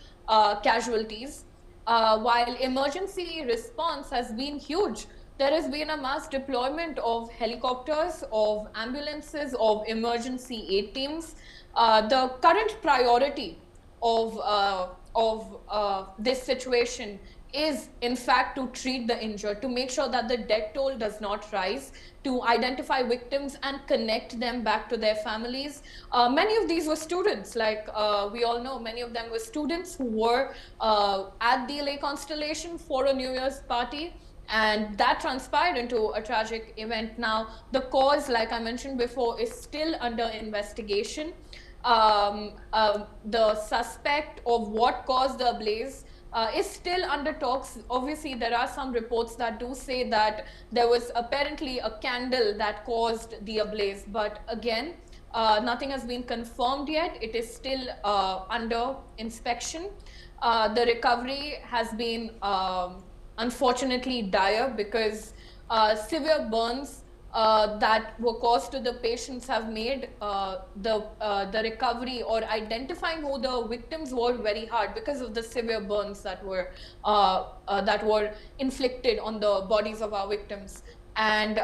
casualties, while emergency response has been huge. There has been a mass deployment of helicopters, of ambulances, of emergency aid teams. The current priority of this situation is in fact to treat the injured, to make sure that the death toll does not rise, to identify victims and connect them back to their families. Many of these were students, like we all know, many of them were students who were at the LA Constellation for a New Year's party, and that transpired into a tragic event. Now, the cause, like I mentioned before, is still under investigation. The suspect of what caused the blaze is still under talks. Obviously, there are some reports that do say that there was apparently a candle that caused the blaze, but again, nothing has been confirmed yet. It is still under inspection. The recovery has been unfortunately dire, because severe burns that were caused to the patients have made the recovery or identifying who the victims were very hard, because of the severe burns that were inflicted on the bodies of our victims. And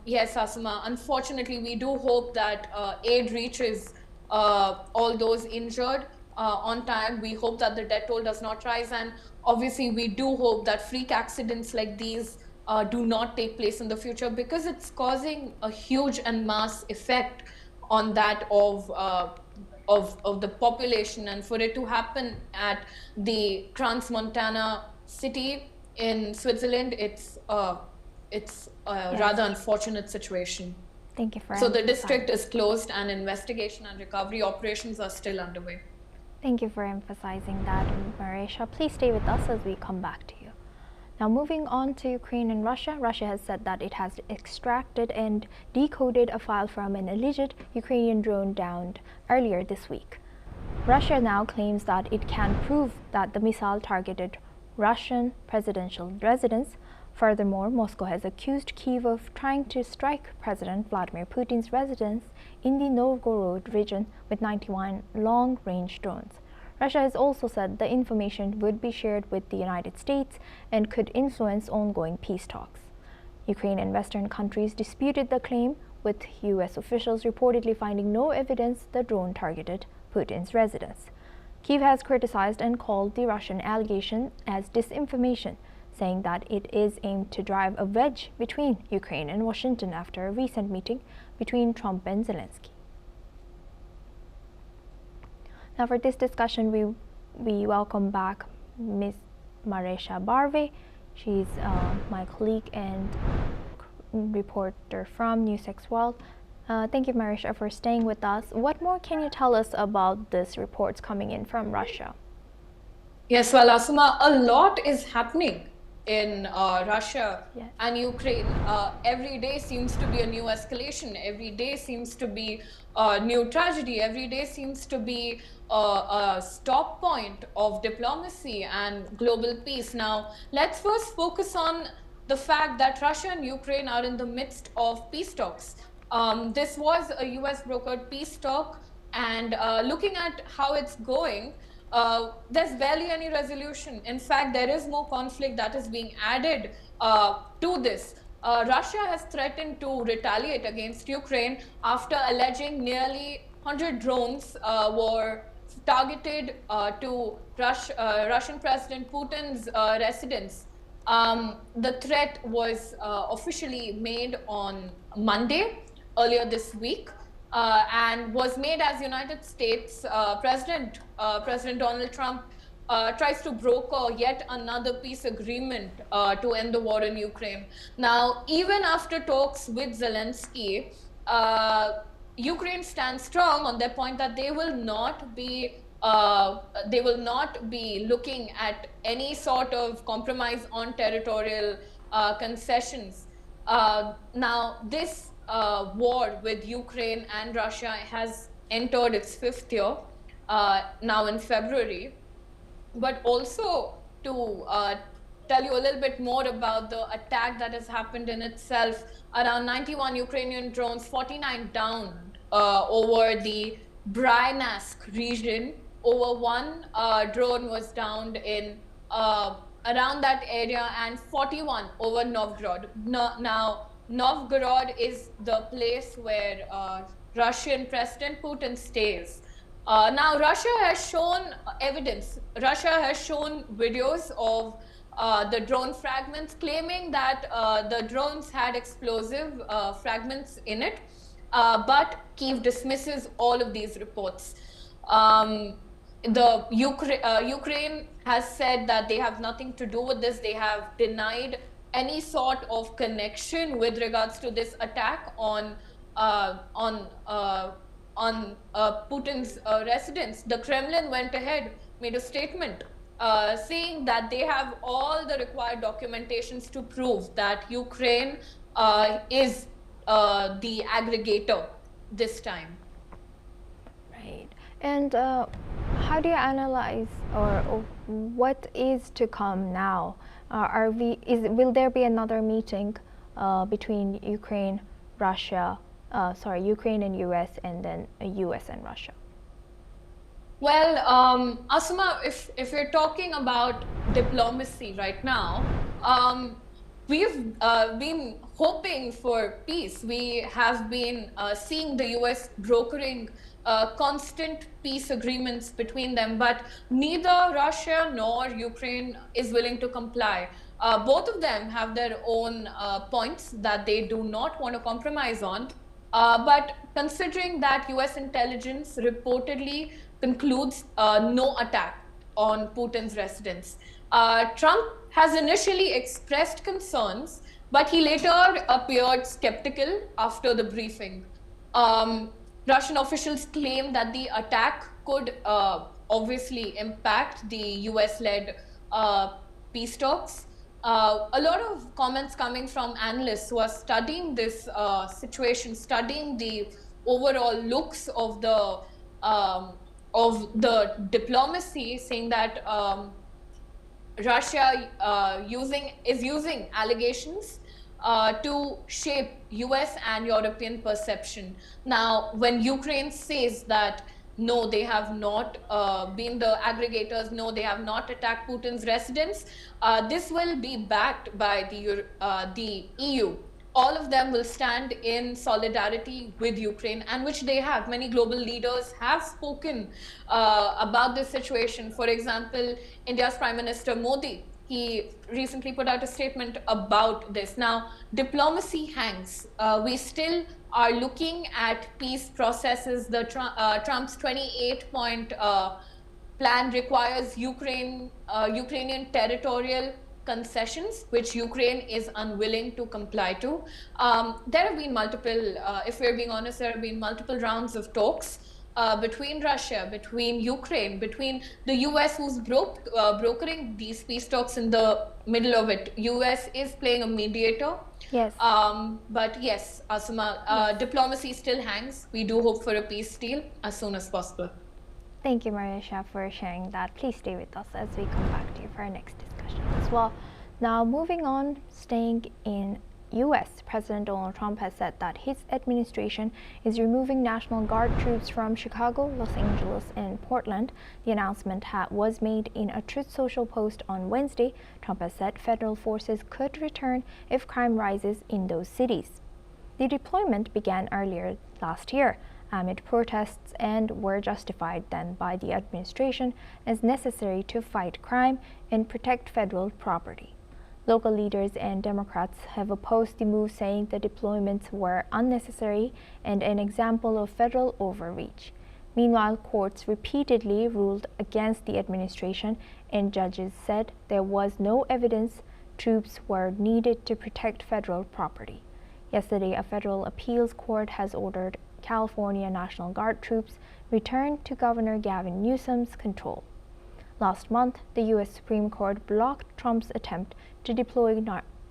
yes, Asuma, unfortunately, we do hope that aid reaches all those injured on time. We hope that the death toll does not rise, and obviously we do hope that freak accidents like these do not take place in the future, because it's causing a huge and mass effect on that of the population. And for it to happen at the Trans-Montana city in Switzerland, it's yes, rather unfortunate situation. Thank you for So the district is closed, and investigation and recovery operations are still underway. Thank you for emphasizing that, Marisha. Please stay with us as we come back to you. Now, moving on to Ukraine and Russia. Russia has said that it has extracted and decoded a file from an alleged Ukrainian drone downed earlier this week. Russia now claims that it can prove that the missile targeted Russian presidential residence. Furthermore, Moscow has accused Kyiv of trying to strike President Vladimir Putin's residence in the Novgorod region with 91 long-range drones. Russia has also said the information would be shared with the United States and could influence ongoing peace talks. Ukraine and Western countries disputed the claim, with U.S. officials reportedly finding no evidence the drone targeted Putin's residence. Kyiv has criticized and called the Russian allegation as disinformation, saying that it is aimed to drive a wedge between Ukraine and Washington after a recent meeting between Trump and Zelensky. Now, for this discussion, we welcome back Ms. Marisha Barve. She's my colleague and reporter from News6 World. Thank you, Marisha, for staying with us. What more can you tell us about these reports coming in from Russia? Yes, well, Asuma, a lot is happening in Russia and Ukraine. Every day seems to be a new escalation. Every day seems to be a new tragedy. Every day seems to be a stop point of diplomacy and global peace. Now, let's first focus on the fact that Russia and Ukraine are in the midst of peace talks. This was a US brokered peace talk, and looking at how it's going, there's barely any resolution. In fact, there is more conflict that is being added to this. Russia has threatened to retaliate against Ukraine after alleging nearly 100 drones were targeted to Russian President Putin's residence. The threat was officially made on Monday, earlier this week, and was made as United States President Donald Trump tries to broker yet another peace agreement to end the war in Ukraine. Now, even after talks with Zelensky, Ukraine stands strong on their point that they will not be looking at any sort of compromise on territorial concessions. Now, this war with Ukraine and Russia has entered its 5th year now in February. But also to tell you a little bit more about the attack that has happened in itself, around 91 Ukrainian drones, 49 downed over the Bryansk region. Over one drone was downed in around that area, and 41 over Novgorod. Now, Novgorod is the place where Russian President Putin stays. Now, Russia has shown evidence. Russia has shown videos of the drone fragments, claiming that the drones had explosive fragments in it, but Kyiv dismisses all of these reports. Ukraine has said that they have nothing to do with this. They have denied any sort of connection with regards to this attack on Putin's residence. The Kremlin went ahead, made a statement saying that they have all the required documentations to prove that Ukraine is the aggregator this time. Right. And how do you analyze, or what is to come now? Will there be another meeting between Ukraine, Ukraine and US, and then US and Russia? Well, Asma, if you're talking about diplomacy right now, we've been hoping for peace. We have been seeing the US brokering constant peace agreements between them, but neither Russia nor Ukraine is willing to comply. Both of them have their own points that they do not want to compromise on. But considering that US intelligence reportedly concludes no attack on Putin's residence, Trump has initially expressed concerns, but he later appeared skeptical after the briefing. Russian officials claim that the attack could obviously impact the US-led peace talks. A lot of comments coming from analysts who are studying this situation, studying the overall looks of the diplomacy, saying that Russia is using allegations to shape US and European perception. Now, when Ukraine says that no, they have not been the aggregators, no, they have not attacked Putin's residence, this will be backed by the EU. All of them will stand in solidarity with Ukraine, and which they have. Many global leaders have spoken about this situation. For example, India's Prime Minister Modi, he recently put out a statement about this. Now, diplomacy hangs. We still are looking at peace processes. Trump's 28-point plan requires Ukrainian territorial concessions, which Ukraine is unwilling to comply to. There have been multiple, if we're being honest, there have been multiple rounds of talks between Russia, between Ukraine, between the US, who's brokering these peace talks in the middle of it. US is playing a mediator. Yes. But yes, Asma, diplomacy still hangs. We do hope for a peace deal as soon as possible. Thank you, Marisha, for sharing that. Please stay with us as we come back to you for our next discussion as well. Now, moving on, staying in U.S., President Donald Trump has said that his administration is removing National Guard troops from Chicago, Los Angeles, and Portland. The announcement was made in a Truth Social post on Wednesday. Trump has said federal forces could return if crime rises in those cities. The deployment began earlier last year amid protests and were justified then by the administration as necessary to fight crime and protect federal property. Local leaders and Democrats have opposed the move, saying the deployments were unnecessary and an example of federal overreach. Meanwhile, courts repeatedly ruled against the administration, and judges said there was no evidence troops were needed to protect federal property. Yesterday, a federal appeals court has ordered California National Guard troops returned to Governor Gavin Newsom's control. Last month, the U.S. Supreme Court blocked Trump's attempt to deploy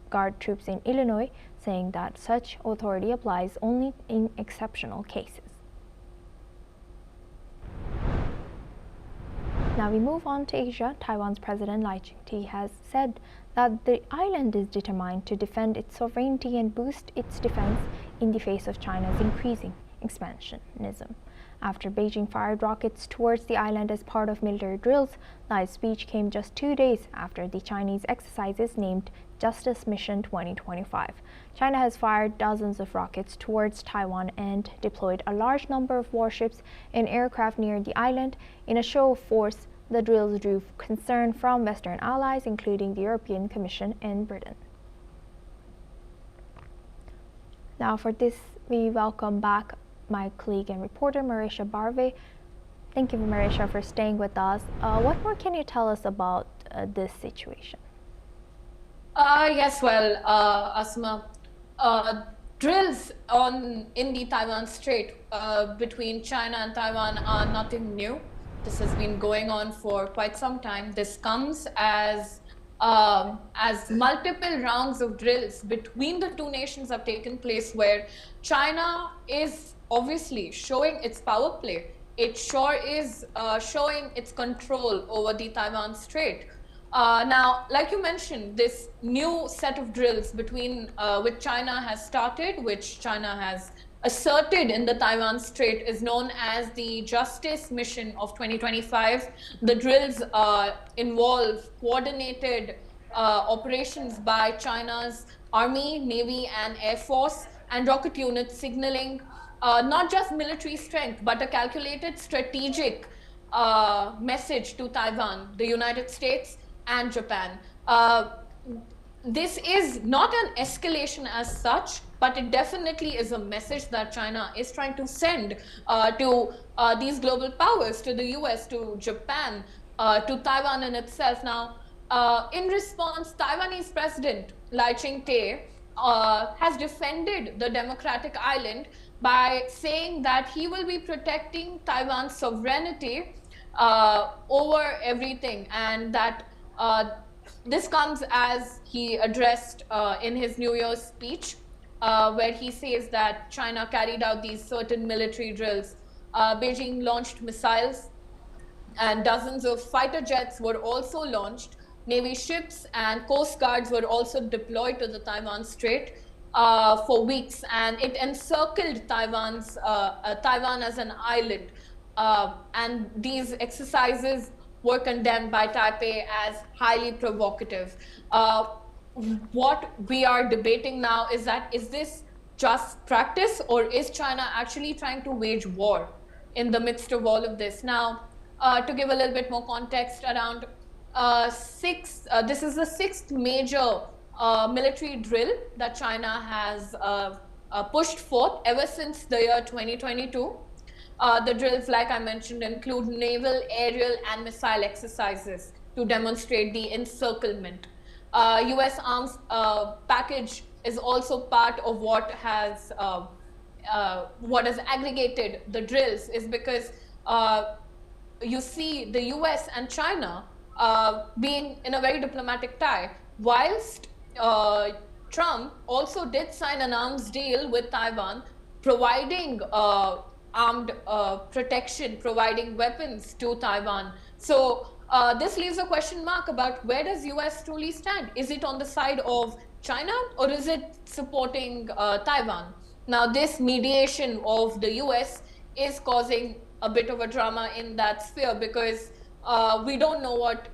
Guard troops in Illinois, saying that such authority applies only in exceptional cases. Now we move on to Asia. Taiwan's President Lai Ching-te has said that the island is determined to defend its sovereignty and boost its defense in the face of China's increasing expansionism. After Beijing fired rockets towards the island as part of military drills, Lai's speech came just 2 days after the Chinese exercises named Justice Mission 2025. China has fired dozens of rockets towards Taiwan and deployed a large number of warships and aircraft near the island. In a show of force, the drills drew concern from Western allies, including the European Commission and Britain. Now for this, we welcome back my colleague and reporter, Marisha Barve. Thank you, Marisha, for staying with us. What more can you tell us about this situation? Yes, well, Asma, drills in the Taiwan Strait between China and Taiwan are nothing new. This has been going on for quite some time. This comes as multiple rounds of drills between the two nations have taken place, where China is obviously showing its power play. It sure is showing its control over the Taiwan Strait. Now, like you mentioned, this new set of drills which China has started, which China has asserted in the Taiwan Strait, is known as the Justice Mission of 2025. The drills involve coordinated operations by China's Army, Navy, and Air Force, and rocket units signaling not just military strength, but a calculated strategic message to Taiwan, the United States, and Japan. This is not an escalation as such, but it definitely is a message that China is trying to send to these global powers, to the US, to Japan, to Taiwan in itself. Now, in response, Taiwanese President Lai Ching-te has defended the democratic island by saying that he will be protecting Taiwan's sovereignty over everything, and that this comes as he addressed in his New Year's speech, where he says that China carried out these certain military drills. Beijing launched missiles, and dozens of fighter jets were also launched. Navy ships and coast guards were also deployed to the Taiwan Strait for weeks, and it encircled Taiwan as an island. And these exercises were condemned by Taipei as highly provocative. What we are debating now is this just practice, or is China actually trying to wage war in the midst of all of this? Now, to give a little bit more context, around this is the sixth major military drill that China has pushed forth ever since the year 2022. The drills, like I mentioned, include naval, aerial, and missile exercises to demonstrate the encirclement. US arms package is also part of what has what has aggregated the drills is because you see the US and China being in a very diplomatic tie, whilst Trump also did sign an arms deal with Taiwan, providing armed protection, providing weapons to Taiwan. So this leaves a question mark about where does US truly stand? Is it on the side of China or is it supporting Taiwan? Now this mediation of the US is causing a bit of a drama in that sphere because we don't know what,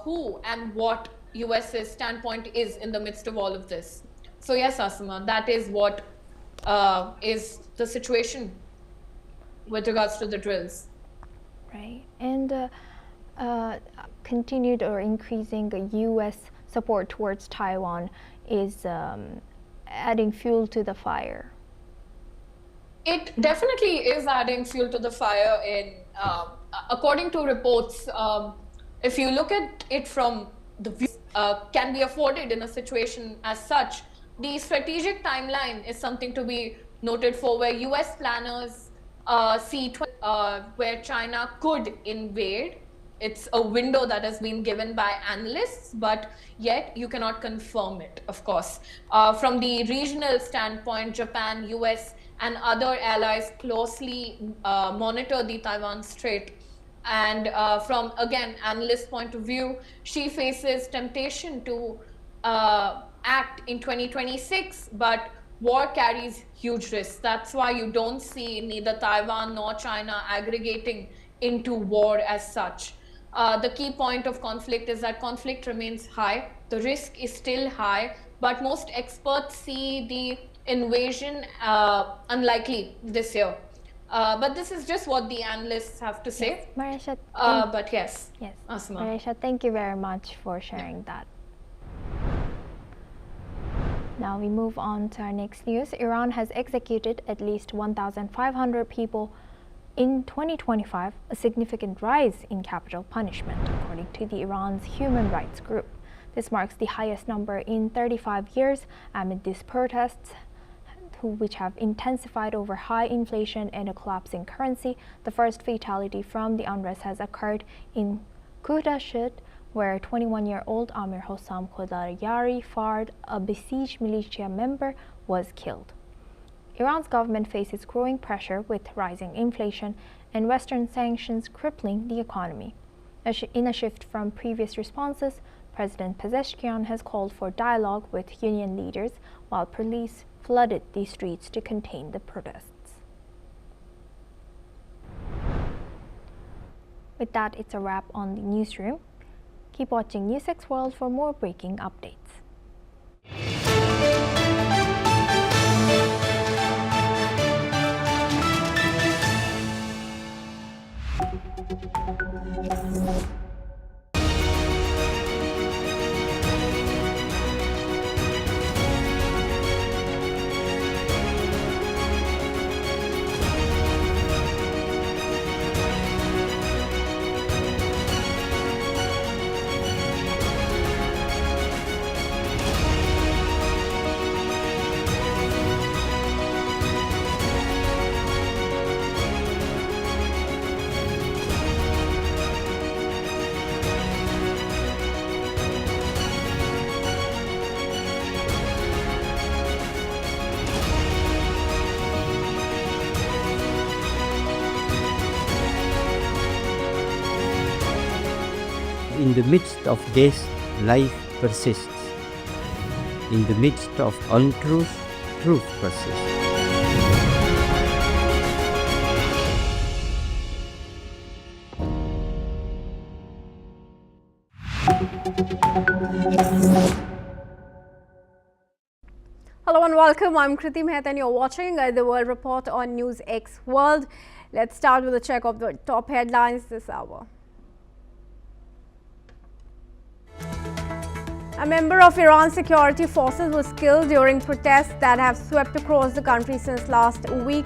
who and what US's standpoint is in the midst of all of this. So yes, Asima, that is what is the situation with regards to the drills. Right, and continued or increasing US support towards Taiwan is adding fuel to the fire. It definitely is adding fuel to the fire. According to reports, if you look at it from the view can be afforded in a situation as such, the strategic timeline is something to be noted for, where US planners see where China could invade. It's a window that has been given by analysts, but yet you cannot confirm it, of course. From the regional standpoint, Japan, US, and other allies closely monitor the Taiwan Strait. And from, again, analyst point of view, she faces temptation to act in 2026, but war carries huge risks. That's why you don't see neither Taiwan nor China aggregating into war as such. The key point of conflict is that conflict remains high. The risk is still high, but most experts see the invasion unlikely this year. But this is just what the analysts have to say. Yes. Marisha, but yes, Asma. Marisha, thank you very much for sharing that. Now we move on to our next news. Iran has executed at least 1,500 people in 2025, a significant rise in capital punishment, according to the Iran's human rights group. This marks the highest number in 35 years amid these protests, which have intensified over high inflation and a collapsing currency. The first fatality from the unrest has occurred in Khurashid, where 21-year-old Amir Hossam Khodaryari Fard, a besieged militia member, was killed. Iran's government faces growing pressure with rising inflation and Western sanctions crippling the economy. In a shift from previous responses, President Pezeshkian has called for dialogue with union leaders, while police flooded the streets to contain the protests. With that, it's a wrap on the newsroom. Keep watching News 6 World for more breaking updates. In the midst of this, life persists. In the midst of untruth, truth persists. Hello and welcome. I'm Kriti Mehta and you're watching the World Report on News X World. Let's start with a check of the top headlines this hour. A member of Iran's security forces was killed during protests that have swept across the country since last week,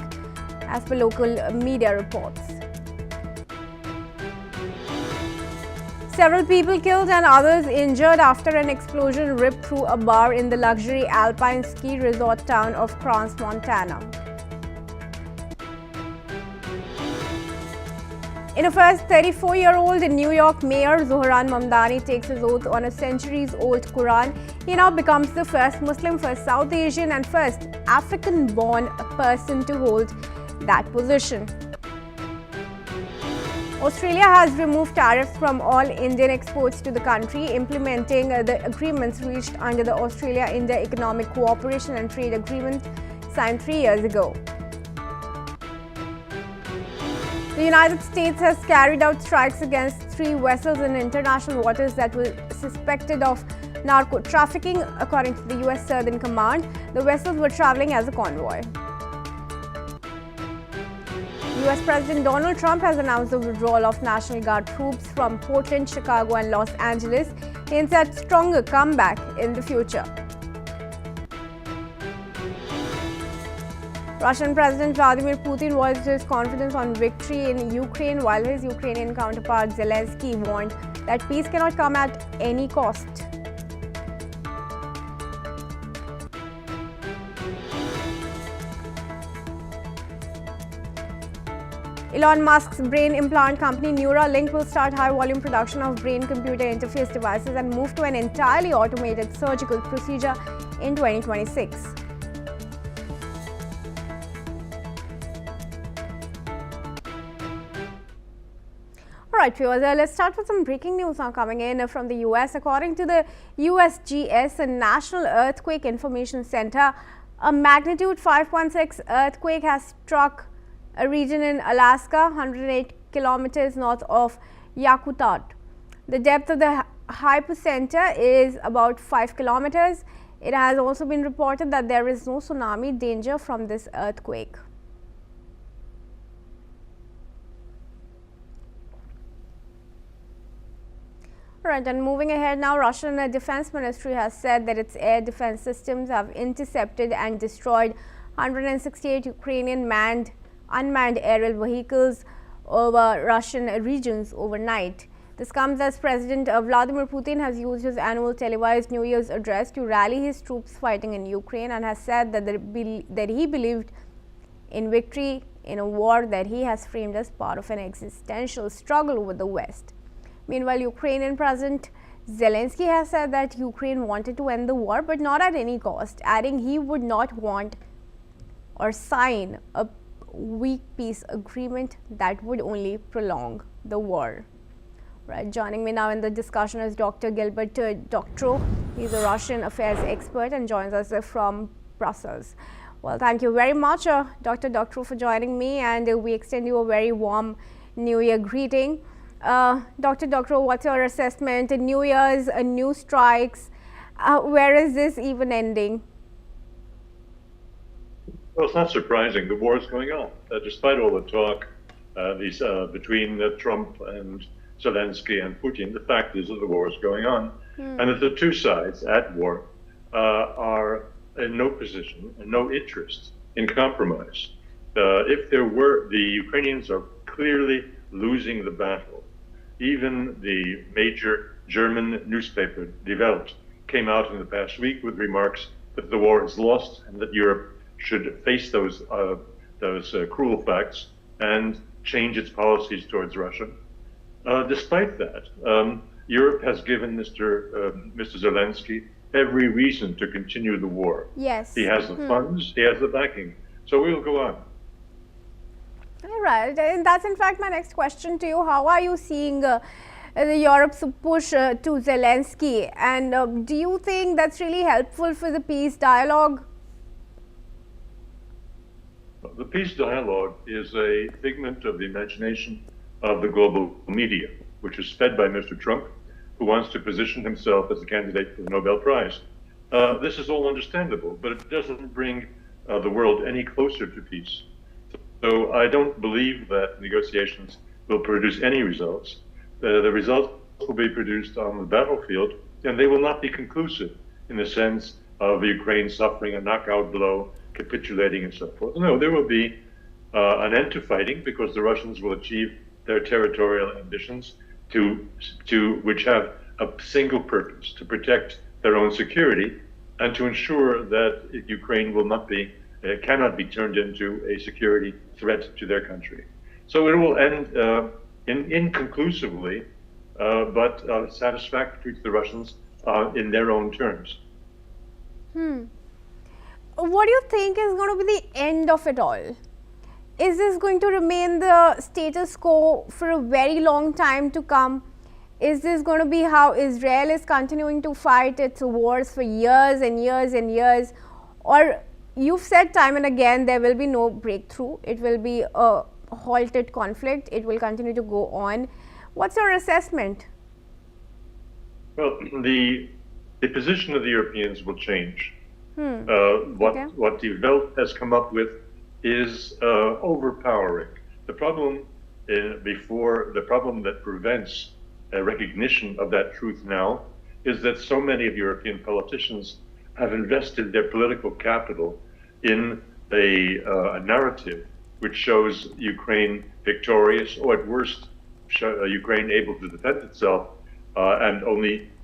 as per local media reports. Several people killed and others injured after an explosion ripped through a bar in the luxury alpine ski resort town of Confronts, Montana. In a first, 34-year-old New York Mayor Zohran Mamdani takes his oath on a centuries-old Quran. He now becomes the first Muslim, first South Asian and first African-born person to hold that position. Australia has removed tariffs from all Indian exports to the country, implementing the agreements reached under the Australia-India Economic Cooperation and Trade Agreement signed 3 years ago. The United States has carried out strikes against 3 vessels in international waters that were suspected of narco-trafficking, according to the U.S. Southern Command. The vessels were traveling as a convoy. U.S. President Donald Trump has announced the withdrawal of National Guard troops from Portland, Chicago and Los Angeles. He hints at stronger comeback in the future. Russian President Vladimir Putin voiced his confidence on victory in Ukraine, while his Ukrainian counterpart Zelensky warned that peace cannot come at any cost. Elon Musk's brain implant company Neuralink will start high-volume production of brain-computer interface devices and move to an entirely automated surgical procedure in 2026. Alright viewers, let's start with some breaking news now coming in from the US. According to the USGS, the National Earthquake Information Center, a magnitude 5.6 earthquake has struck a region in Alaska, 108 kilometers north of Yakutat. The depth of the hypocenter is about 5 kilometers. It has also been reported that there is no tsunami danger from this earthquake. Right, and moving ahead now, Russian Defense Ministry has said that its air defense systems have intercepted and destroyed 168 Ukrainian unmanned aerial vehicles over Russian regions overnight. This comes as President Vladimir Putin has used his annual televised New Year's address to rally his troops fighting in Ukraine and has said that he believed in victory in a war that he has framed as part of an existential struggle with the West. Meanwhile, Ukrainian President Zelensky has said that Ukraine wanted to end the war, but not at any cost, adding he would not want or sign a weak peace agreement that would only prolong the war. Right, joining me now in the discussion is Dr. Gilbert Doctorow. He's a Russian affairs expert and joins us from Brussels. Well, thank you very much, Dr. Doctorow, for joining me, and we extend you a very warm New Year greeting. Dr. Doctorow, what's your assessment? New Year's, new strikes, where is this even ending? Well, it's not surprising. The war is going on. Despite all the talk between Trump and Zelensky and Putin, the fact is that the war is going on. And that the two sides at war are in no position and no interest in compromise. If there were, the Ukrainians are clearly losing the battle. Even the major German newspaper, Die Welt, came out in the past week with remarks that the war is lost and that Europe should face those cruel facts and change its policies towards Russia. Despite that, Europe has given Mr. Zelensky every reason to continue the war. Yes. He has the funds, he has the backing. So we will go on. All right, and that's in fact my next question to you. How are you seeing Europe's push to Zelensky, and do you think that's really helpful for the peace dialogue? The peace dialogue is a figment of the imagination of the global media, which is fed by Mr. Trump, who wants to position himself as a candidate for the Nobel Prize. This is all understandable, but it doesn't bring the world any closer to peace. So I don't believe that negotiations will produce any results. The results will be produced on the battlefield, and they will not be conclusive in the sense of Ukraine suffering a knockout blow, capitulating and so forth. No, there will be an end to fighting because the Russians will achieve their territorial ambitions which have a single purpose, to protect their own security and to ensure that Ukraine will not be cannot be turned into a security threat to their country. So it will end inconclusively, but satisfactory to the Russians in their own terms. What do you think is going to be the end of it all? Is this going to remain the status quo for a very long time to come? Is this going to be how Israel is continuing to fight its wars for years and years and years? Or you've said time and again there will be no breakthrough. It will be a halted conflict. It will continue to go on. What's your assessment? Well, the position of the Europeans will change. What the Welt has come up with is overpowering. The problem that prevents recognition of that truth now is that so many of European politicians have invested their political capital in a narrative which shows Ukraine victorious, or at worst, Ukraine able to defend itself and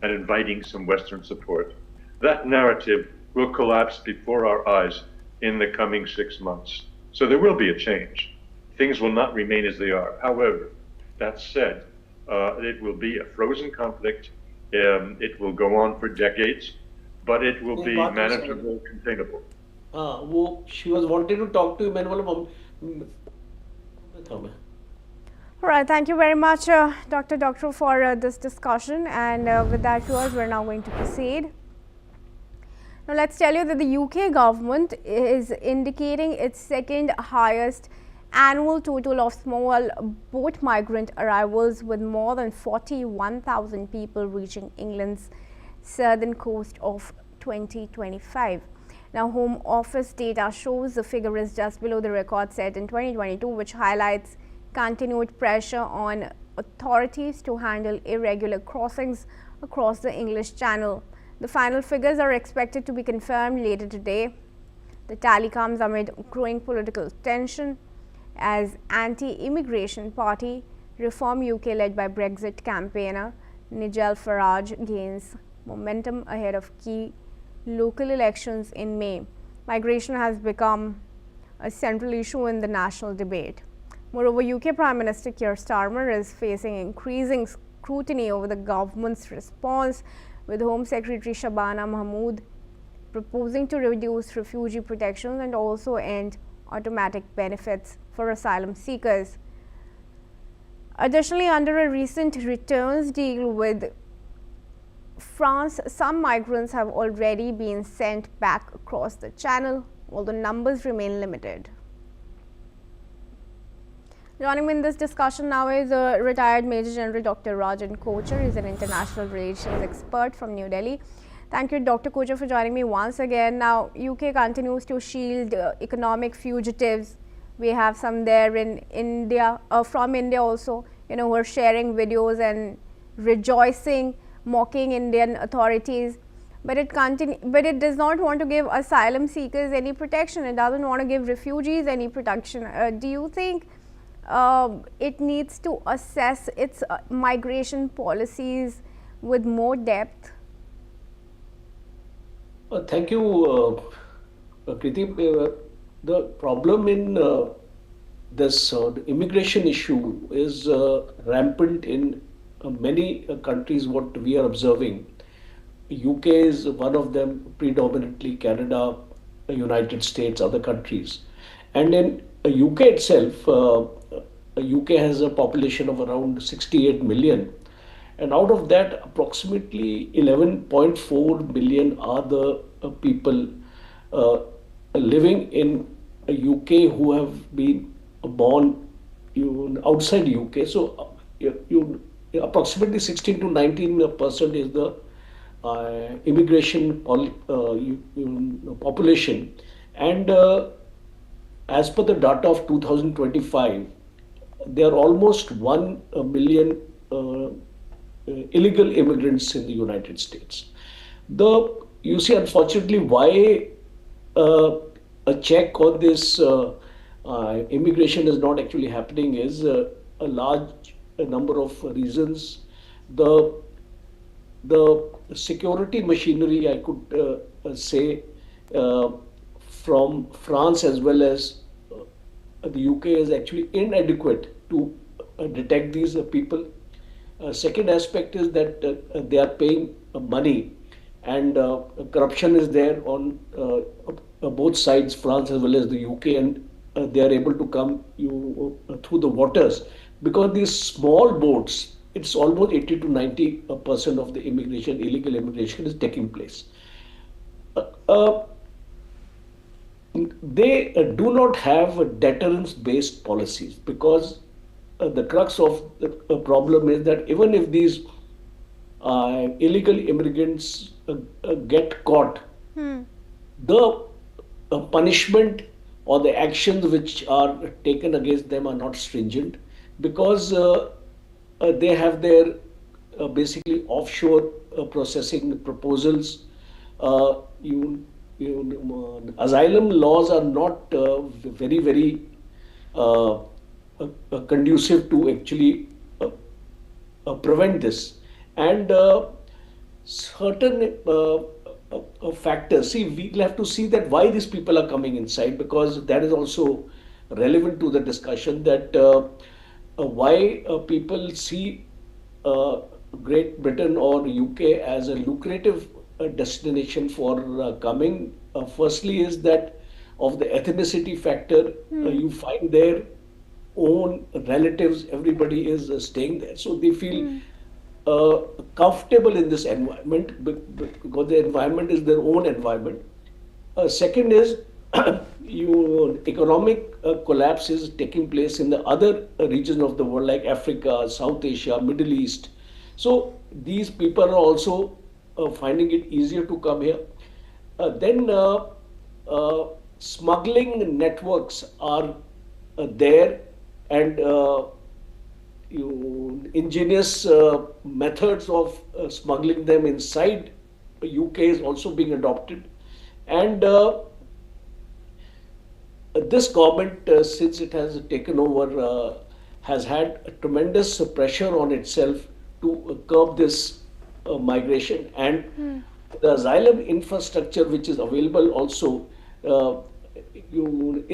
inviting some Western support. That narrative will collapse before our eyes in the coming 6 months. So there will be a change. Things will not remain as they are. However, that said, it will be a frozen conflict. It will go on for decades, but it will be manageable, containable. She was wanting to talk to Emmanuel. All right, thank you very much, Dr. Doctor, for this discussion. And with that, viewers, we're now going to proceed. Now, let's tell you that the UK government is indicating its second highest annual total of small boat migrant arrivals, with more than 41,000 people reaching England's southern coast of 2025. Now, Home Office data shows the figure is just below the record set in 2022, which highlights continued pressure on authorities to handle irregular crossings across the English Channel. The final figures are expected to be confirmed later today. The tally comes amid growing political tension as anti-immigration party Reform UK, led by Brexit campaigner Nigel Farage, gains momentum ahead of key local elections in May. Migration has become a central issue in the national debate. Moreover, UK Prime Minister Keir Starmer is facing increasing scrutiny over the government's response, with Home Secretary Shabana Mahmood proposing to reduce refugee protections and also end automatic benefits for asylum seekers. Additionally, under a recent returns deal with France, some migrants have already been sent back across the channel, although numbers remain limited. Joining me in this discussion now is retired Major General Dr. Rajan Kochar. He is an international relations expert from New Delhi. Thank you, Dr. Kochar, for joining me once again. Now, UK continues to shield economic fugitives. We have some there in India, from India also, who are sharing videos and rejoicing, mocking Indian authorities. But it does not want to give asylum seekers any protection. It doesn't want to give refugees any protection. Do you think it needs to assess its migration policies with more depth? Thank you, Kriti. The problem in this immigration issue is rampant in many countries, what we are observing. UK is one of them, predominantly Canada, United States, other countries. And in UK itself, UK has a population of around 68 million. And out of that, approximately 11.4 million are the people living in UK who have been born outside UK. So approximately 16 to 19% is the immigration population. And as per the data of 2025, there are almost 1 million illegal immigrants in the United States. You see, unfortunately, why a check on this immigration is not actually happening is a large number of reasons. The security machinery, I could say, from France as well as the UK is actually inadequate to detect these people. Second aspect is that they are paying money, and corruption is there on both sides, France as well as the UK, and they are able to come through the waters because these small boats. It's almost 80 to 90% of the immigration, illegal immigration, is taking place. They do not have deterrence-based policies because the crux of the problem is that even if these illegal immigrants get caught, the punishment or the actions which are taken against them are not stringent because they have their basically offshore processing proposals. Asylum laws are not very conducive to actually prevent this, and certain factors. See, we'll have to see that why these people are coming inside, because that is also relevant to the discussion, that why people see Great Britain or UK as a lucrative destination for coming. Firstly is that of the ethnicity factor. You find their own relatives, everybody is staying there, so they feel comfortable in this environment because the environment is their own environment. Second is economic collapse is taking place in the other regions of the world like Africa, South Asia, Middle East. So these people are also finding it easier to come here. Then smuggling networks are there, and ingenious methods of smuggling them inside UK is also being adopted. And this government, since it has taken over, has had a tremendous pressure on itself to curb this migration, and the asylum infrastructure which is available also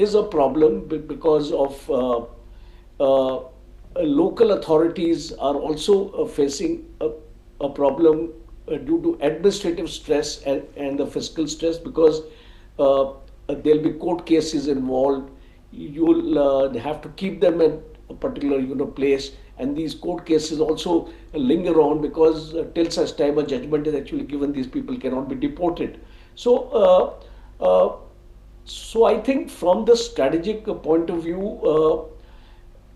is a problem because of local authorities are also facing a problem due to administrative stress and the fiscal stress, because there'll be court cases involved. You'll have to keep them in a particular place, and these court cases also linger on because till such time a judgment is actually given, these people cannot be deported. So I think from the strategic point of view,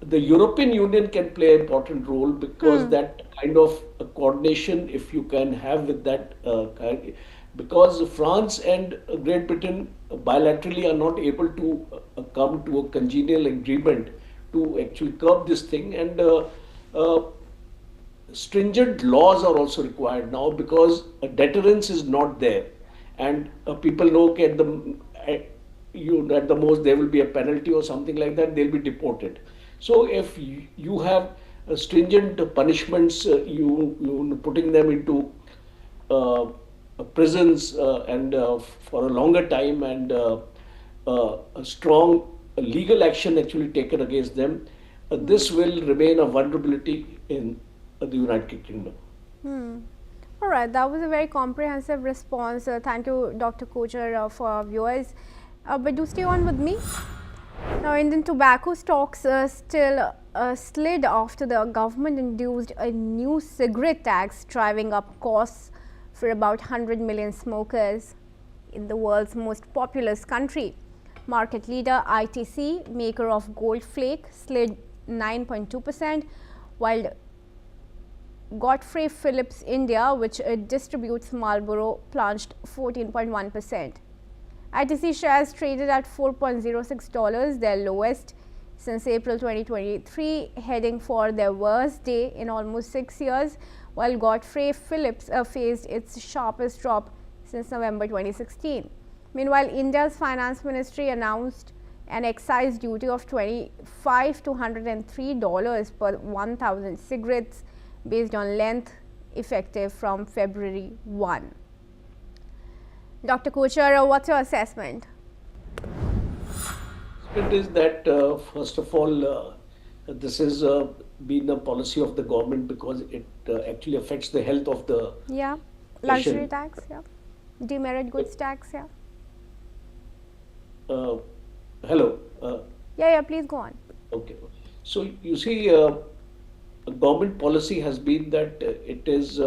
the European Union can play an important role, because that kind of coordination, if you can have with that because France and Great Britain bilaterally are not able to come to a congenial agreement to actually curb this thing, and stringent laws are also required now because deterrence is not there, and people know at the most there will be a penalty or something like that, they'll be deported. So if you have stringent punishments, you putting them into prisons and for a longer time, and a strong legal action actually taken against them, this will remain a vulnerability in the United Kingdom. All right, that was a very comprehensive response. Thank you, Dr. Kochhar, for our viewers. But do stay on with me. Now, Indian tobacco stocks still slid after the government induced a new cigarette tax, driving up costs for about 100 million smokers in the world's most populous country. Market leader ITC, maker of Gold Flake, slid 9.2%, while Godfrey Phillips India, which distributes Marlboro, plunged 14.1%. ITC shares traded at $4.06, their lowest since April 2023, heading for their worst day in almost 6 years, while Godfrey Phillips faced its sharpest drop since November 2016. Meanwhile, India's finance ministry announced an excise duty of $25 to $103 per 1,000 cigarettes based on length, effective from February 1. Dr. Kochhar, what's your assessment? It is that, first of all, this has been a policy of the government because it actually affects the health of the Yeah, luxury patient. tax, yeah. Demerit goods tax, yeah. Hello. Yeah, please go on. Okay. So you see, government policy has been that it is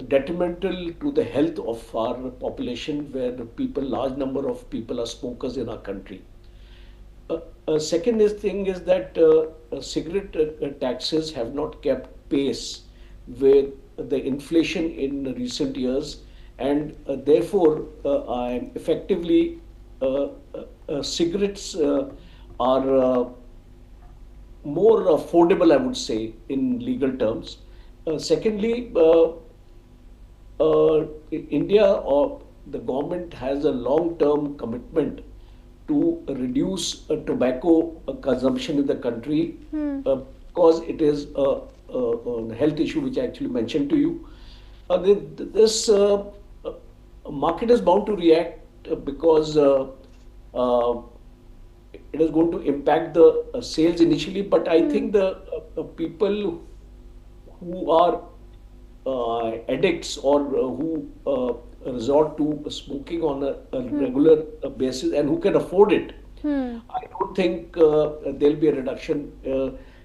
detrimental to the health of our population, where large number of people are smokers in our country. Second thing is that cigarette taxes have not kept pace with the inflation in recent years, and therefore, effectively, cigarettes are more affordable, I would say, in legal terms. Secondly, India or the government has a long-term commitment to reduce tobacco consumption in the country because it is a health issue which I actually mentioned to you. This market is bound to react because it is going to impact the sales initially, but I think the people who are addicts or who resort to smoking on a regular basis and who can afford it, I don't think there'll be a reduction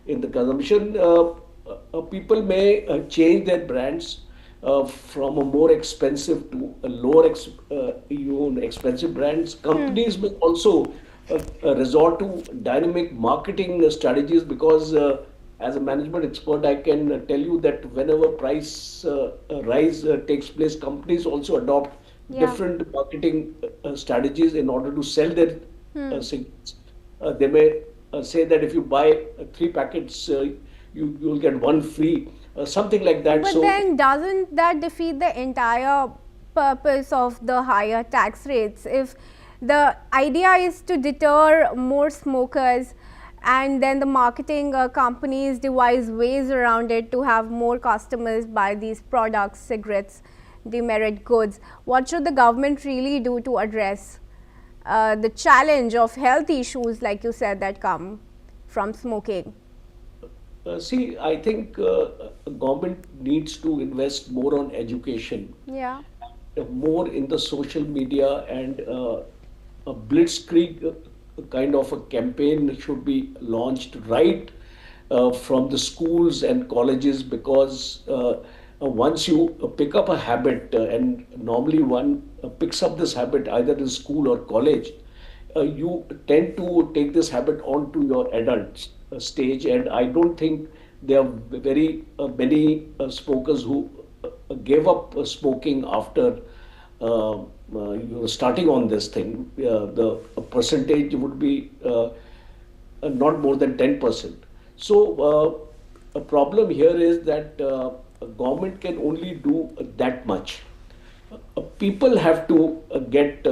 in the consumption. People may change their brands from a more expensive to a lower expensive brands. Companies may also resort to dynamic marketing strategies because as a management expert, I can tell you that whenever price rise takes place, companies also adopt different marketing strategies in order to sell their cigarettes. They may say that if you buy 3 packets, you'll get 1 free, something like that. But then doesn't that defeat the entire purpose of the higher tax rates? If the idea is to deter more smokers, and then the marketing companies devise ways around it to have more customers buy these products, cigarettes, demerit goods. What should the government really do to address the challenge of health issues, like you said, that come from smoking? See, I think government needs to invest more on education, more in the social media, and a blitzkrieg kind of a campaign should be launched right from the schools and colleges, because once you pick up a habit, and normally one picks up this habit either in school or college, you tend to take this habit on to your adult stage, and I don't think there are very many smokers who gave up smoking after starting on this thing. The percentage would be not more than 10%. So a problem here is that government can only do that much. People have to get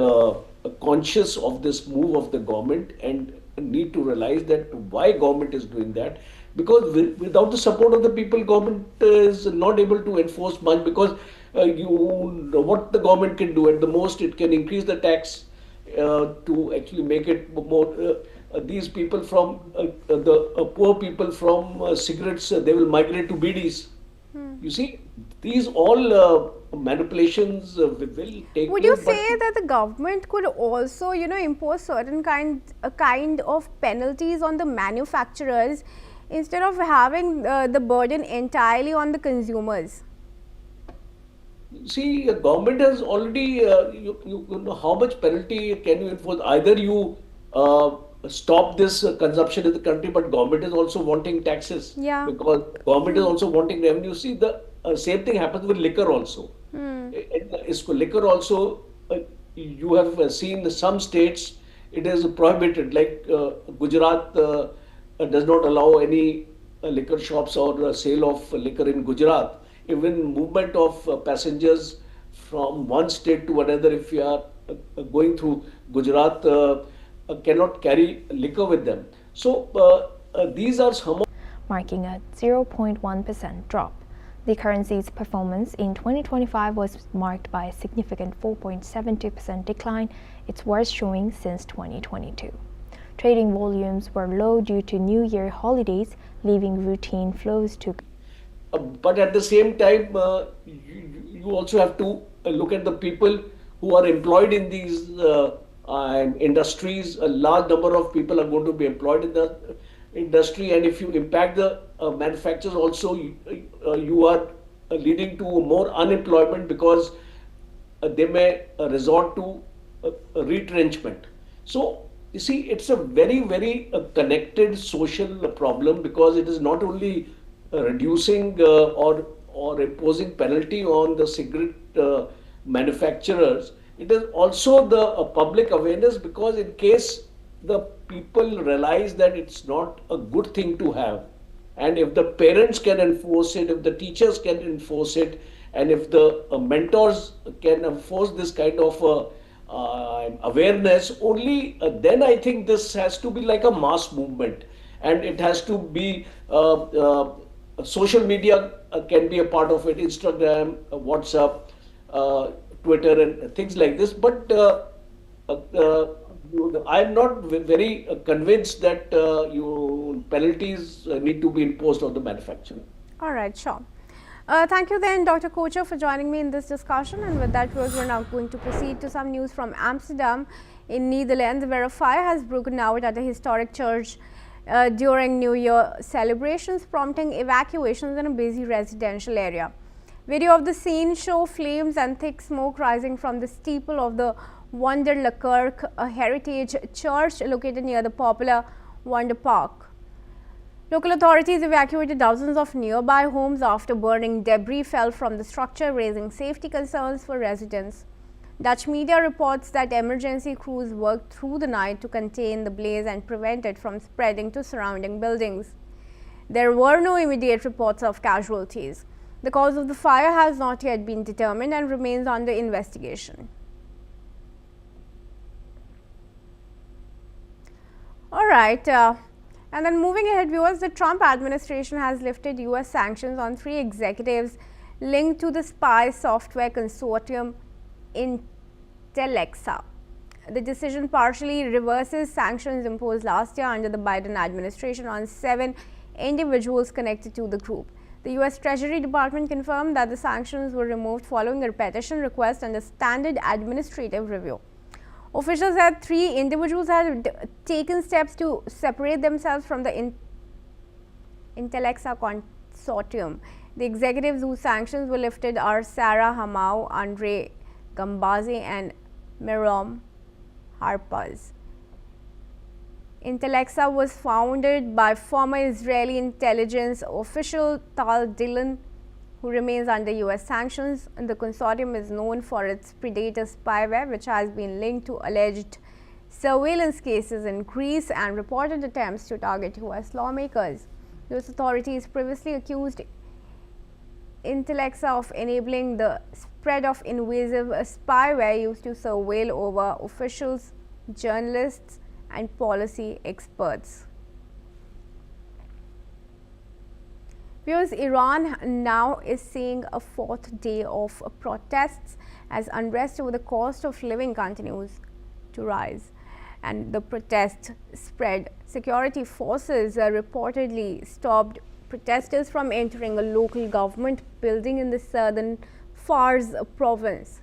conscious of this move of the government and need to realize that why government is doing that, because without the support of the people, government is not able to enforce much, because what the government can do at the most, it can increase the tax to actually make it more. These people from the poor people from cigarettes, they will migrate to BDs. You see, these all manipulations will take Would place. you say that the government could also, impose certain kind of penalties on the manufacturers instead of having the burden entirely on the consumers? See, government has already, you know, how much penalty can you enforce? Either you stop this consumption in the country, but government is also wanting taxes. Yeah. Because government is also wanting revenue. See, the same thing happens with liquor also. Liquor also, you have seen some states, it is prohibited, like Gujarat does not allow any liquor shops or sale of liquor in Gujarat. Even movement of passengers from one state to another, if you are going through Gujarat, cannot carry liquor with them. So these are some, marking a 0.1% drop. The currency's performance in 2025 was marked by a significant 4.72% decline, its worst showing since 2022. Trading volumes were low due to New Year holidays, leaving routine flows to. But at the same time, you also have to look at the people who are employed in these industries. A large number of people are going to be employed in the industry, and if you impact the manufacturers also, you are leading to more unemployment because they may resort to retrenchment. So you see, it's a very, very connected social problem, because it is not only reducing or imposing penalty on the cigarette manufacturers, it is also the public awareness, because in case the people realize that it's not a good thing to have, and if the parents can enforce it, if the teachers can enforce it, and if the mentors can enforce this kind of awareness, only then I think this has to be like a mass movement, and it has to be social media can be a part of it, Instagram, WhatsApp, Twitter, and things like this. But I'm not very convinced that penalties need to be imposed on the manufacturer. All right, sure. Thank you then, Dr. Kocher, for joining me in this discussion. And with that, we're now going to proceed to some news from Amsterdam in Netherlands, where a fire has broken out at a historic church during New Year celebrations, prompting evacuations in a busy residential area. Video of the scene show flames and thick smoke rising from the steeple of the Wonderkerk, a heritage church located near the popular Wonder Park. Local authorities evacuated dozens of nearby homes after burning debris fell from the structure, raising safety concerns for residents. Dutch media reports that emergency crews worked through the night to contain the blaze and prevent it from spreading to surrounding buildings. There were no immediate reports of casualties. The cause of the fire has not yet been determined and remains under investigation. All right. And then moving ahead, viewers, the Trump administration has lifted US sanctions on 3 executives linked to the spy software consortium Intelexa. The decision partially reverses sanctions imposed last year under the Biden administration on 7 individuals connected to the group. The US Treasury Department confirmed that the sanctions were removed following a petition request and a standard administrative review. Officials said 3 individuals had taken steps to separate themselves from the Intelexa consortium. The executives whose sanctions were lifted are Sarah Hamau, Andre Gambazi, and Mirom Harpaz. Intelexa was founded by former Israeli intelligence official Tal Dillon, who remains under US sanctions. The consortium is known for its predator spyware, which has been linked to alleged surveillance cases in Greece and reported attempts to target US lawmakers. US authorities previously accused Intelexa of enabling the spread of invasive spyware used to surveil over officials, journalists, and policy experts. Viewers, Iran now is seeing a 4th day of protests as unrest over the cost of living continues to rise, and the protests spread. Security forces reportedly stopped protesters from entering a local government building in the southern Fars province.